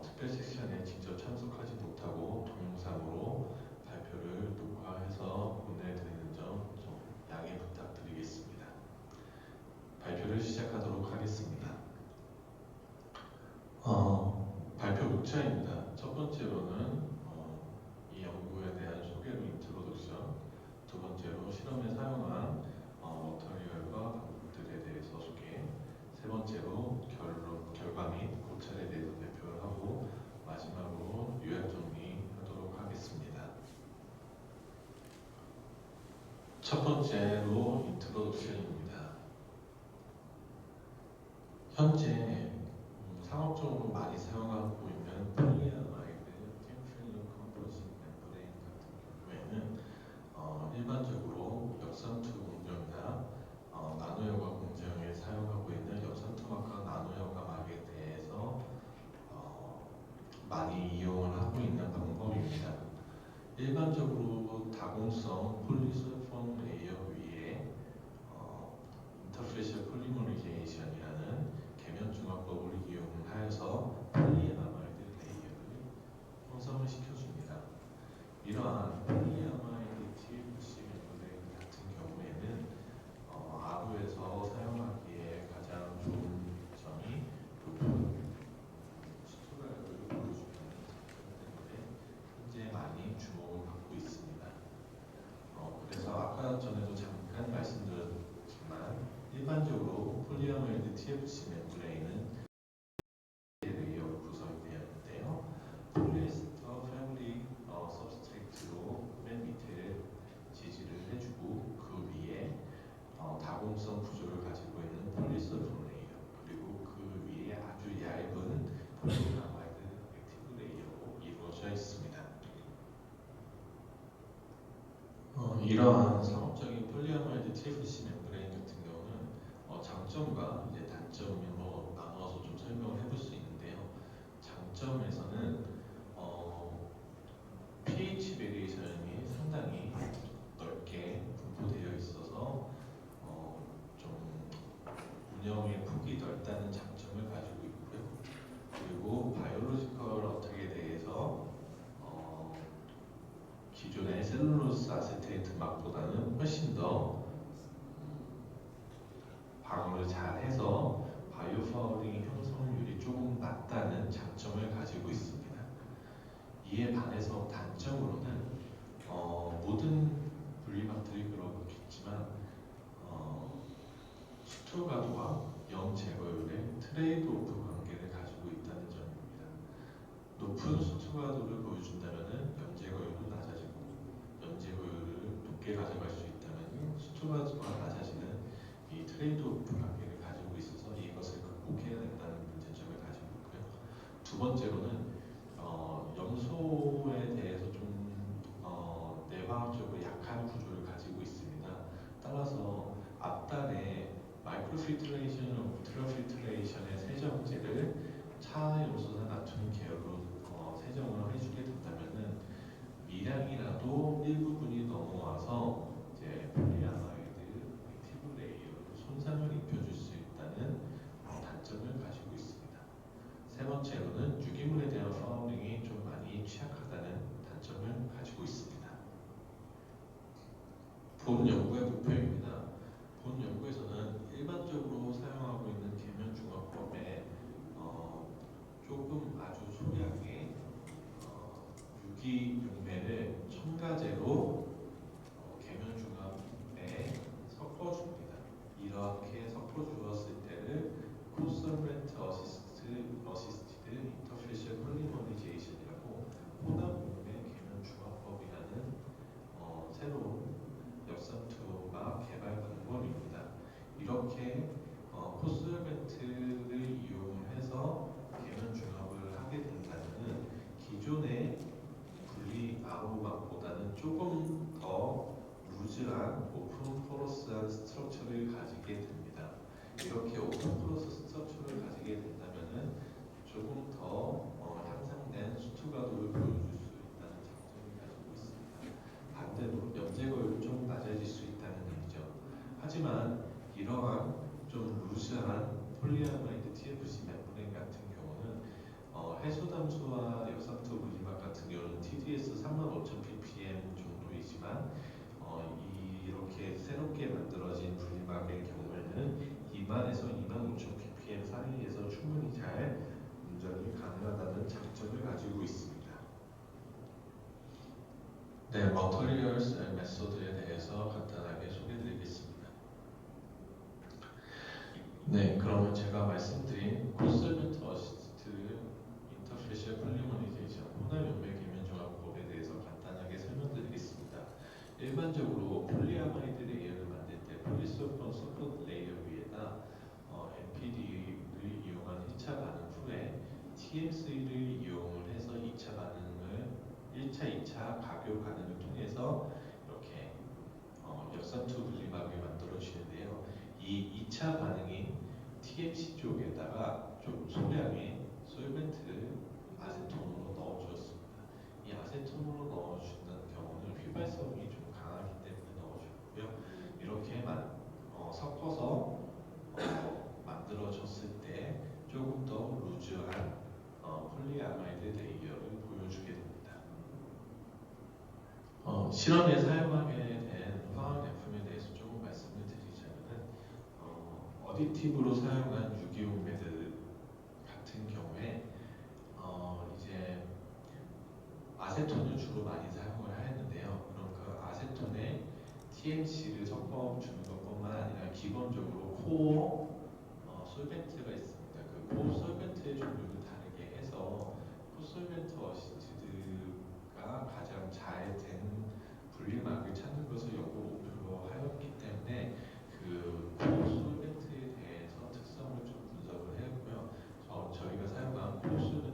S7: 특별 세션에 직접 참석하지 못하고 동영상으로 발표를 녹화해서 보내드리는 점 좀 양해 부탁드리겠습니다. 발표를 시작하도록 하겠습니다. 발표 목차입니다. 첫 번째로는 이 연구에 대한 소개로 인트로덕션, 두 번째로 실험에 사용한 머터리얼과 방법들에 대해서 소개, 세 번째로 결과 및 고찰에 대해서 발표를 하고 마지막으로 요약 정리하도록 하겠습니다. 첫 번째로 인트로덕션입니다. 현재 상업적으로 많이 사용하고 있는 폴리아마이드 템플린 컴포지 멤브레인 같은 경우에는 일반적으로 역삼투 공정이나 나노효과 공정에 사용하고 있는 역삼투막과 나노효과막에 대해서 많이 이용을 하고 있는 방법입니다. 일반적으로 다공성 폴리설폼 레이어 위에 인터페이셜 폴리머리제이션이라는 계면중화법을 이용하여서 폴리에나마이드 레이어를 폴리아마이드 액티브 레이어로 이루어져 있습니다. 이러한 상업적인 폴리아마이드 TFC 멤브레인 같은 경우는 장점과 이제 단점으로 나누어서 좀 설명을 해볼 수 있는데요. 장점에서는 pH 베리에이션이 상당히 넓게 분포되어 있어서 좀 운영의 폭이 넓다는 장점을 가지고 있고요. 그리고 바이올로지컬 어택에 대해서 기존의 셀룰로스 아세테이트 막보다는 훨씬 더 방어를 잘 해서 바이오 파우링 형성률이 조금 낮다는 장점을 가지고 있습니다. 이에 반해서 단점으로는 모든 분리막들이 그렇겠지만 수투가도와 영 제거율의 트레이드오프 관계를 가지고 있다는 점입니다. 높은 수투가도를 보여준다면 영 제거율은 낮아지고 영 제거율을 높게 가져갈 수 있다면 수투가도가 낮아지는 이 트레이드오프 관계를 가지고 있어서 이것을 극복해야 된다는 문제점을 가지고 있고요. 두 번째로는 염소에 대해서 좀 내화학적으로 약한 구조를 가지고 있습니다. 따라서 앞단에 마이크로필트레이션, 울트라필트레이션의 세정제를 차염소산 나트륨 계열로 세정을 해주게 된다면은 미량이라도 일부분이 넘어와서 이제 폴리아마이드 액티브 레이어로 손상을 입혀줄 수 있다는 단점을 가지고 있습니다. 세 번째로는 유기물에 대한 파우링이 좀 많이 취약하다는 단점을 가지고 있습니다. 본 연구의 목표입니다. 본 연구에서는 일반적으로 사용하고 있는 계면중화법에 조금 아주 소량의 유기용매를 첨가제로 계면중화에 섞어줍니다. 이렇게 섞어주었을 때를 코솔벤트 어시스티드 인터페이셜 폴리머리제이션이라고 혼합용매 계면중화법이라는 새로운 엽산투가 개발 방법입니다. 이렇게 코솔벤트를 이용해서 계면중합을 하게 된다면 기존의 분리 아로마보다는 조금 더 루즈한 오픈 포러스한 스트럭처를 가지게 됩니다. 이렇게 오픈 포러스 스트럭처를 가지게 된다면 조금 더 향상된 수투가도를 보여줄 수 있다는 장점을 가지고 있습니다. 반대로 염제거율이 좀 낮아질 수 있다는 얘기죠. 하지만 이러한 좀 루즈한 폴리아마이드 TFC 멤브레인 같은 경우는 해소담수와 엽산투 분리막 같은 경우는 TDS 35,000 ppm 정도이지만 이렇게 새롭게 만들어진 분리막의 경우에는 2만에서 25,000 ppm 사이에서 충분히 잘 운전이 가능하다는 장점을 가지고 있습니다. 네, 머터리얼스 앤 메소드에 대해서 간단하게 소개해드리겠습니다. 네, 그러면 제가 말씀드린 코솔벤트 어시스트 인터페이셜 폴리머리제이션 혼합연매 계면중화법에 대해서 간단하게 설명드리겠습니다. 일반적으로 폴리아마이드 레이어를 만들 때 폴리솔폰 서포트 레이어 위에다 MPD를 이용한 1차 반응 후에 TMC를 이용을 해서 2차 반응을 1차, 2차 가교 반응을 통해서 이렇게 엽산투 분리막을 만들어 주는데요. 이 2차 반응이 TMC 쪽에다가 좀 소량의 솔벤트를 아세톤으로 넣어주었습니다. 이 아세톤으로 넣어준다는 경우는 휘발성이 좀 강하기 때문에 넣어주고요. 이렇게만 섞어서 만들어졌을 때 조금 더 루즈한 폴리아마이드 레이어를 보여주게 됩니다. 실험에 사용하게 된 화학약품에 대해서 조금 말씀을 드리자면 어디티브로 사용한 유기용매들 같은 경우에 이제 아세톤을 주로 많이 사용을 하였는데요. 그럼 그 아세톤에 TMC를 섞어주는 것뿐만 아니라 기본적으로 코어 솔벤트가 있습니다. 그 코어 솔벤트의 종류를 다르게 해서 코솔벤트 어시스트가 가장 잘 된 분리막을 찾는 것을 연구 목표로 하였기 때문에 그 코어 솔벤트에 대해서 특성을 좀 분석을 했고요. 저희가 사용한 코어 솔벤트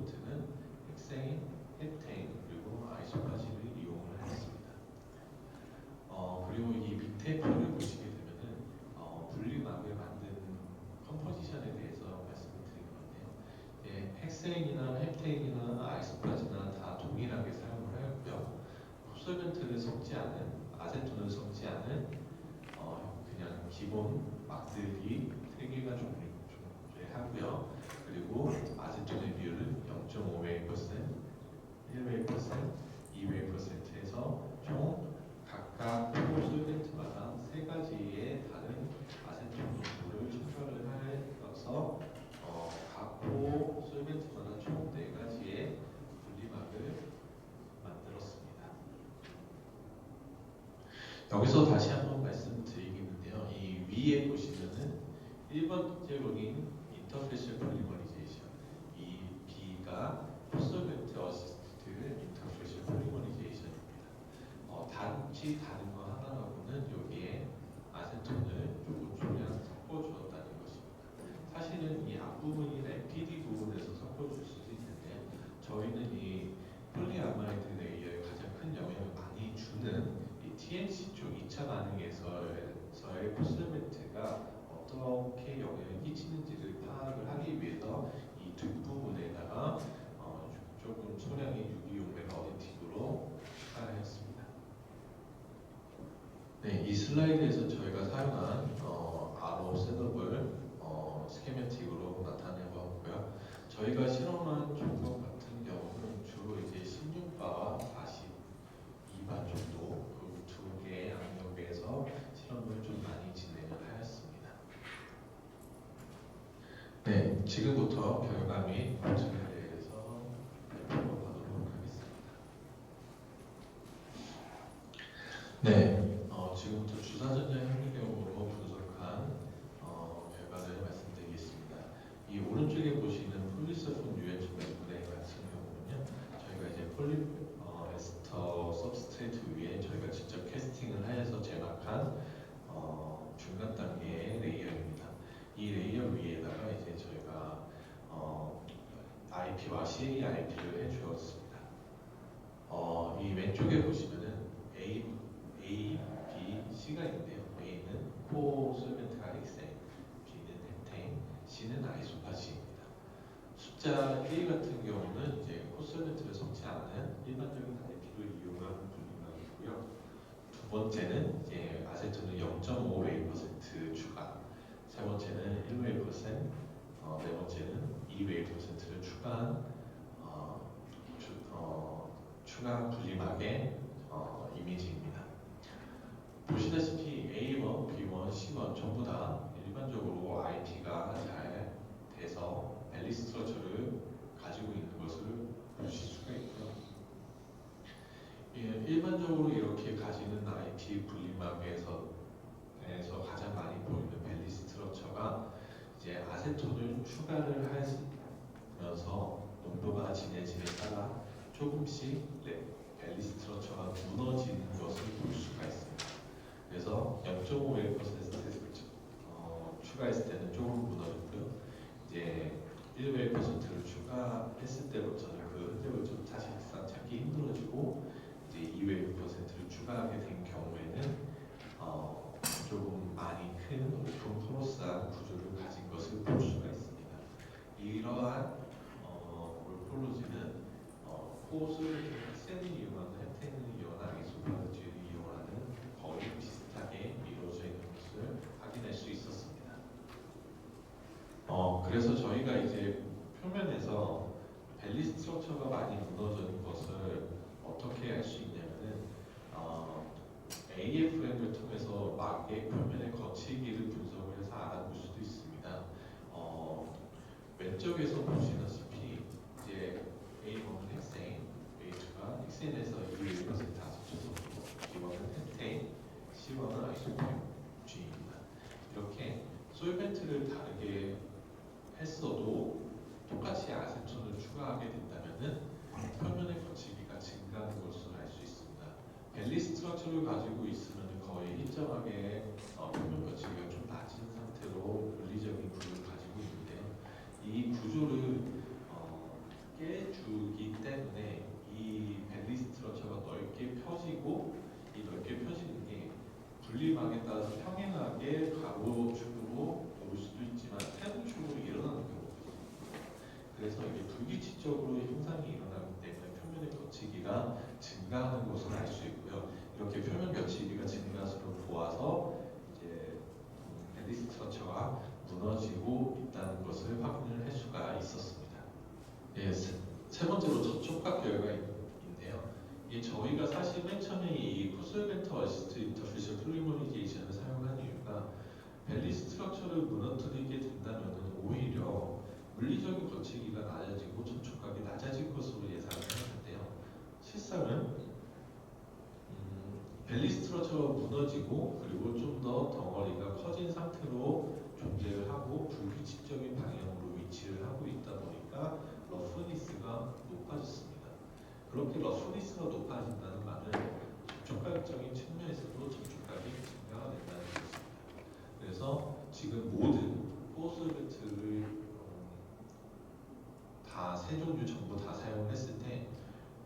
S7: 헥세인이나 헵테인이나 아이소프라지나 다 동일하게 사용을 하였고요. 흡솔벤트를 섞지 않은, 아세톤을 섞지 않은 그냥 기본 막들기 3개가 존재하고요. 그리고 아세톤의 비율은 0.5웨이퍼센트, 1웨이퍼센트, 2웨이퍼센트에서 총 각각 솔벤트마다 3가지의 다른 아세톤 농도를 첨가를 하여서 각 솔벤트마다 총 4가지의 분리막을 만들었습니다. 여기서 다시 한번 말씀드리겠는데요. 이 위에 보시면은 1번적인 인터페이셜 폴리머리제이션, 이 B가 흡솔벤트 어시스티드 인터페이셜 폴리머리제이션입니다. 단지 다른 거 하나라고는 여기에 아세톤을 조금씩 섞어주었다는 것입니다. 사실은 이 앞부분이 PD 부분에서 섞어줄 수도 있는데 저희는 이 폴리아마이드 레이어에 가장 큰 영향을 많이 주는 이 TNC 쪽 2차 반응에서의 흡솔벤트가 어떻게 영향을 끼치는지를 파악을 하기 위해서 이 뒷부분에다가 조금 소량의 유기용맥 어디티브로 추가하였습니다. 네, 이 슬라이드에서 저희가 사용한 RO 셋업을 스케매틱으로 나타내 보았고요. 저희가 실험한 조건 같은 경우는 주로 이제 16바와 42바 정도 그 2개의 양력에서 실험을 좀 많이 진행을 하였습니다. 네, 지금부터 결과 및 검증에 대해서 발표하도록 하겠습니다. 네. 지금부터 주사전자 현미경으로 분석한 결과를 말씀드리겠습니다. 이 오른쪽에 보시는 폴리서폰 유해종 분해 같은 경우는요, 저희가 이제 에스터 सब스트레이트 위에 저희가 직접 캐스팅을 하여서 제작한 중간 단계의 레이어입니다. 이 레이어 위에다가 이제 저희가 IP와 CAIP를 해주었습니다. 이 왼쪽에 보시면은 A, B, C가 있는데요. A는 코솔벤트가 헥세인, B는 헵테인, C는 아이소파지입니다. 숫자 1 같은 경우는 이제 코솔벤트를 섞지 않은 일반적인 IP를 이용한 분리막이고요. 두 번째는 이제 아세톤을 0.5웨이퍼센트 추가, 세 번째는 1웨이퍼센트, 네 번째는 2웨이퍼센트를 추가한 추가 분리막의 이미지입니다. 보시다시피 A1, B1, C1 전부 다 일반적으로 IP가 잘 돼서 밸리 스트러처를 가지고 있는 것을 보실 수가 있고요. 일반적으로 이렇게 가지는 IP 분리막에서 가장 많이 보이는 밸리 스트러처가 이제 아세톤을 추가를 하면서 농도가 진해짐에 따라 조금씩 밸리 스트러처가 무너지는 것을 볼 수가 있습니다. 그래서 0.5% 추가했을 때는 조금 무너졌고요. 이제 1%를 추가했을 때부터는 그 흔적을 좀 사실상 찾기 힘들어지고 이제 2%를 추가하게 된 경우에는 조금 많이 큰 오픈 포러스한 구조를 가진 것을 볼 수가 있습니다. 이러한 몰폴로지는 코스를 헥센을 이용하는 헵테인을 이용하는 아이소프라지를 이용하는 거의 비슷하게 이루어져 있는 것을 확인할 수 있었습니다. 그래서 저희가 이제 표면에서 밸리 스트럭처가 많이 무너지는 것을 어떻게 알 수 있냐면은 AFM을 통해서 막의 표면의 거치기를 분석을 해서 알아볼 수도 있습니다. 왼쪽에서 보시다시피 이제 A1은 헥세인, A2가 헥세인에서 2% 합쳐서 B1은 헵테인, C1은 아이소프라지입니다. 이렇게 솔벤트를 다르게 했어도 똑같이 아세톤을 추가하게 된다면은 표면의 거치기가 증가하는 것을 알 수 있습니다. 밸리 스트럭처를 가지고 있으면 거의 일정하게 표면 거치기가 좀 낮은 상태로 물리적인 구조를 가지고 있는데요. 이 구조를 깨주기 때문에 이 밸리 스트럭처가 넓게 펴지고 이 넓게 펴지는 게 분리막에 따라서 평행하게 가로축으로 올 수도 있지만 세로축으로 일어나는 경우가 있습니다. 그래서 이게 불규칙 증가하는 것으로 알 수 있고요. 이렇게 표면 결치기가 증가수를 보아서 이제 밸리 스트럭처가 무너지고 있다는 것을 확인을 할 수가 있었습니다. 예, 세 번째로 접촉각 결과가 있는데요. 이 저희가 사실 맨 처음에 이 코스멘트 어시스트 인터피셜 플리모니케이션을 사용한 이유가 밸리 스트럭처를 무너뜨리게 된다면 오히려 물리적인 거치기가 낮아지고 접촉각이 낮아질 것으로 예상을 했는데요. 실상은 밸리 스트럭처가 무너지고 그리고 좀 더 덩어리가 커진 상태로 존재를 하고 불규칙적인 방향으로 위치를 하고 있다 보니까 러프니스가 높아졌습니다. 그렇게 러프니스가 높아진다는 말은 접촉각적인 측면에서도 접촉각이 증가가 된다는 것입니다. 그래서 지금 모든 포스베트를 다 세 종류 전부 다 사용했을 때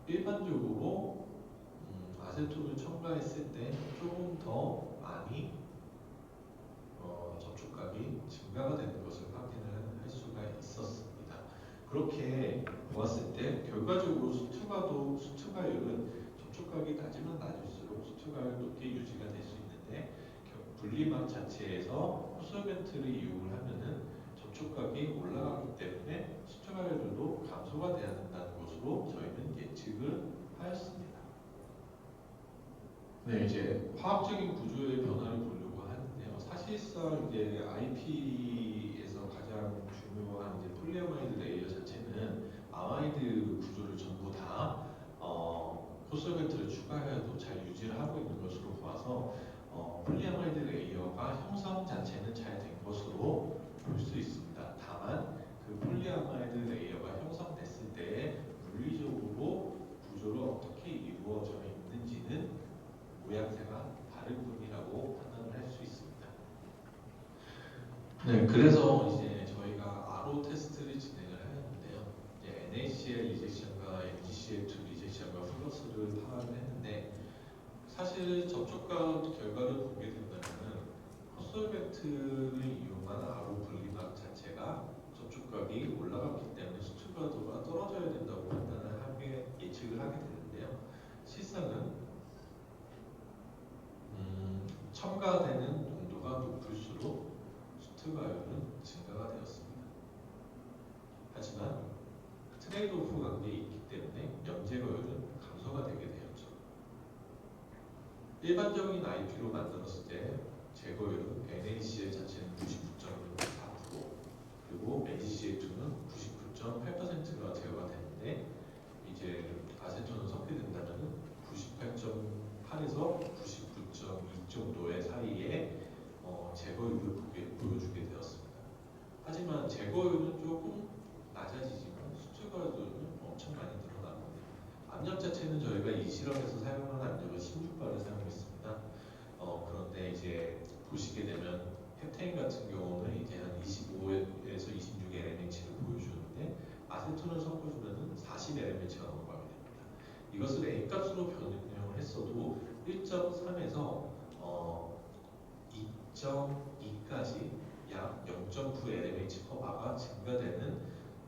S7: 일반적으로 아세톤을 첨가했을 때 조금 더 많이 접촉각이 증가가 되는 것을 확인을 할 수가 있었습니다. 그렇게 보았을 때 결과적으로 수투가율은 접촉각이 낮으면 낮을수록 수투가율 높게 유지가 될 수 있는데 분리막 자체에서 호솔벤트를 이용을 하면은 접촉각이 올라가기 때문에 수투가율도 감소가 돼야 된다는 것으로 저희는 예측을 하였습니다. 네, 이제 화학적인 구조의 변화를 보려고 하는데요. 사실상 이제 IP에서 가장 중요한 이제 폴리아마이드 레이어 자체는 아마이드 구조를 전부 다 호솔벤트를 추가해도 잘 유지를 하고 있는 것으로 보아서 폴리아마이드 레이어가 형성 자체는 잘 된 것으로 볼 수 있습니다. 다만 그 폴리아마이드 레이어가 형성됐을 때 물리적으로 구조를 어떻게 이루어져 있는지는 모양새가 다른 뿐이라고 판단을 할 수 있습니다. 네, 그래서 이제 저희가 RO 테스트를 진행을 하였는데요. 이제 NaCl 리젝션과 MgCl2 리젝션과 플러스를 파악을 했는데 사실 접촉각 결과를 보게 된다면은 헛솔벤트를 이용한 RO 분리막 자체가 접촉각이 올라갔기 때문에 수축가도가 떨어져야 된다고 판단을 하게 예측을 하게 되는데요. 실상은 첨가되는 농도가 높을수록 수투가율은 증가가 되었습니다. 하지만 트레이드오프 관계에 있기 때문에 염제거율은 감소가 되게 되었죠. 일반적인 IP로 만들었을 때 제거율은 NaCl 자체는 99.4% 그리고 MgCl2는 99.8%가 제거가 되는데 이제 아세톤을 섞게 된다면 98.8에서 99.2 정도의 사이에 제거율을 보여주게 되었습니다. 하지만 제거율은 조금 낮아지지만 수축가율은 엄청 많이 늘어납니다. 압력 자체는 저희가 이 실험에서 사용한 압력은 16바를 사용했습니다. 그런데 이제 보시게 되면 헵테인 같은 경우는 이제 한 25에서 26 LMH를 보여주는데 아세톤을 섞어주면 40 LMH가 넘어가게 됩니다. 이것을 A 값으로 변형을 했어도 1.3에서 2.2까지 약 0.9 LMH per 바가 증가되는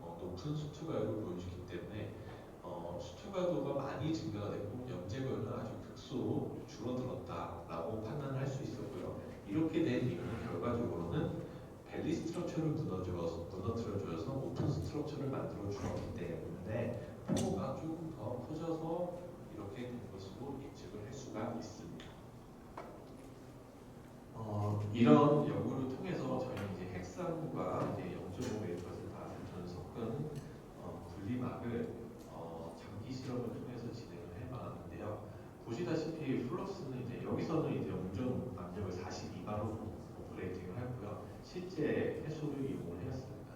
S7: 높은 수투가율을 보여주기 때문에 수투가도가 많이 증가가 됐고 염제거율은 아주 극소로 줄어들었다라고 판단을 할 수 있었고요. 이렇게 된 이유는 결과적으로는 밸리 스트럭처를 무너뜨려줘서 오픈 스트럭처를 만들어 주었기 때문에 포가 조금 더 커져서 이렇게 된 것으로 예측을 할 수가 있습니다. 이런 연구를 통해서 저희는 이제 핵산과 이제 0.5 것을 다 섞은 분리막을 장기 실험을 통해서 진행을 해봤는데요. 보시다시피 플러스는 이제 여기서는 이제 운전 압력을 42바로 오퍼레이팅을 했고요. 실제 해소를 이용을 했습니다.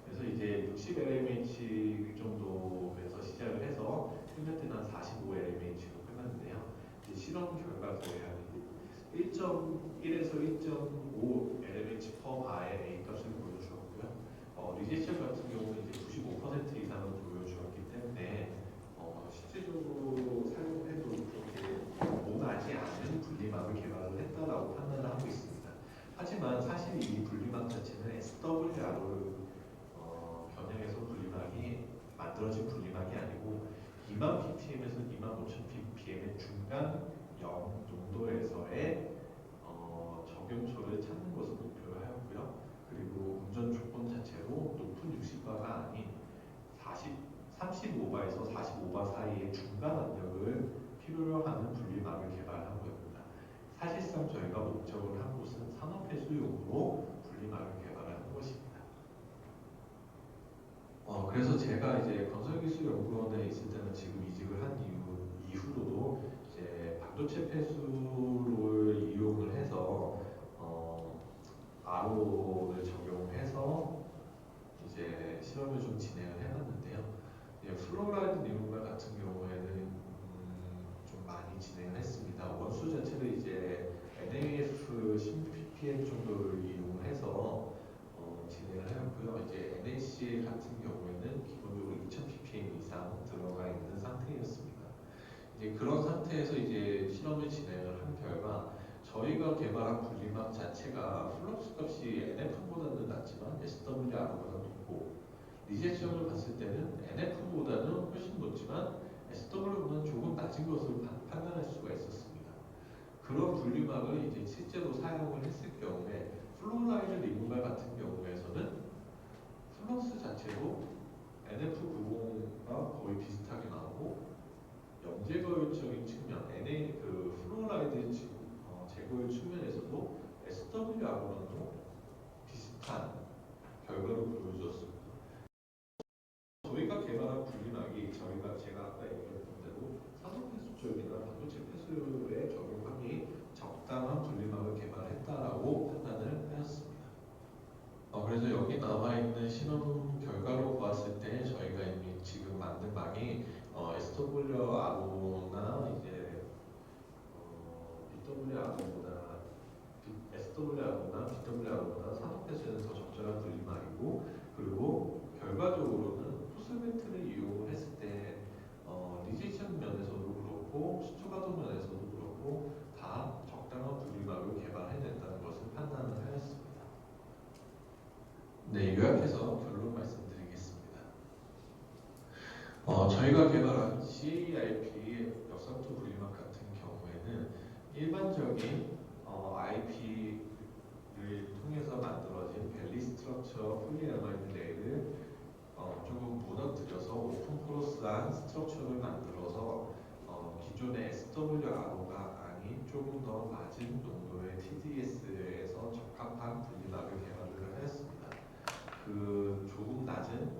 S7: 그래서 이제 60 LMH 정도에서 시작을 해서 끝날 때는 한 45 LMH로 끝났는데요. 이제 실험 결과도에 1.1에서 1.5 LMH per 바의 A 값을 보여주었고요. 리젝션 같은 경우는 이제 95% 이상을 보여주었기 때문에 실질적으로 사용해도 그렇게 오가지 않은 분리막을 개발을 했다라고 판단을 하고 있습니다. 하지만 사실 이 분리막 자체는 SWR을 변형해서 분리막이 만들어진 분리막이 아니고 2만 ppm에서 2만 5천 ppm의 중간 0 정도에서의 적용초를 찾는 것을 목표로 하였고요. 그리고 운전 조건 자체로 높은 60바가 아닌 35바에서 45바 사이의 중간 압력을 필요로 하는 분리막을 개발한 겁니다. 사실상 저희가 목적을 한 곳은 산업폐수용으로 분리막을 개발하는 것입니다. 그래서 제가 이제 건설기술연구원에 있을 때는 지금 이직을 한 이후로도 이제 반도체 폐수를 이용을 해서 RO를 적용해서 이제 실험을 좀 진행을 해봤는데요. 플로라이드 리무발 같은 경우에는 좀 많이 진행을 했습니다. 원수 자체를 이제 NAF 16ppm 정도를 이용해서 진행을 하였고요. 이제 NaCl 같은 경우에는 기본적으로 2000ppm 이상 들어가 있는 상태였습니다. 이제 그런 상태에서 이제 실험을 진행을 한 결과 저희가 개발한 분리막 자체가 플럭스 값이 NF보다는 낮지만 SWR보다 높고 리제션을 봤을 때는 NF보다는 훨씬 높지만 SW보다는 조금 낮은 것을 판단할 수가 있었습니다. 그런 분리막을 이제 실제로 사용을 했을 경우에 플로라이드 리무발 같은 경우에서는 플럭스 자체로 NF90과 거의 비슷하게 나오고 염제거율적인 측면, 플로라이드 제거율 측면에서도 SWR과도 비슷한 결과를 보여주었습니다. 저희가 개발한 분리막이 제가 아까 얘기했던 대로 산업폐수 쪽이나 반도체 폐수에 적용하기 적당한 분리막을 개발했다라고 판단을 하였습니다. 그래서 여기 나와 있는 실험 결과로 보았을 때 저희가 이미 지금 만든 막이 SWRO나 이제 SWRO나 BWRO보다 산업폐수에는 더 적절한 분리막이고, 그리고 결과적으로는 포스베트를 이용을 했을 때 리제이션 면에서도 그렇고 수초가동 면에서도 그렇고 다 적당한 분리막을 개발해낸다는 것을 판단을 하였습니다. 네, 요약해서 결론 말씀드리겠습니다. 저희가 개발한 CAIP 역삼투 분리막 같은 경우에는 일반적인 IP를 통해서 만들어진 벨리 스트럭처 폴리아마이드 레일을 조금 무너뜨려서 오픈 포러스한 스트럭처를 만들어서 기존의 SWRO가 아닌 조금 더 낮은 농도의 TDS에서 적합한 분리막을 개발을 하였습니다. 그 조금 낮은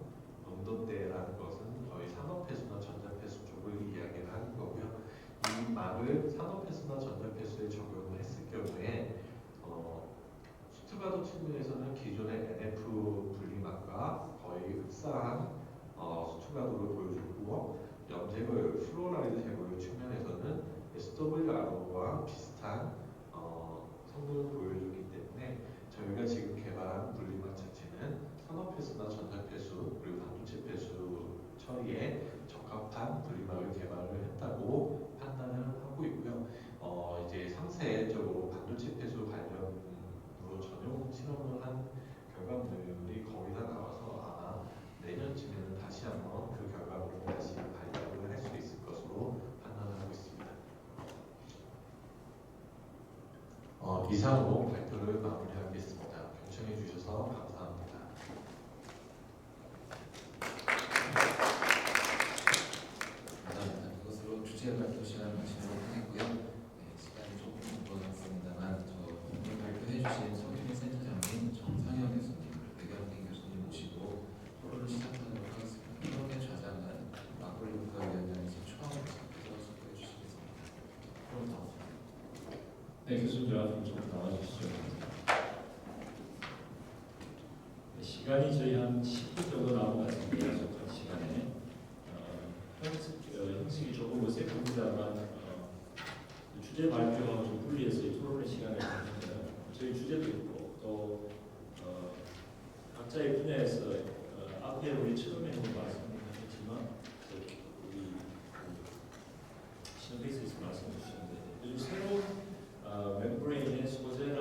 S7: 농도대라는 것은 거의 산업폐수나 전자폐수 쪽을 이야기를 하는 거고요. 이 막을 산업폐수나 전자폐수에 적용을 했을 경우에 수트가도 측면에서는 기존의 NF 분리막과 거의 흡사한 수트가도를 보여줬고, 염제거율, 플로라이드 제거율 측면에서는 SWRO와 비슷한 성능을 보여주기 때문에 저희가 지금 개발한 분리막 자체는 산업폐수나 전자폐수 그리고 반도체 폐수 처리에 적합한 분리막을 개발을 했다고 판단을 하고 있고요. 이제 상세적으로 반도체 폐수 관련으로 전용 실험을 한 결과물이 거의 다 나와서 아마 내년쯤에는 다시 한번 그 결과물을 다시 발표를 할 수 있을 것으로 판단을 하고 있습니다. 이상으로 발표를 마무리하겠습니다. 경청해 주셔서 감사합니다.
S2: 감사합니다. 이것으로 주제 발표 시간을 마치도록 하겠고요. 네, 시간이 조금 늘어났습니다만 오늘 발표해 주신 서유미 센터장님, 정상현 교수님, 백영민 교수님 모시고 토론을 시작하도록 하겠습니다. 토론의 좌장은 막걸리 국가위원장이신 최강욱 교수께서 수고해 주시겠습니다. 토론 나오십니다.
S3: 네, 교수님 좀 나와주시죠. 네, 시간이 저희 한 10분 정도 남은 것 같습니다. 약속한 시간에 형식이 조금 어색합니다만 주제 발표하고 좀 분리해서 이 토론의 시간을 가지면 저희 주제도 있고 또 각자의 분야에서 앞에 우리 처음에 말씀하셨지만 우리 신베이스에서 말씀해 주셨는데 요즘 새로운 멤브레인의 소재나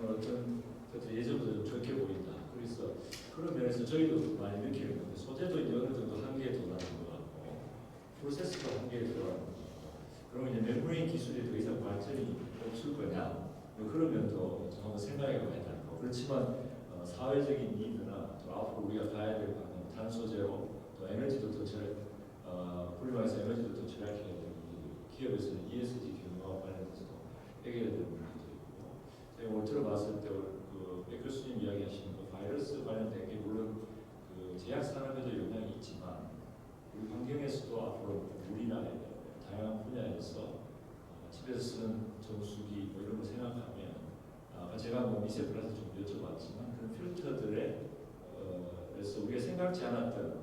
S3: 어떤 예전보다 좀 적게 보인다. 그래서 그런 면에서 저희도 많이 느끼는 건데 소재도 이제 어느 정도 한계에 도달한 것 같고 프로세스도 한계에 들어가는 것 같고 그런 기술이 더 이상 발전이 없을 거냐? 그러면 또 한번 생각해 봐야 되는 거. 그렇지만 사회적인 니드나 또 앞으로 우리가 가야 될 방향, 탄소 제로, 또 에너지도 더 분리해서 에너지도 더 절약해야 되는 기업에서는 ESG 경영과 관련해서도 해결해야 되는 문제도 있고, 제가 오늘 들어봤을 때 백 교수님 이야기하시는 그 바이러스 관련된 게 물론 그 제약 산업에도 영향이 있지만 우리 환경에서도 앞으로 물이나 다양한 분야에서 집에서 쓰는 정수기 뭐 이런 거 생각하면 아까 제가 뭐 미세 플라스틱 좀 여쭤봤지만 그런 필터들에 그래서 우리가 생각지 않았던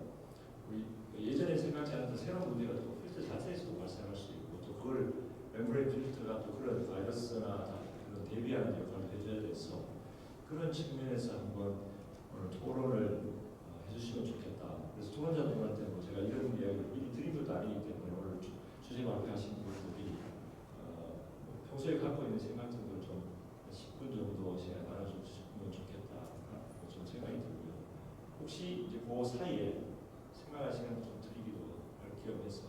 S3: 우리 예전에 생각지 않았던 새로운 문제가 또 필터 자체에서도 발생할 수 있고 또 그걸 멤브레인 필터가 또 그런 바이러스나 그런 대비하는 역할을 해줘야 돼서 그런 측면에서 한번 오늘 토론을 해주시면 좋겠다. 그래서 토론자분한테 뭐 제가 이런 이야기를 미리 드린 것도 아니기 때문에 오늘 주제 발표하신 분들이 평소에 갖고 있는 생각들을 좀 10분 정도 시간 나눠주시면 좋겠다. 좀 생각이 들고요. 혹시 이제 그 사이에 생각할 시간 좀 드리기도 할 겸해서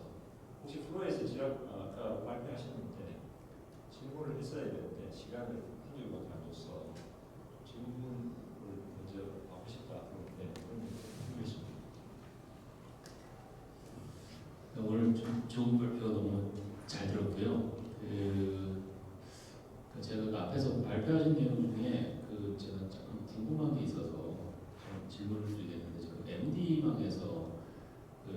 S3: 혹시 플로에서 아까 발표하셨는데 질문을 했어야 되는데 시간을 한 줄밖에 안 줘서 질문을 먼저 하고 싶다. 그런데 드리겠습니다.
S8: 오늘 좀 좋은 발표 너무 잘 들었고요. 제가 앞에서 발표하신 내용 중에 제가 조금 궁금한 게 있어서 좀 질문을 드리겠는데 지금 MD망에서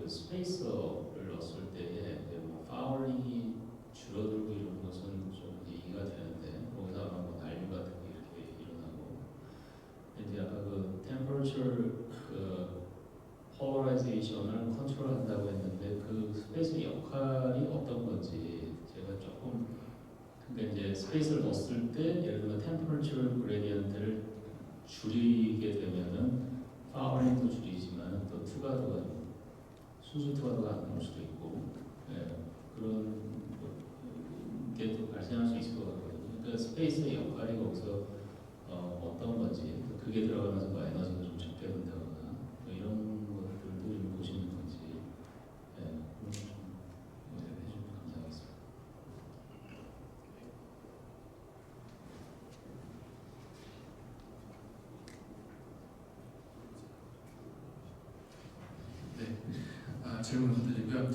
S8: 스페이서를 넣었을 때에 뭐 파울링이 줄어들고 이런 것은 좀 얘기가 되는데 거기서 아마 뭐 난류 같은 게 이렇게 일어나고 근데 아까 temperature 폴라라이제이션을 컨트롤한다고 했는데 그 스페이스의 역할이 어떤 건지 제가 조금 그러니까 이제 스페이스를 넣었을 때 예를 들면 템퍼러처 그레디언트를 줄이게 되면은 파울링도 줄이지만 또 투과도가 순수 투과도가 안 나올 수도 있고 그런 게 또 발생할 수 있을 것 같거든요. 그러니까 스페이스의 역할이 거기서 어떤 건지 그게 들어가면서 뭐 에너지가 좀 적게된다거나 뭐 이런 것들도 좀 보시는 건지 그런 좀 해주면 감사하겠습니다.
S4: 질문 드리고요.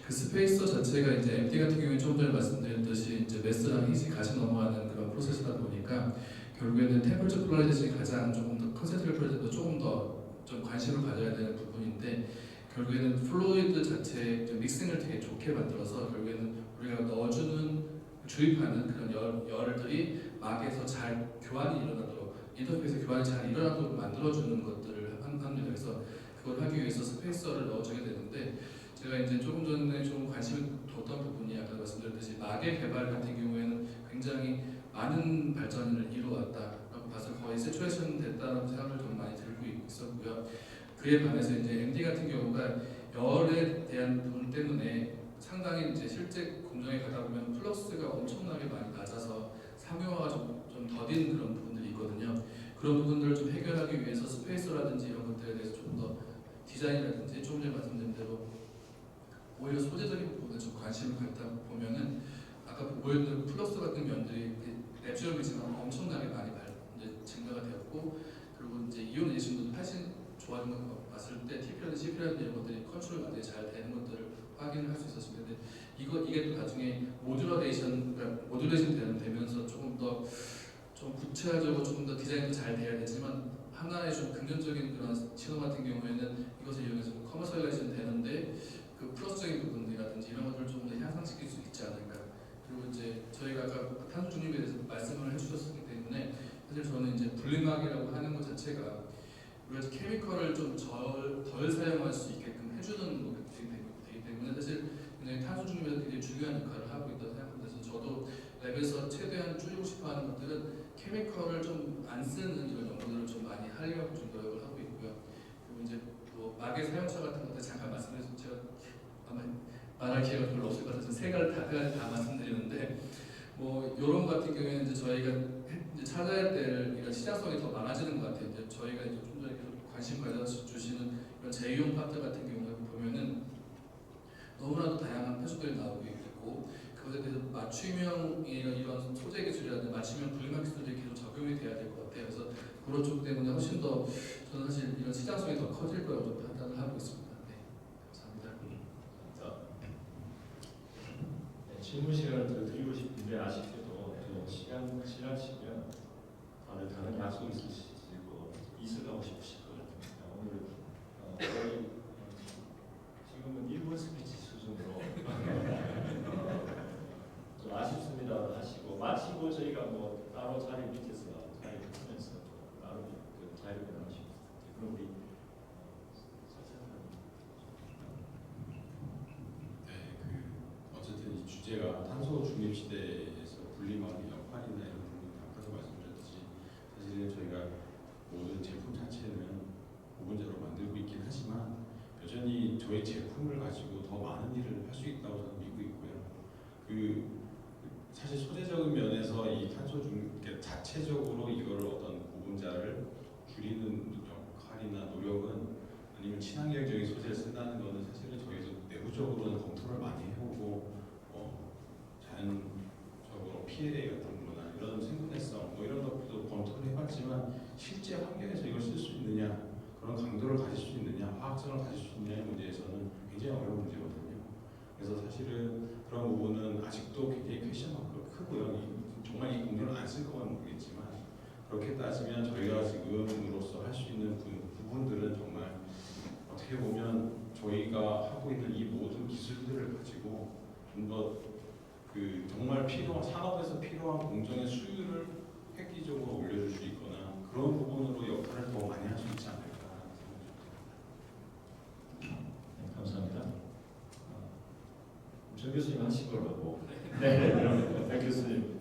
S4: 그 스페이서 자체가 이제 MD 같은 경우에 조금 전에 말씀드렸듯이 이제 매스랑 흰색 같이 넘어가는 그런 프로세스다 보니까 결국에는 템퍼처 폴라리제이션이 가장 조금 더 컨센트레이트 폴라리제이션도 조금 더 좀 관심을 가져야 되는 부분인데 결국에는 플루이드 자체의 믹싱을 되게 좋게 만들어서 결국에는 우리가 넣어주는 주입하는 그런 열들이 막에서 잘 교환이 일어나도록 인터페이스 교환이 잘 일어나도록 만들어주는 것들을 합니다. 그래서 그걸 하기 위해서 스페이서를 넣어주게 되는데 제가 이제 조금 전에 좀 관심을 뒀던 부분이 아까 말씀드렸듯이 막의 개발 같은 경우에는 굉장히 많은 발전을 이루어왔다라고 봐서 거의 세츄레이션 됐다는 생각을 좀 많이 들고 있었고요. 그에 반해서 이제 MD 같은 경우가 열에 대한 부분 때문에 상당히 이제 실제 공정에 가다 보면 플럭스가 엄청나게 많이 낮아서 상용화가 좀 더딘 그런 부분들이 있거든요. 그런 부분들을 좀 해결하기 위해서 스페이서라든지 이런 것들에 대해서 좀 더 디자인이라든지 조금 전에 말씀드린 대로 오히려 소재적인 부분에 좀 관심을 갖다 보면은 아까 보여드린 플러스 같은 면들이 랩처럼이지만 엄청나게 많이 이제 증가가 되었고 그리고 이제 이오네이션도 훨씬 좋아진 거 봤을 때 TP라든지 CP라든지 이런 것들이 컨트롤 완전히 잘 되는 것들을 확인을 할 수 있었습니다. 근데 이게 또 나중에 모듈레이션 되면서 조금 더 좀 구체적으로 조금 더 디자인도 잘 돼야 되지만 하나의 좀 긍정적인 그런 신호 같은 경우에는 이것을 이용해서 커머셜라이제이션 되는데 그 플러스적인 부분이라든지 이런 것들을 좀 더 향상시킬 수 있지 않을까. 그리고 이제 저희가 아까 탄소 중립에 대해서 말씀을 해주셨기 때문에 사실 저는 이제 분리막이라고 하는 것 자체가 우리가 케미컬을 좀 덜 사용할 수 있게끔 해주는 것들이 되기 때문에 사실 굉장히 탄소 중립에서 굉장히 중요한 역할을 하고 있다고 생각합니다. 그래서 저도 랩에서 최대한 줄이고 싶어하는 것들은 케미컬을 좀 안 쓰는 이런 연구들을 좀 많이 하려고 좀 노력을 하고 있고요. 그리고 이제 또 막의 사용처 같은 것들 잠깐 말씀드려서 제가 아마 말할 기회가 별로 없을 것 같아서 세 가지 다 말씀드리는데 뭐 이런 것 같은 경우에는 이제 저희가 이제 찾아야 될 이런 시장성이 더 많아지는 것 같아요. 이제 저희가 이제 좀 전에 관심 가져주시는 이런 제휴용 파트 같은 경우에 보면은 너무나도 다양한 표준들이 나오고 있고 그 그것에 대해서 맞춤형 이런 소재 기술이라든 맞춤형 분리막 기술들이 계속 적용이 돼야 될 것 같아요. 그래서 그런 쪽 때문에 훨씬 더 저는 사실 이런 시장성이 더 커질 거라고 좀 판단을 하고 있습니다. 네, 감사합니다.
S3: 네, 질문 시간을 더 드리고 싶은데 아쉽게도 시간 지나치면 다들 다른 약속 있으시고 이슬가고 싶으실 것 같습니다. 오늘 거의 지금은 1분 스피치 수준으로 좀 아쉽습니다 하시고 마치고 저희가 뭐 따로 자리 밑에서 자리를 하면서 따로 그 자리를 나누시면 그럼 우리
S1: 어쨌든 이 주제가 탄소 중립 시대에서 분리막의 역할이나 이런 부분 아까도 말씀드렸듯이 사실은 저희가 모든 제품 자체는 고분자로 만들고 있긴 하지만 여전히 저희 제품을 가지고 더 많은 일을 할 수 있다고 저는 믿고 있고요. 사실 소재적인 면에서 이 탄소 중립 자체적으로 이걸 어떤 고분자를 줄이는 역할이나 노력은 아니면 친환경적인 소재를 쓴다는 것은 사실은 저희도 내부적으로는 검토를 많이 해오고 자연적으로 피해 같은 거나 이런 생분해성 뭐 이런 것도 검토를 해봤지만 실제 환경에서 이걸 쓸 수 있느냐 그런 강도를 가질 수 있느냐 화학성을 가질 수 있느냐의 문제에서는 굉장히 어려운 문제거든요. 그래서 사실은 그런 부분은 아직도 굉장히 퀘스천 마크가 크고요. 정말 이 공론을 안 쓸 거는 모르겠지만 그렇게 따지면 저희가 지금으로서 할 수 있는 부분들은 정말 어떻게 보면 저희가 하고 있는 이 모든 기술들을 가지고 좀 더 정말 필요한 산업에서 필요한 공정의 수율을 획기적으로 올려줄 수 있거나 그런 부분으로 역할을 더 많이 할 수 있지 않을까 생각합니다.
S3: 네, 감사합니다. 정 교수님 하신 걸로 하고 네, 백 교수님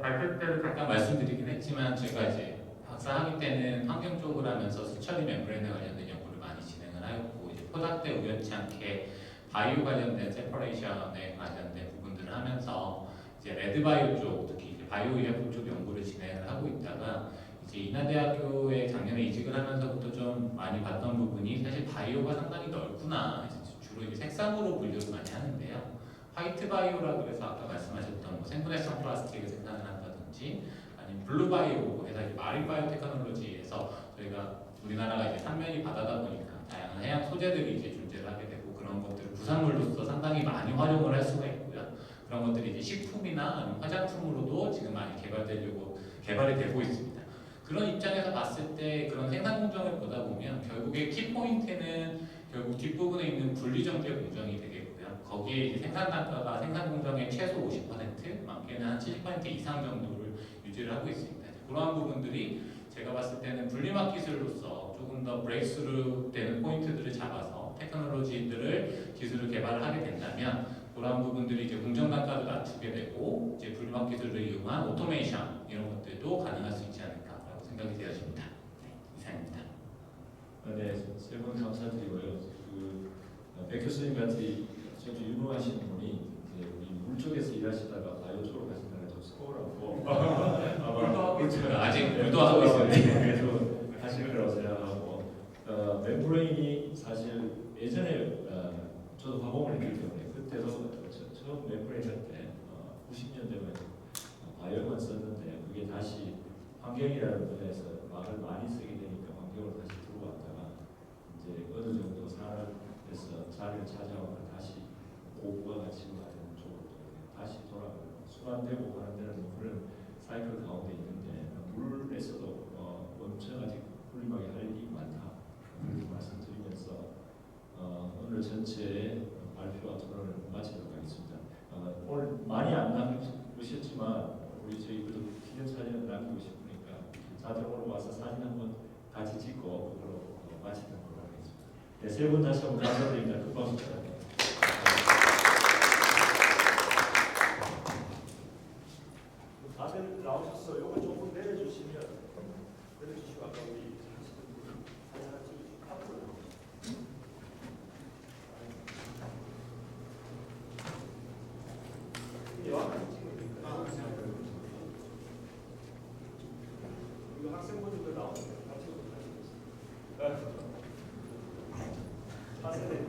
S6: 발표 때도 잠깐 말씀드리긴 했지만 저희가 이제 박사학위 때는 환경 쪽을 하면서 수처리 멤브레인에 관련된 연구를 많이 진행을 하였고 이제 포닥 때 우연치 않게 바이오 관련된 세퍼레이션에 관련된 부분들을 하면서 이제 레드바이오 쪽 특히 이제 바이오 의약품 쪽 연구를 진행을 하고 있다가 이제 인하대학교에 작년에 이직을 하면서부터 좀 많이 봤던 부분이 사실 바이오가 상당히 넓구나. 주로 이제 색상으로 분류를 많이 하는데요. 화이트 바이오라고 해서 아까 말씀하셨던 뭐 생분해성 플라스틱을 생산을 한다든지 아니면 블루 바이오에서 이제 마린 바이오 테크놀로지에서 저희가 우리나라가 이제 삼면이 바다다 보니까 다양한 해양 소재들이 이제 존재를 하게 되고 그런 것들을 부산물로서 상당히 많이 활용을 할 수가 있고요. 그런 것들이 이제 식품이나 아니면 화장품으로도 지금 많이 개발이 되고 있습니다. 그런 입장에서 봤을 때 그런 생산 공정을 보다 보면 결국에 키포인트는 결국 뒷부분에 있는 분리정제 공정이 되겠고요. 거기에 이제 생산 단가가 생산 공정의 최소 50%, 많게는 한 70% 이상 정도를 유지를 하고 있습니다. 그러한 부분들이 제가 봤을 때는 분리막 기술로서 조금 더 브레이크스루 되는 포인트들을 잡아서 테크놀로지들을 기술을 개발을 하게 된다면 그러한 부분들이 이제 공정 단가도 낮추게 되고 이제 분리막 기술을 이용한 오토메이션 이런 것들도 가능할 수 있지 않을까라고 생각이 되어집니다. 네, 이상입니다.
S3: 네, 세 분 감사드리고요. 백 교수님 같이 아주 유명하신 분이 이제 우리 물 쪽에서 일하시다가 바이오 쪽으로 가신다는 좀 서울하고
S6: 아직 물도 하고 있어요.
S3: 그래도 하실 거라고 생각하고 멤브레인이 사실 예전에 저도 화공을 했기 때문에 그때도 처음 멤브레인 할 때 90년대에 바이오만 썼는데 그게 다시 환경이라는 분야에서 말을 많이 쓰게 되니까 환경으로 다시 들어왔다가 이제 어느 정도 산업에서 자리를 찾아오면 다시 고부가 가치가 되는 쪽으로 다시 돌아가고 순환되고 하는 데는 그런 사이클 가운데 있는데 물에서도 엄청 아직 분리막이 할 일이 많다 그렇게 말씀드리면서 오늘 전체 발표와 토론을 마치도록 하겠습니다. 오늘 많이 안 남으셨지만 우리 저희 그래도 기념사진을 남기고 싶으니까 다들 오늘 와서 사진 한번 같이 찍고 그걸로 마치는 걸로 하겠습니다. 네, 세 분 다시 한번 감사드립니다. 금방 부탁드립니다. 다들 나오셨어. 요거 조금 내려주시면 내려주시고 아까 우리 하시던 분 사진 하나 찍으시고 앞으로 이거 학생분들도 나오는데 같이 오도록 하겠습니다. 4세대